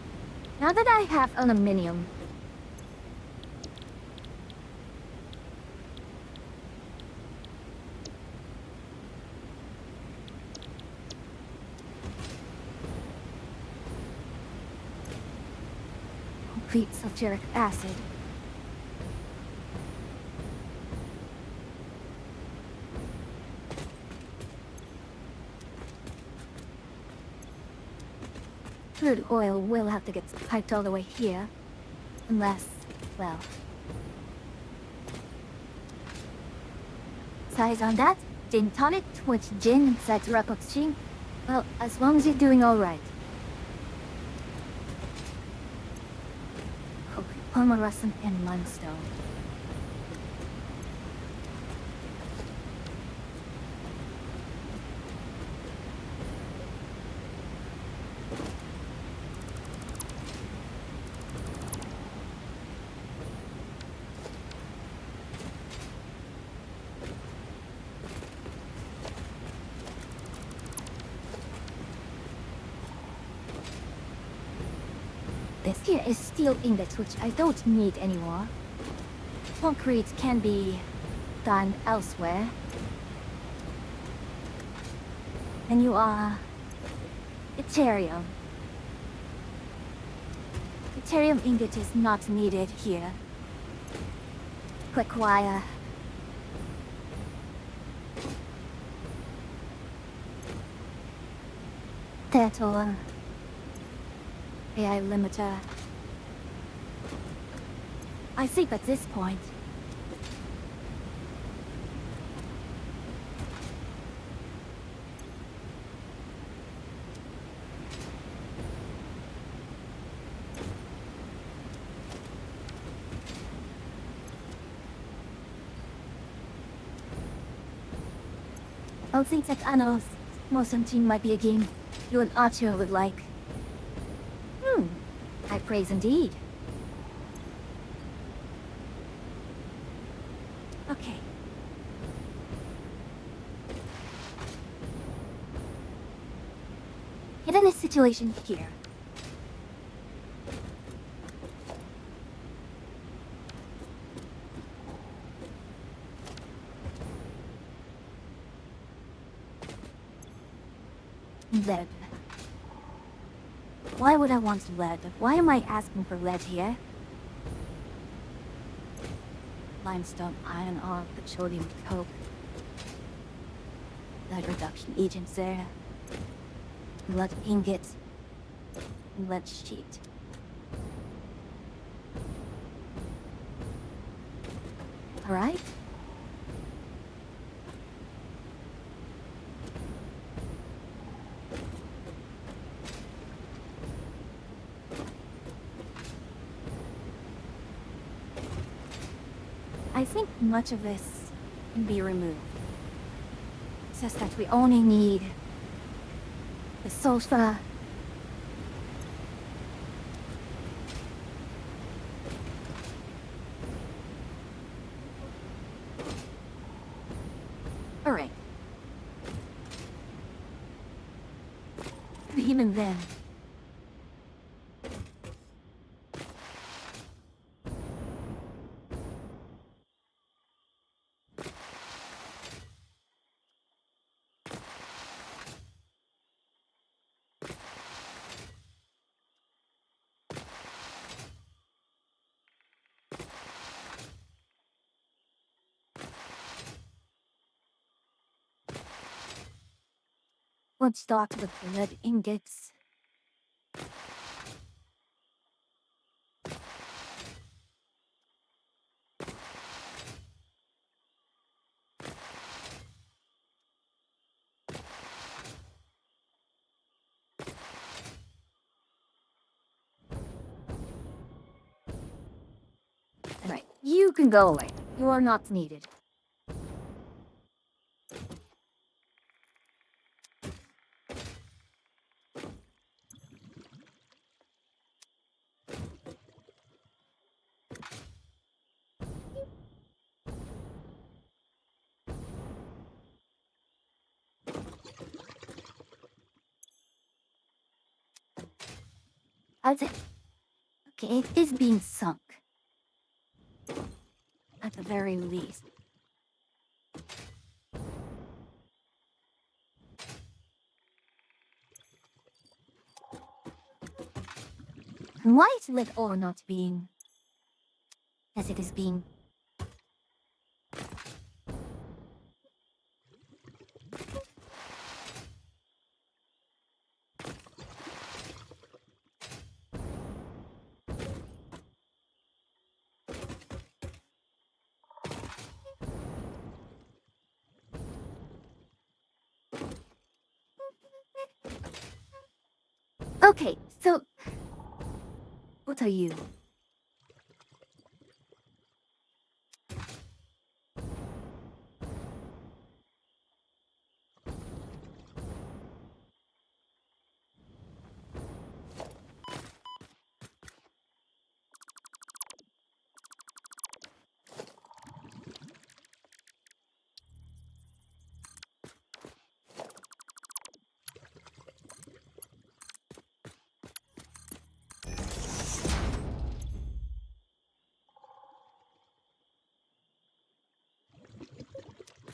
Now that I have aluminium, complete sulfuric acid. crude oil will have to get piped all the way here. Unless, well... Size on that? Gin tonic, which gin inside Rapoxing? Well, as long as you're doing alright. Okay, Pomerusson and limestone. This here is steel ingots, which I don't need anymore. Concrete can be done elsewhere. And you are... Yttrium. Yttrium ingot is not needed here. Quick wire. Turtle. AI limiter. I think at this point... I think that Anos Mosentin might be a game you and Archer would like. I praise indeed. Okay. Get in a situation here. Lead. Why would I want lead? Why am I asking for lead here? Limestone, iron ore, petroleum coke. Lead reduction agents there. Lead ingot. Lead sheet. Alright. I think much of this can be removed. It's just that we only need the sulfur. Alright. Even then. Let's start with the lead ingots. Alright, you can go away. You are not needed. How's it? Okay, it is being sunk. At the very least. Why is lead ore not being as it is being? Okay, so what are you?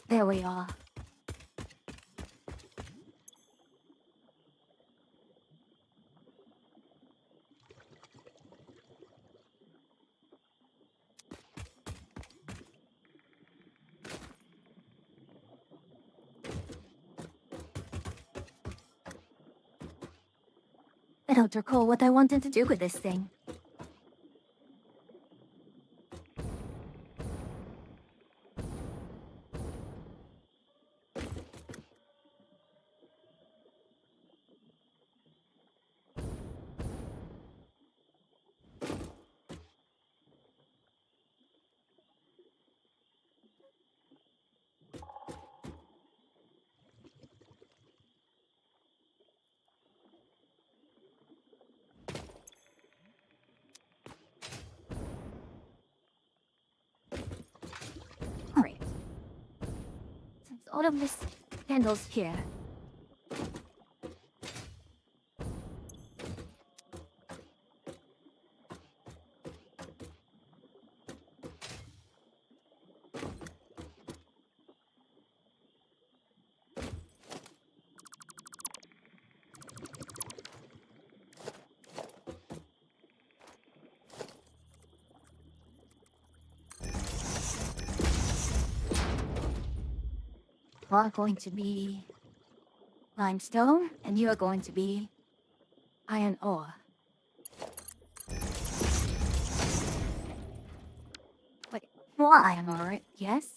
There we are. I don't recall what I wanted to do with this thing. Alright. Since all of this candles here. Are going to be limestone, and you're going to be iron ore. Wait, more iron ore, yes?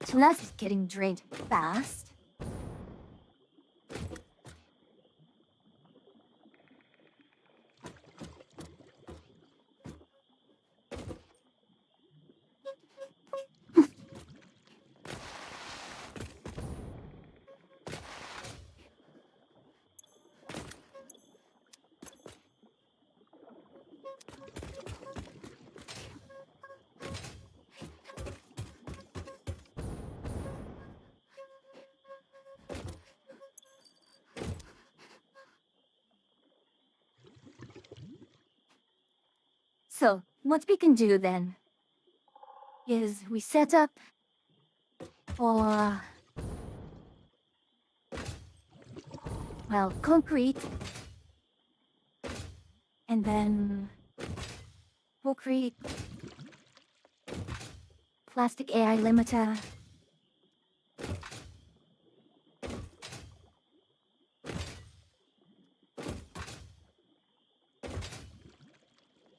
Tunas is getting drained fast. So, what we can do then is we set up for, well, concrete, and then concrete, plastic AI limiter,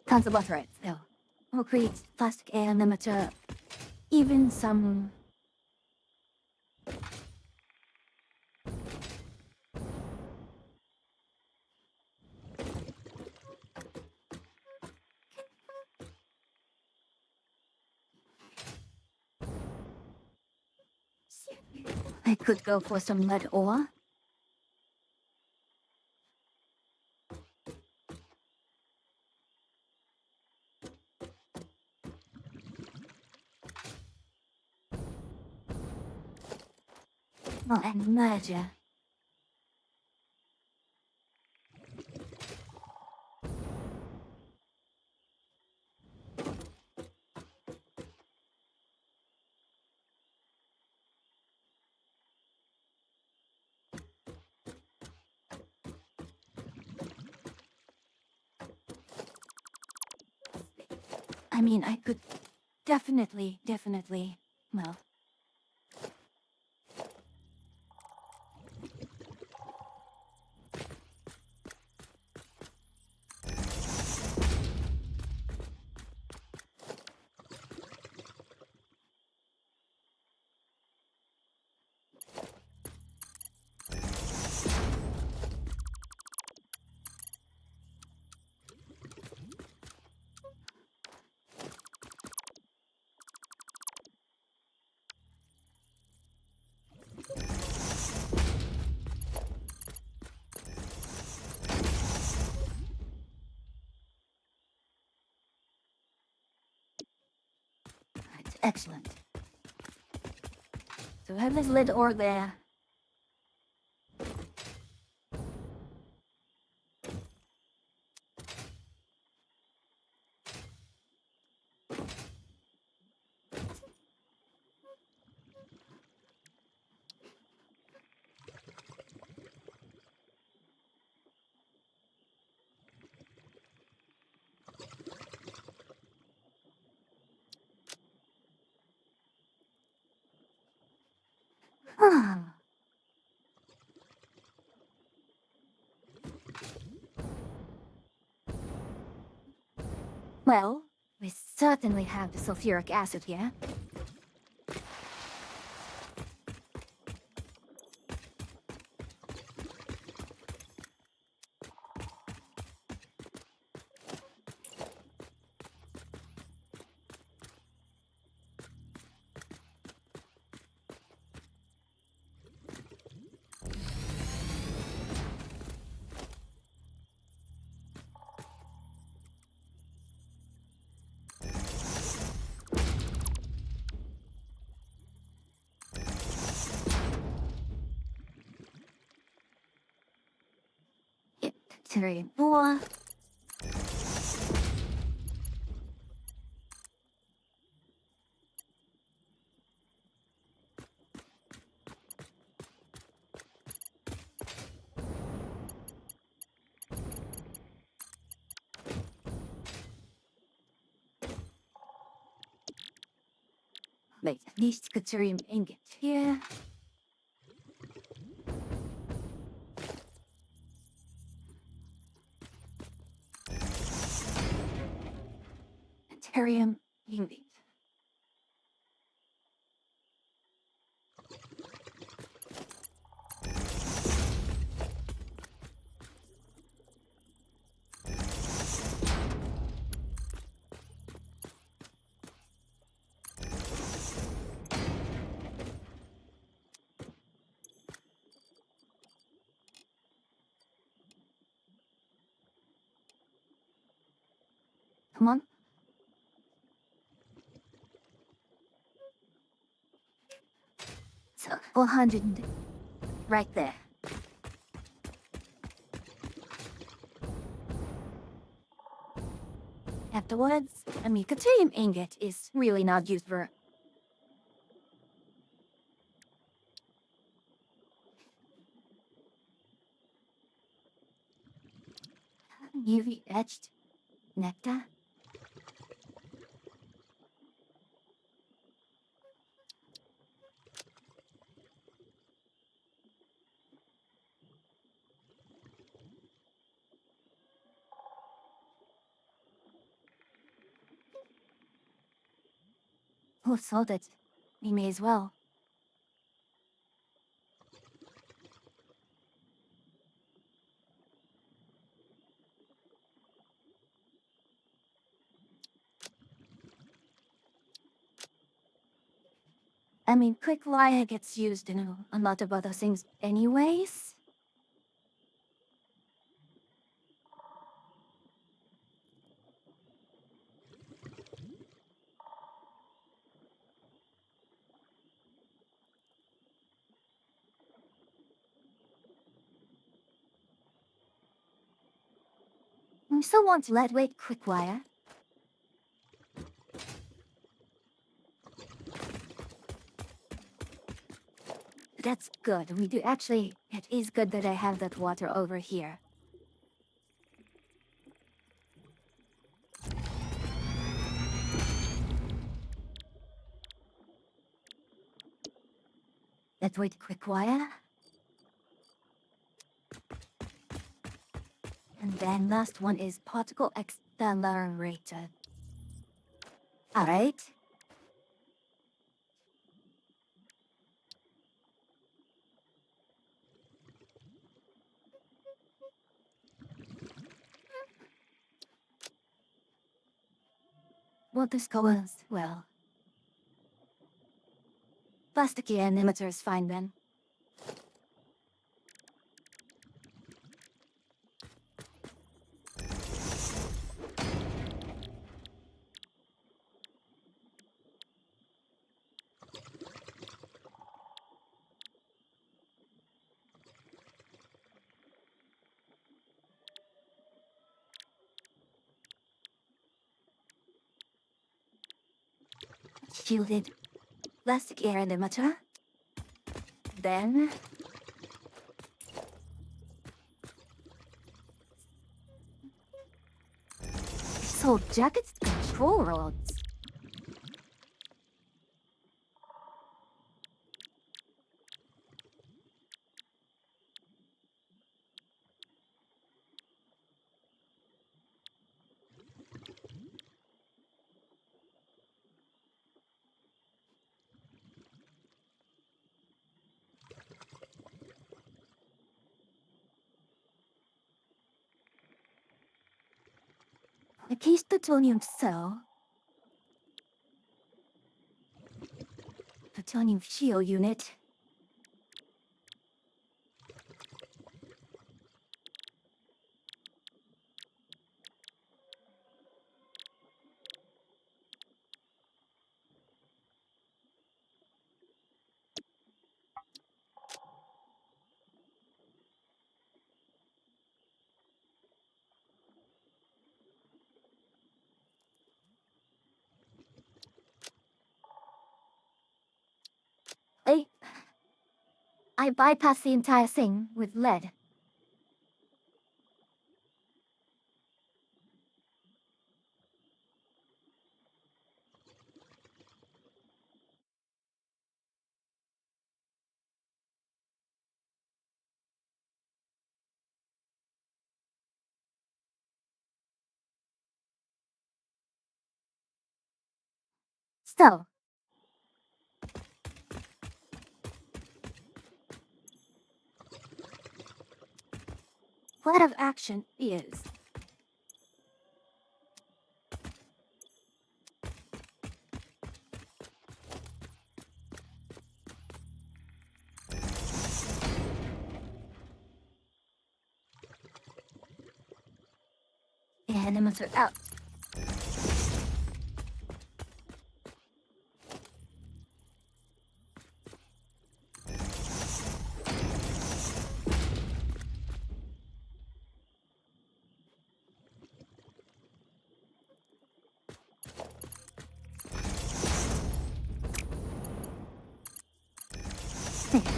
tons of butter though. Concrete, plastic AI limiter, even some I could go for some lead ore. Oh, and merger. I mean, I could Definitely. Well, right, excellent. So have this lid or there. Well, we certainly have the sulfuric acid here. Yep, very more. Wait, least deuterium ingot here. Deuterium ingot. Come on. So, 400. Right there. Afterwards, I mean, deuterium ingot is really not used for. UV etched nectar. Who sold it? We may as well. I mean, quick wire gets used in a lot of other things anyways. We still want lightweight quick wire. That's good. We do actually, it is good that I have that water over here. Let's wait a quick while. And then last one is particle accelerator. Alright. Well, this goes well. Plastic emitter is fine then. Shielded plastic air emitter. Then so jackets control rods. A case plutonium cell. Plutonium shield unit. I bypassed the entire thing with lead. So, plan of action is emitter out.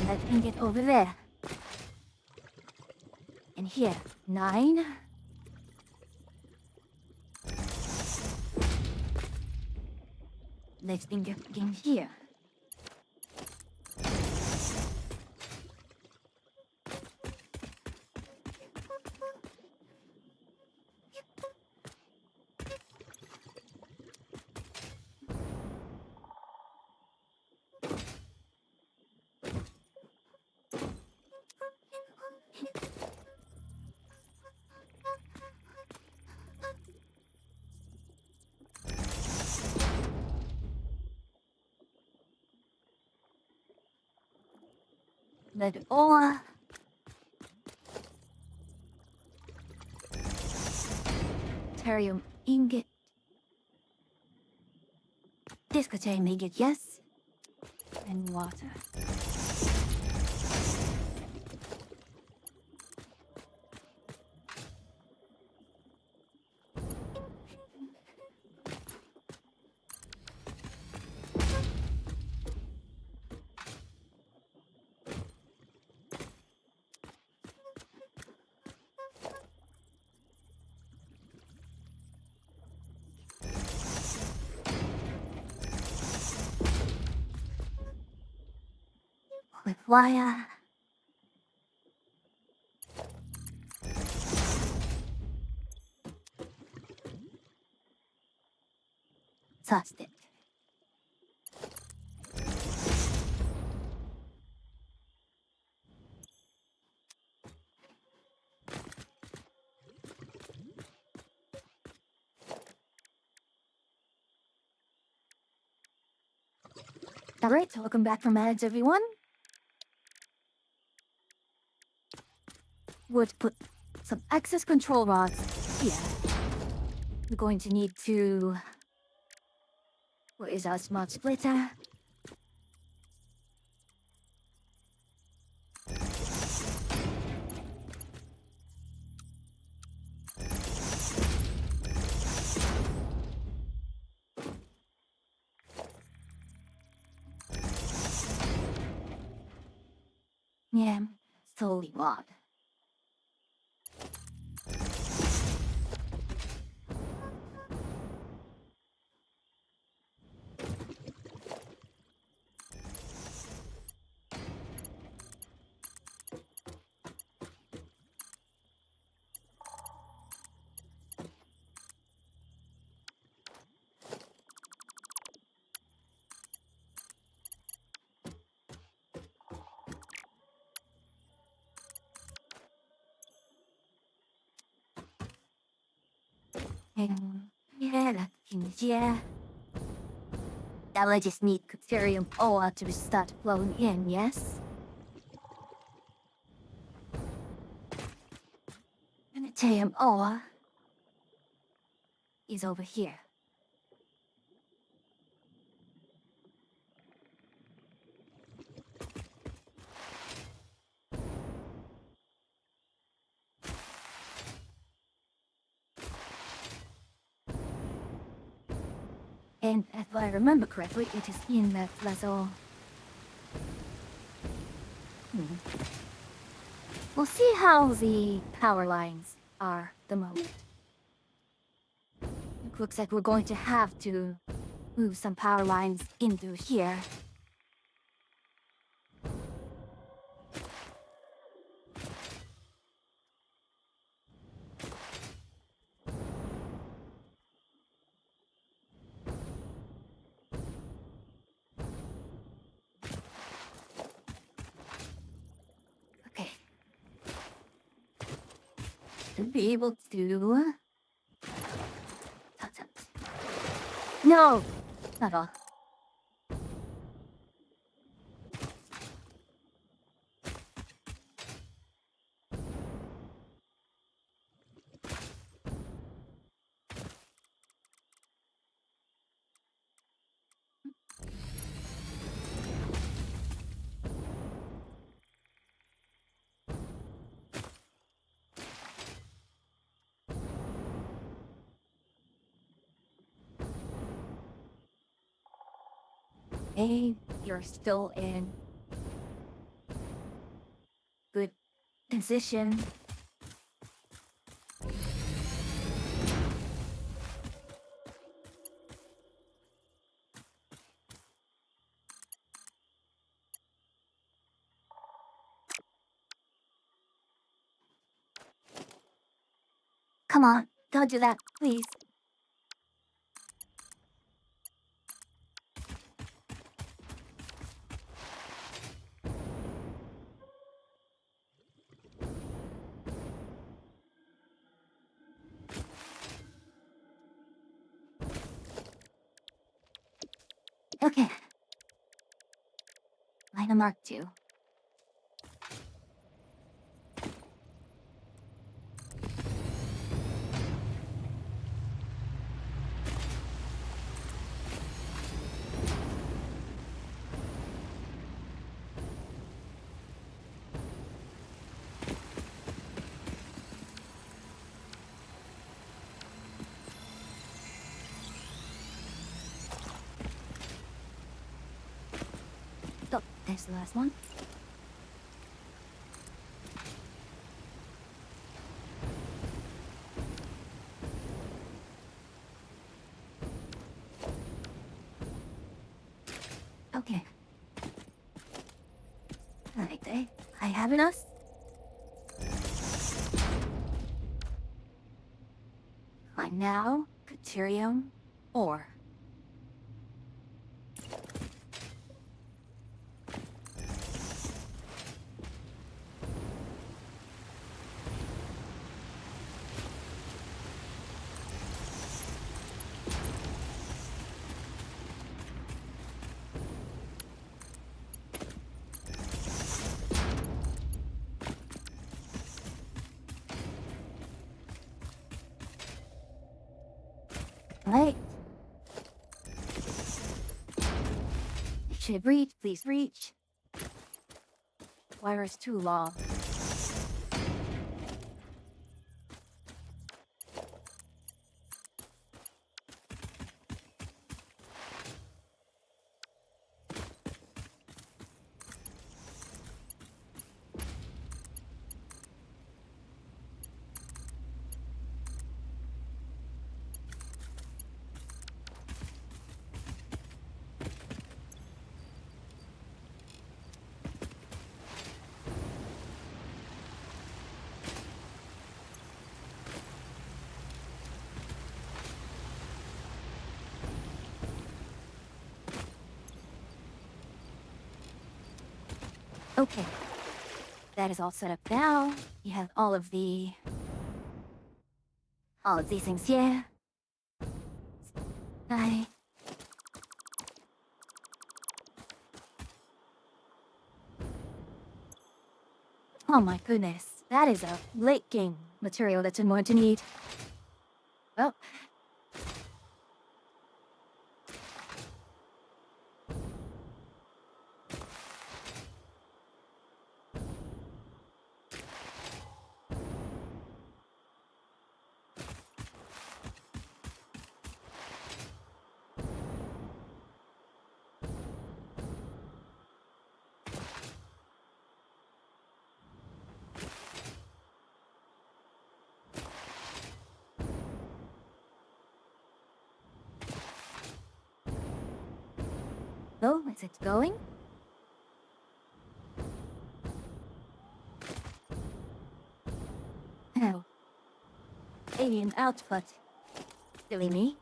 Let me get over there. And here, 9. Let's bring it in here. Lead ore. Thorium ingot. Discotane ingot, yes. And water. why, Trust it. Alright, welcome back from ads, everyone. Would put some access control rods here. We're going to need to... What is our smart splitter? Yeah, totally odd. Yeah, that seems, yeah. Now I just need Caterium ore to start flowing in, yes? Caterium ore is over here. And if I remember correctly, it is in that plateau. We'll see how the power lines are the moment. It looks like we're going to have to move some power lines into here. Okay. To be able to... No! Not all. Hey, you're still in good position. Come on, don't do that, please. Okay. Line of Mark 2. Oh, there's the last one. Okay. Huh. They, I have enough. Fine now, Caterium, or. Right. Should reach, please reach. Wire is too long. Okay. That is all set up now. You have all of these things here. I. Oh my goodness. That is a late game material that I'm going to need. Well. Oh, is it going? Oh. Alien output. Silly me.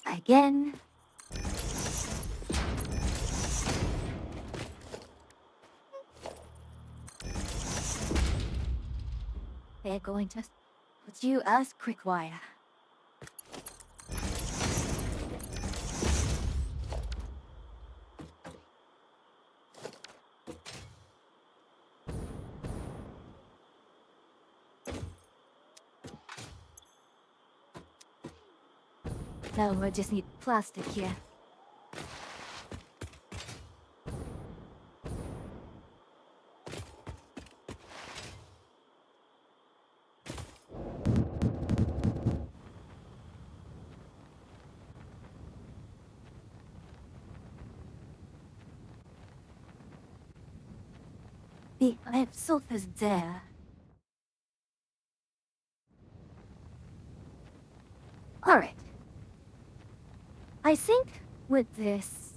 Again. They're going to put you as quick wire. Now we just need plastic here. I have sulfurs there. Alright. I think with this,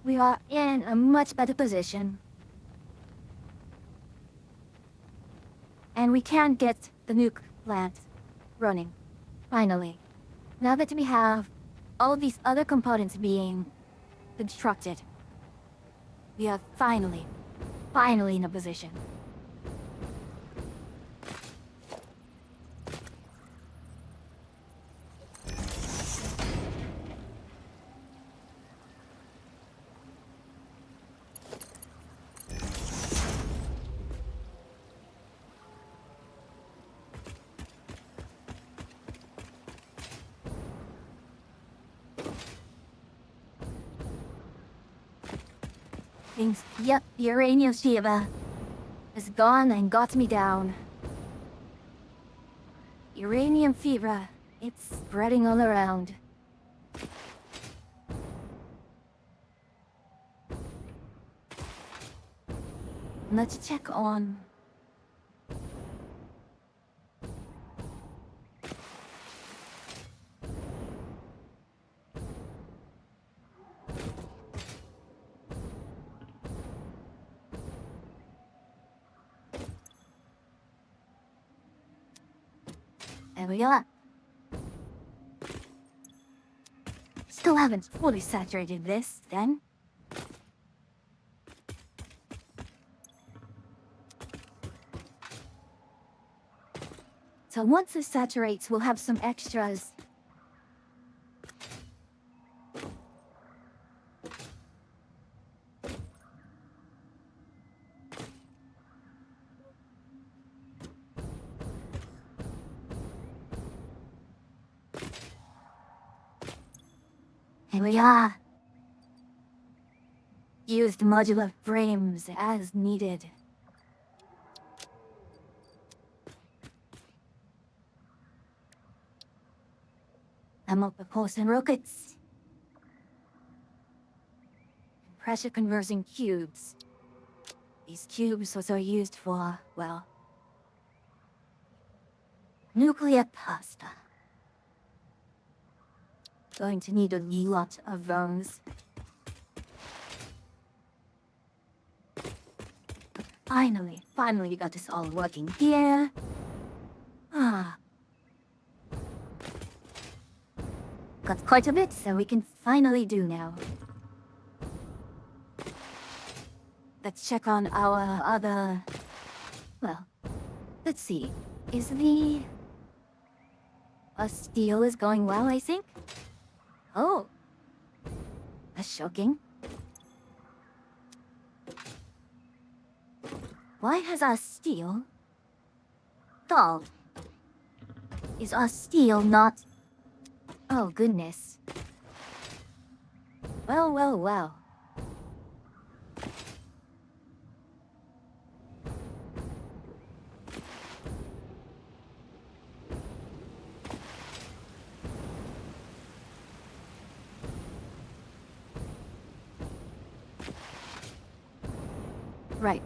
we are in a much better position. And we can get the nuke plant running. Finally. Now that we have all of these other components being constructed, we are finally in a position. Things, yep, the uranium fever is gone and got me down. Uranium fever, it's spreading all around. Let's check on. There we are. Still haven't fully saturated this, then. So once it saturates, we'll have some extras. Here we are. Used modular frames as needed. Ammo propulsion rockets. Pressure conversion cubes. These cubes also are used for, well, nuclear pasta. Going to need a lot of those. Finally we got this all working here. Got quite a bit, so we can finally do now. Let's check on our other... Well, let's see. Is the... steel is going well, I think? Oh. That's shocking. Why has our steel stalled? Is our steel not... Oh, goodness. Well. Right.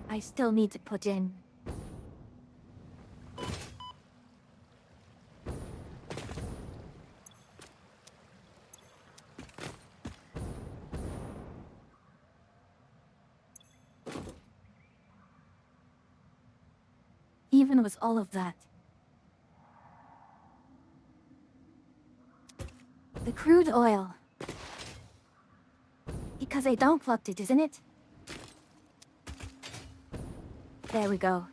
I still need to put in... Even with all of that, the crude oil. Because I downplugged it, isn't it? There we go.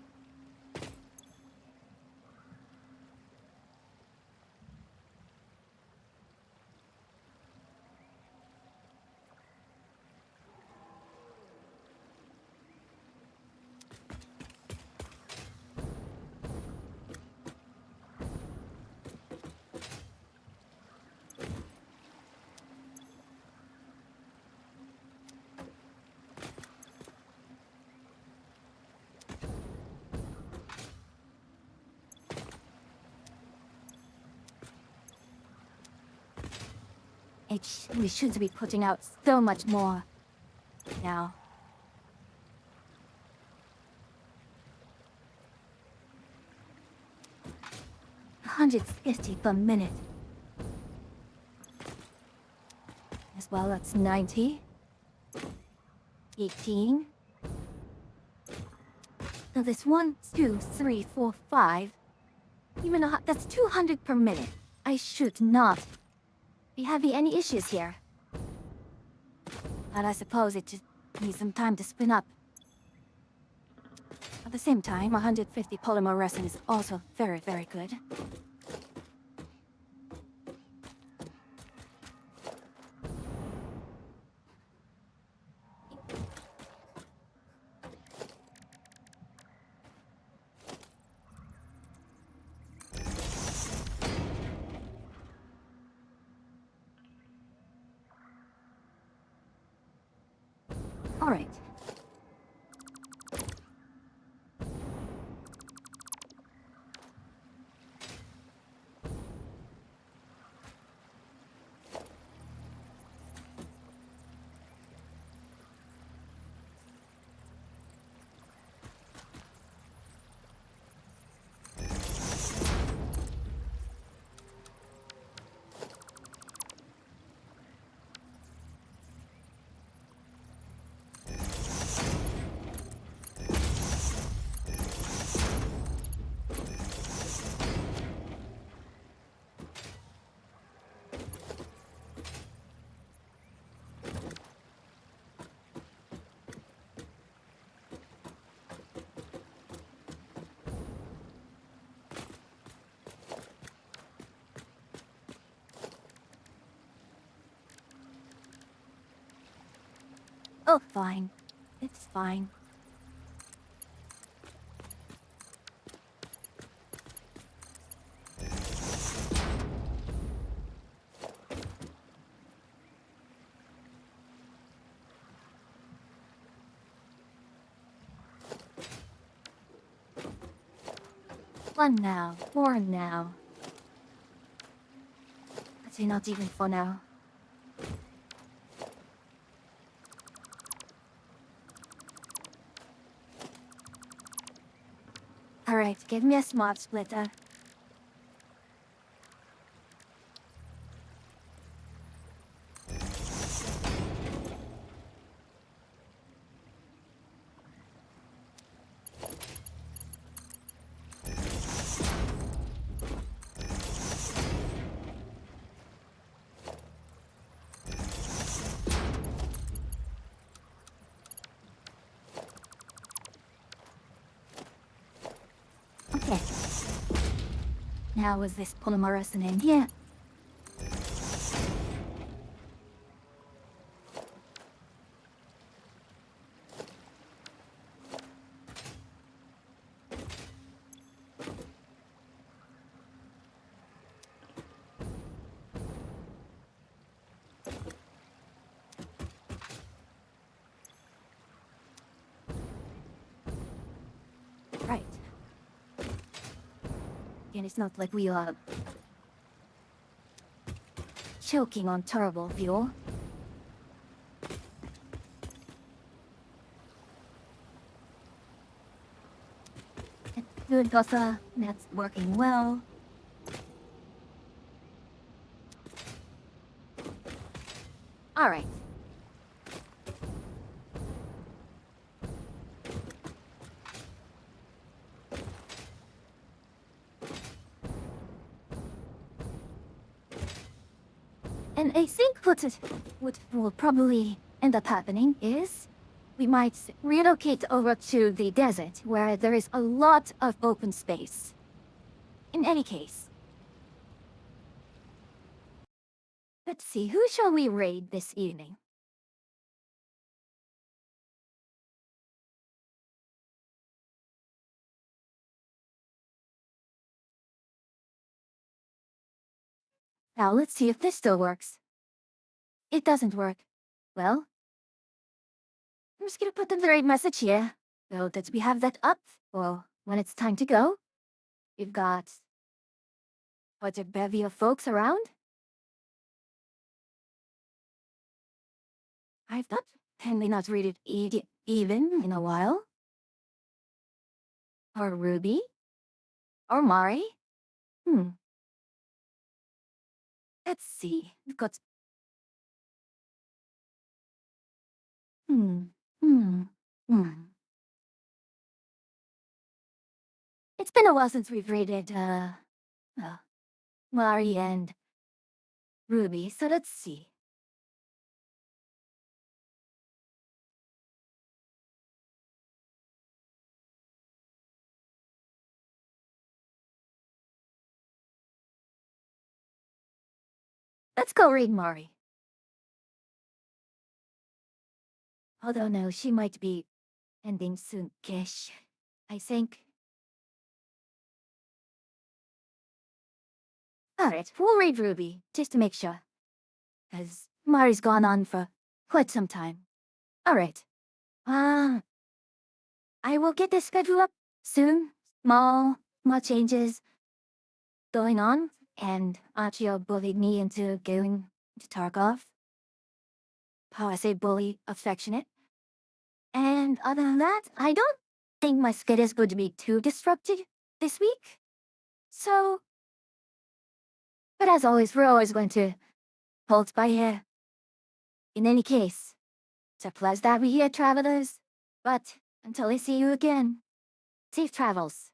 We should be putting out so much more now. $150 per minute. As well, that's 90. 18. Now this 1, 2, 3, 4, 5. Even that's 200 per minute. I should not be having any issues here. But I suppose it just needs some time to spin up. At the same time, 150 polymer resin is also very, very good. Alright. Oh, fine. It's fine. Fun now. More now. Actually, not even for now. Alright, give me a smart splitter. Okay. Now is this polymerizing in here? Right. And it's not like we are choking on turbo fuel. Good, Gossa. That's working well. Alright. And I think what will probably end up happening is we might relocate over to the desert where there is a lot of open space. In any case. Let's see, who shall we raid this evening? Now let's see if this still works. It doesn't work. Well, I'm just gonna put the right message here. So that we have that up for when it's time to go. We've got quite a bevy of folks around. I've not read it even in a while. Or Ruby. Or Mari. Let's see. We've got... Hmm. Hmm. Hmm. It's been a while since we've raided, Mari and Ruby, so let's see. Let's go raid Mari. Although no, she might be ending soon-ish, I think. Alright, we'll raid Ruby, just to make sure. Because Mari's gone on for quite some time. Alright. Ah, I will get the schedule up soon. Small changes going on, and Achio bullied me into going to Tarkov. How I say bully, affectionate. And other than that, I don't think my schedule is going to be too disrupted this week. So, but as always, we're always going to hold by here. In any case, it's a pleasure that we here, travelers. But until I see you again, safe travels.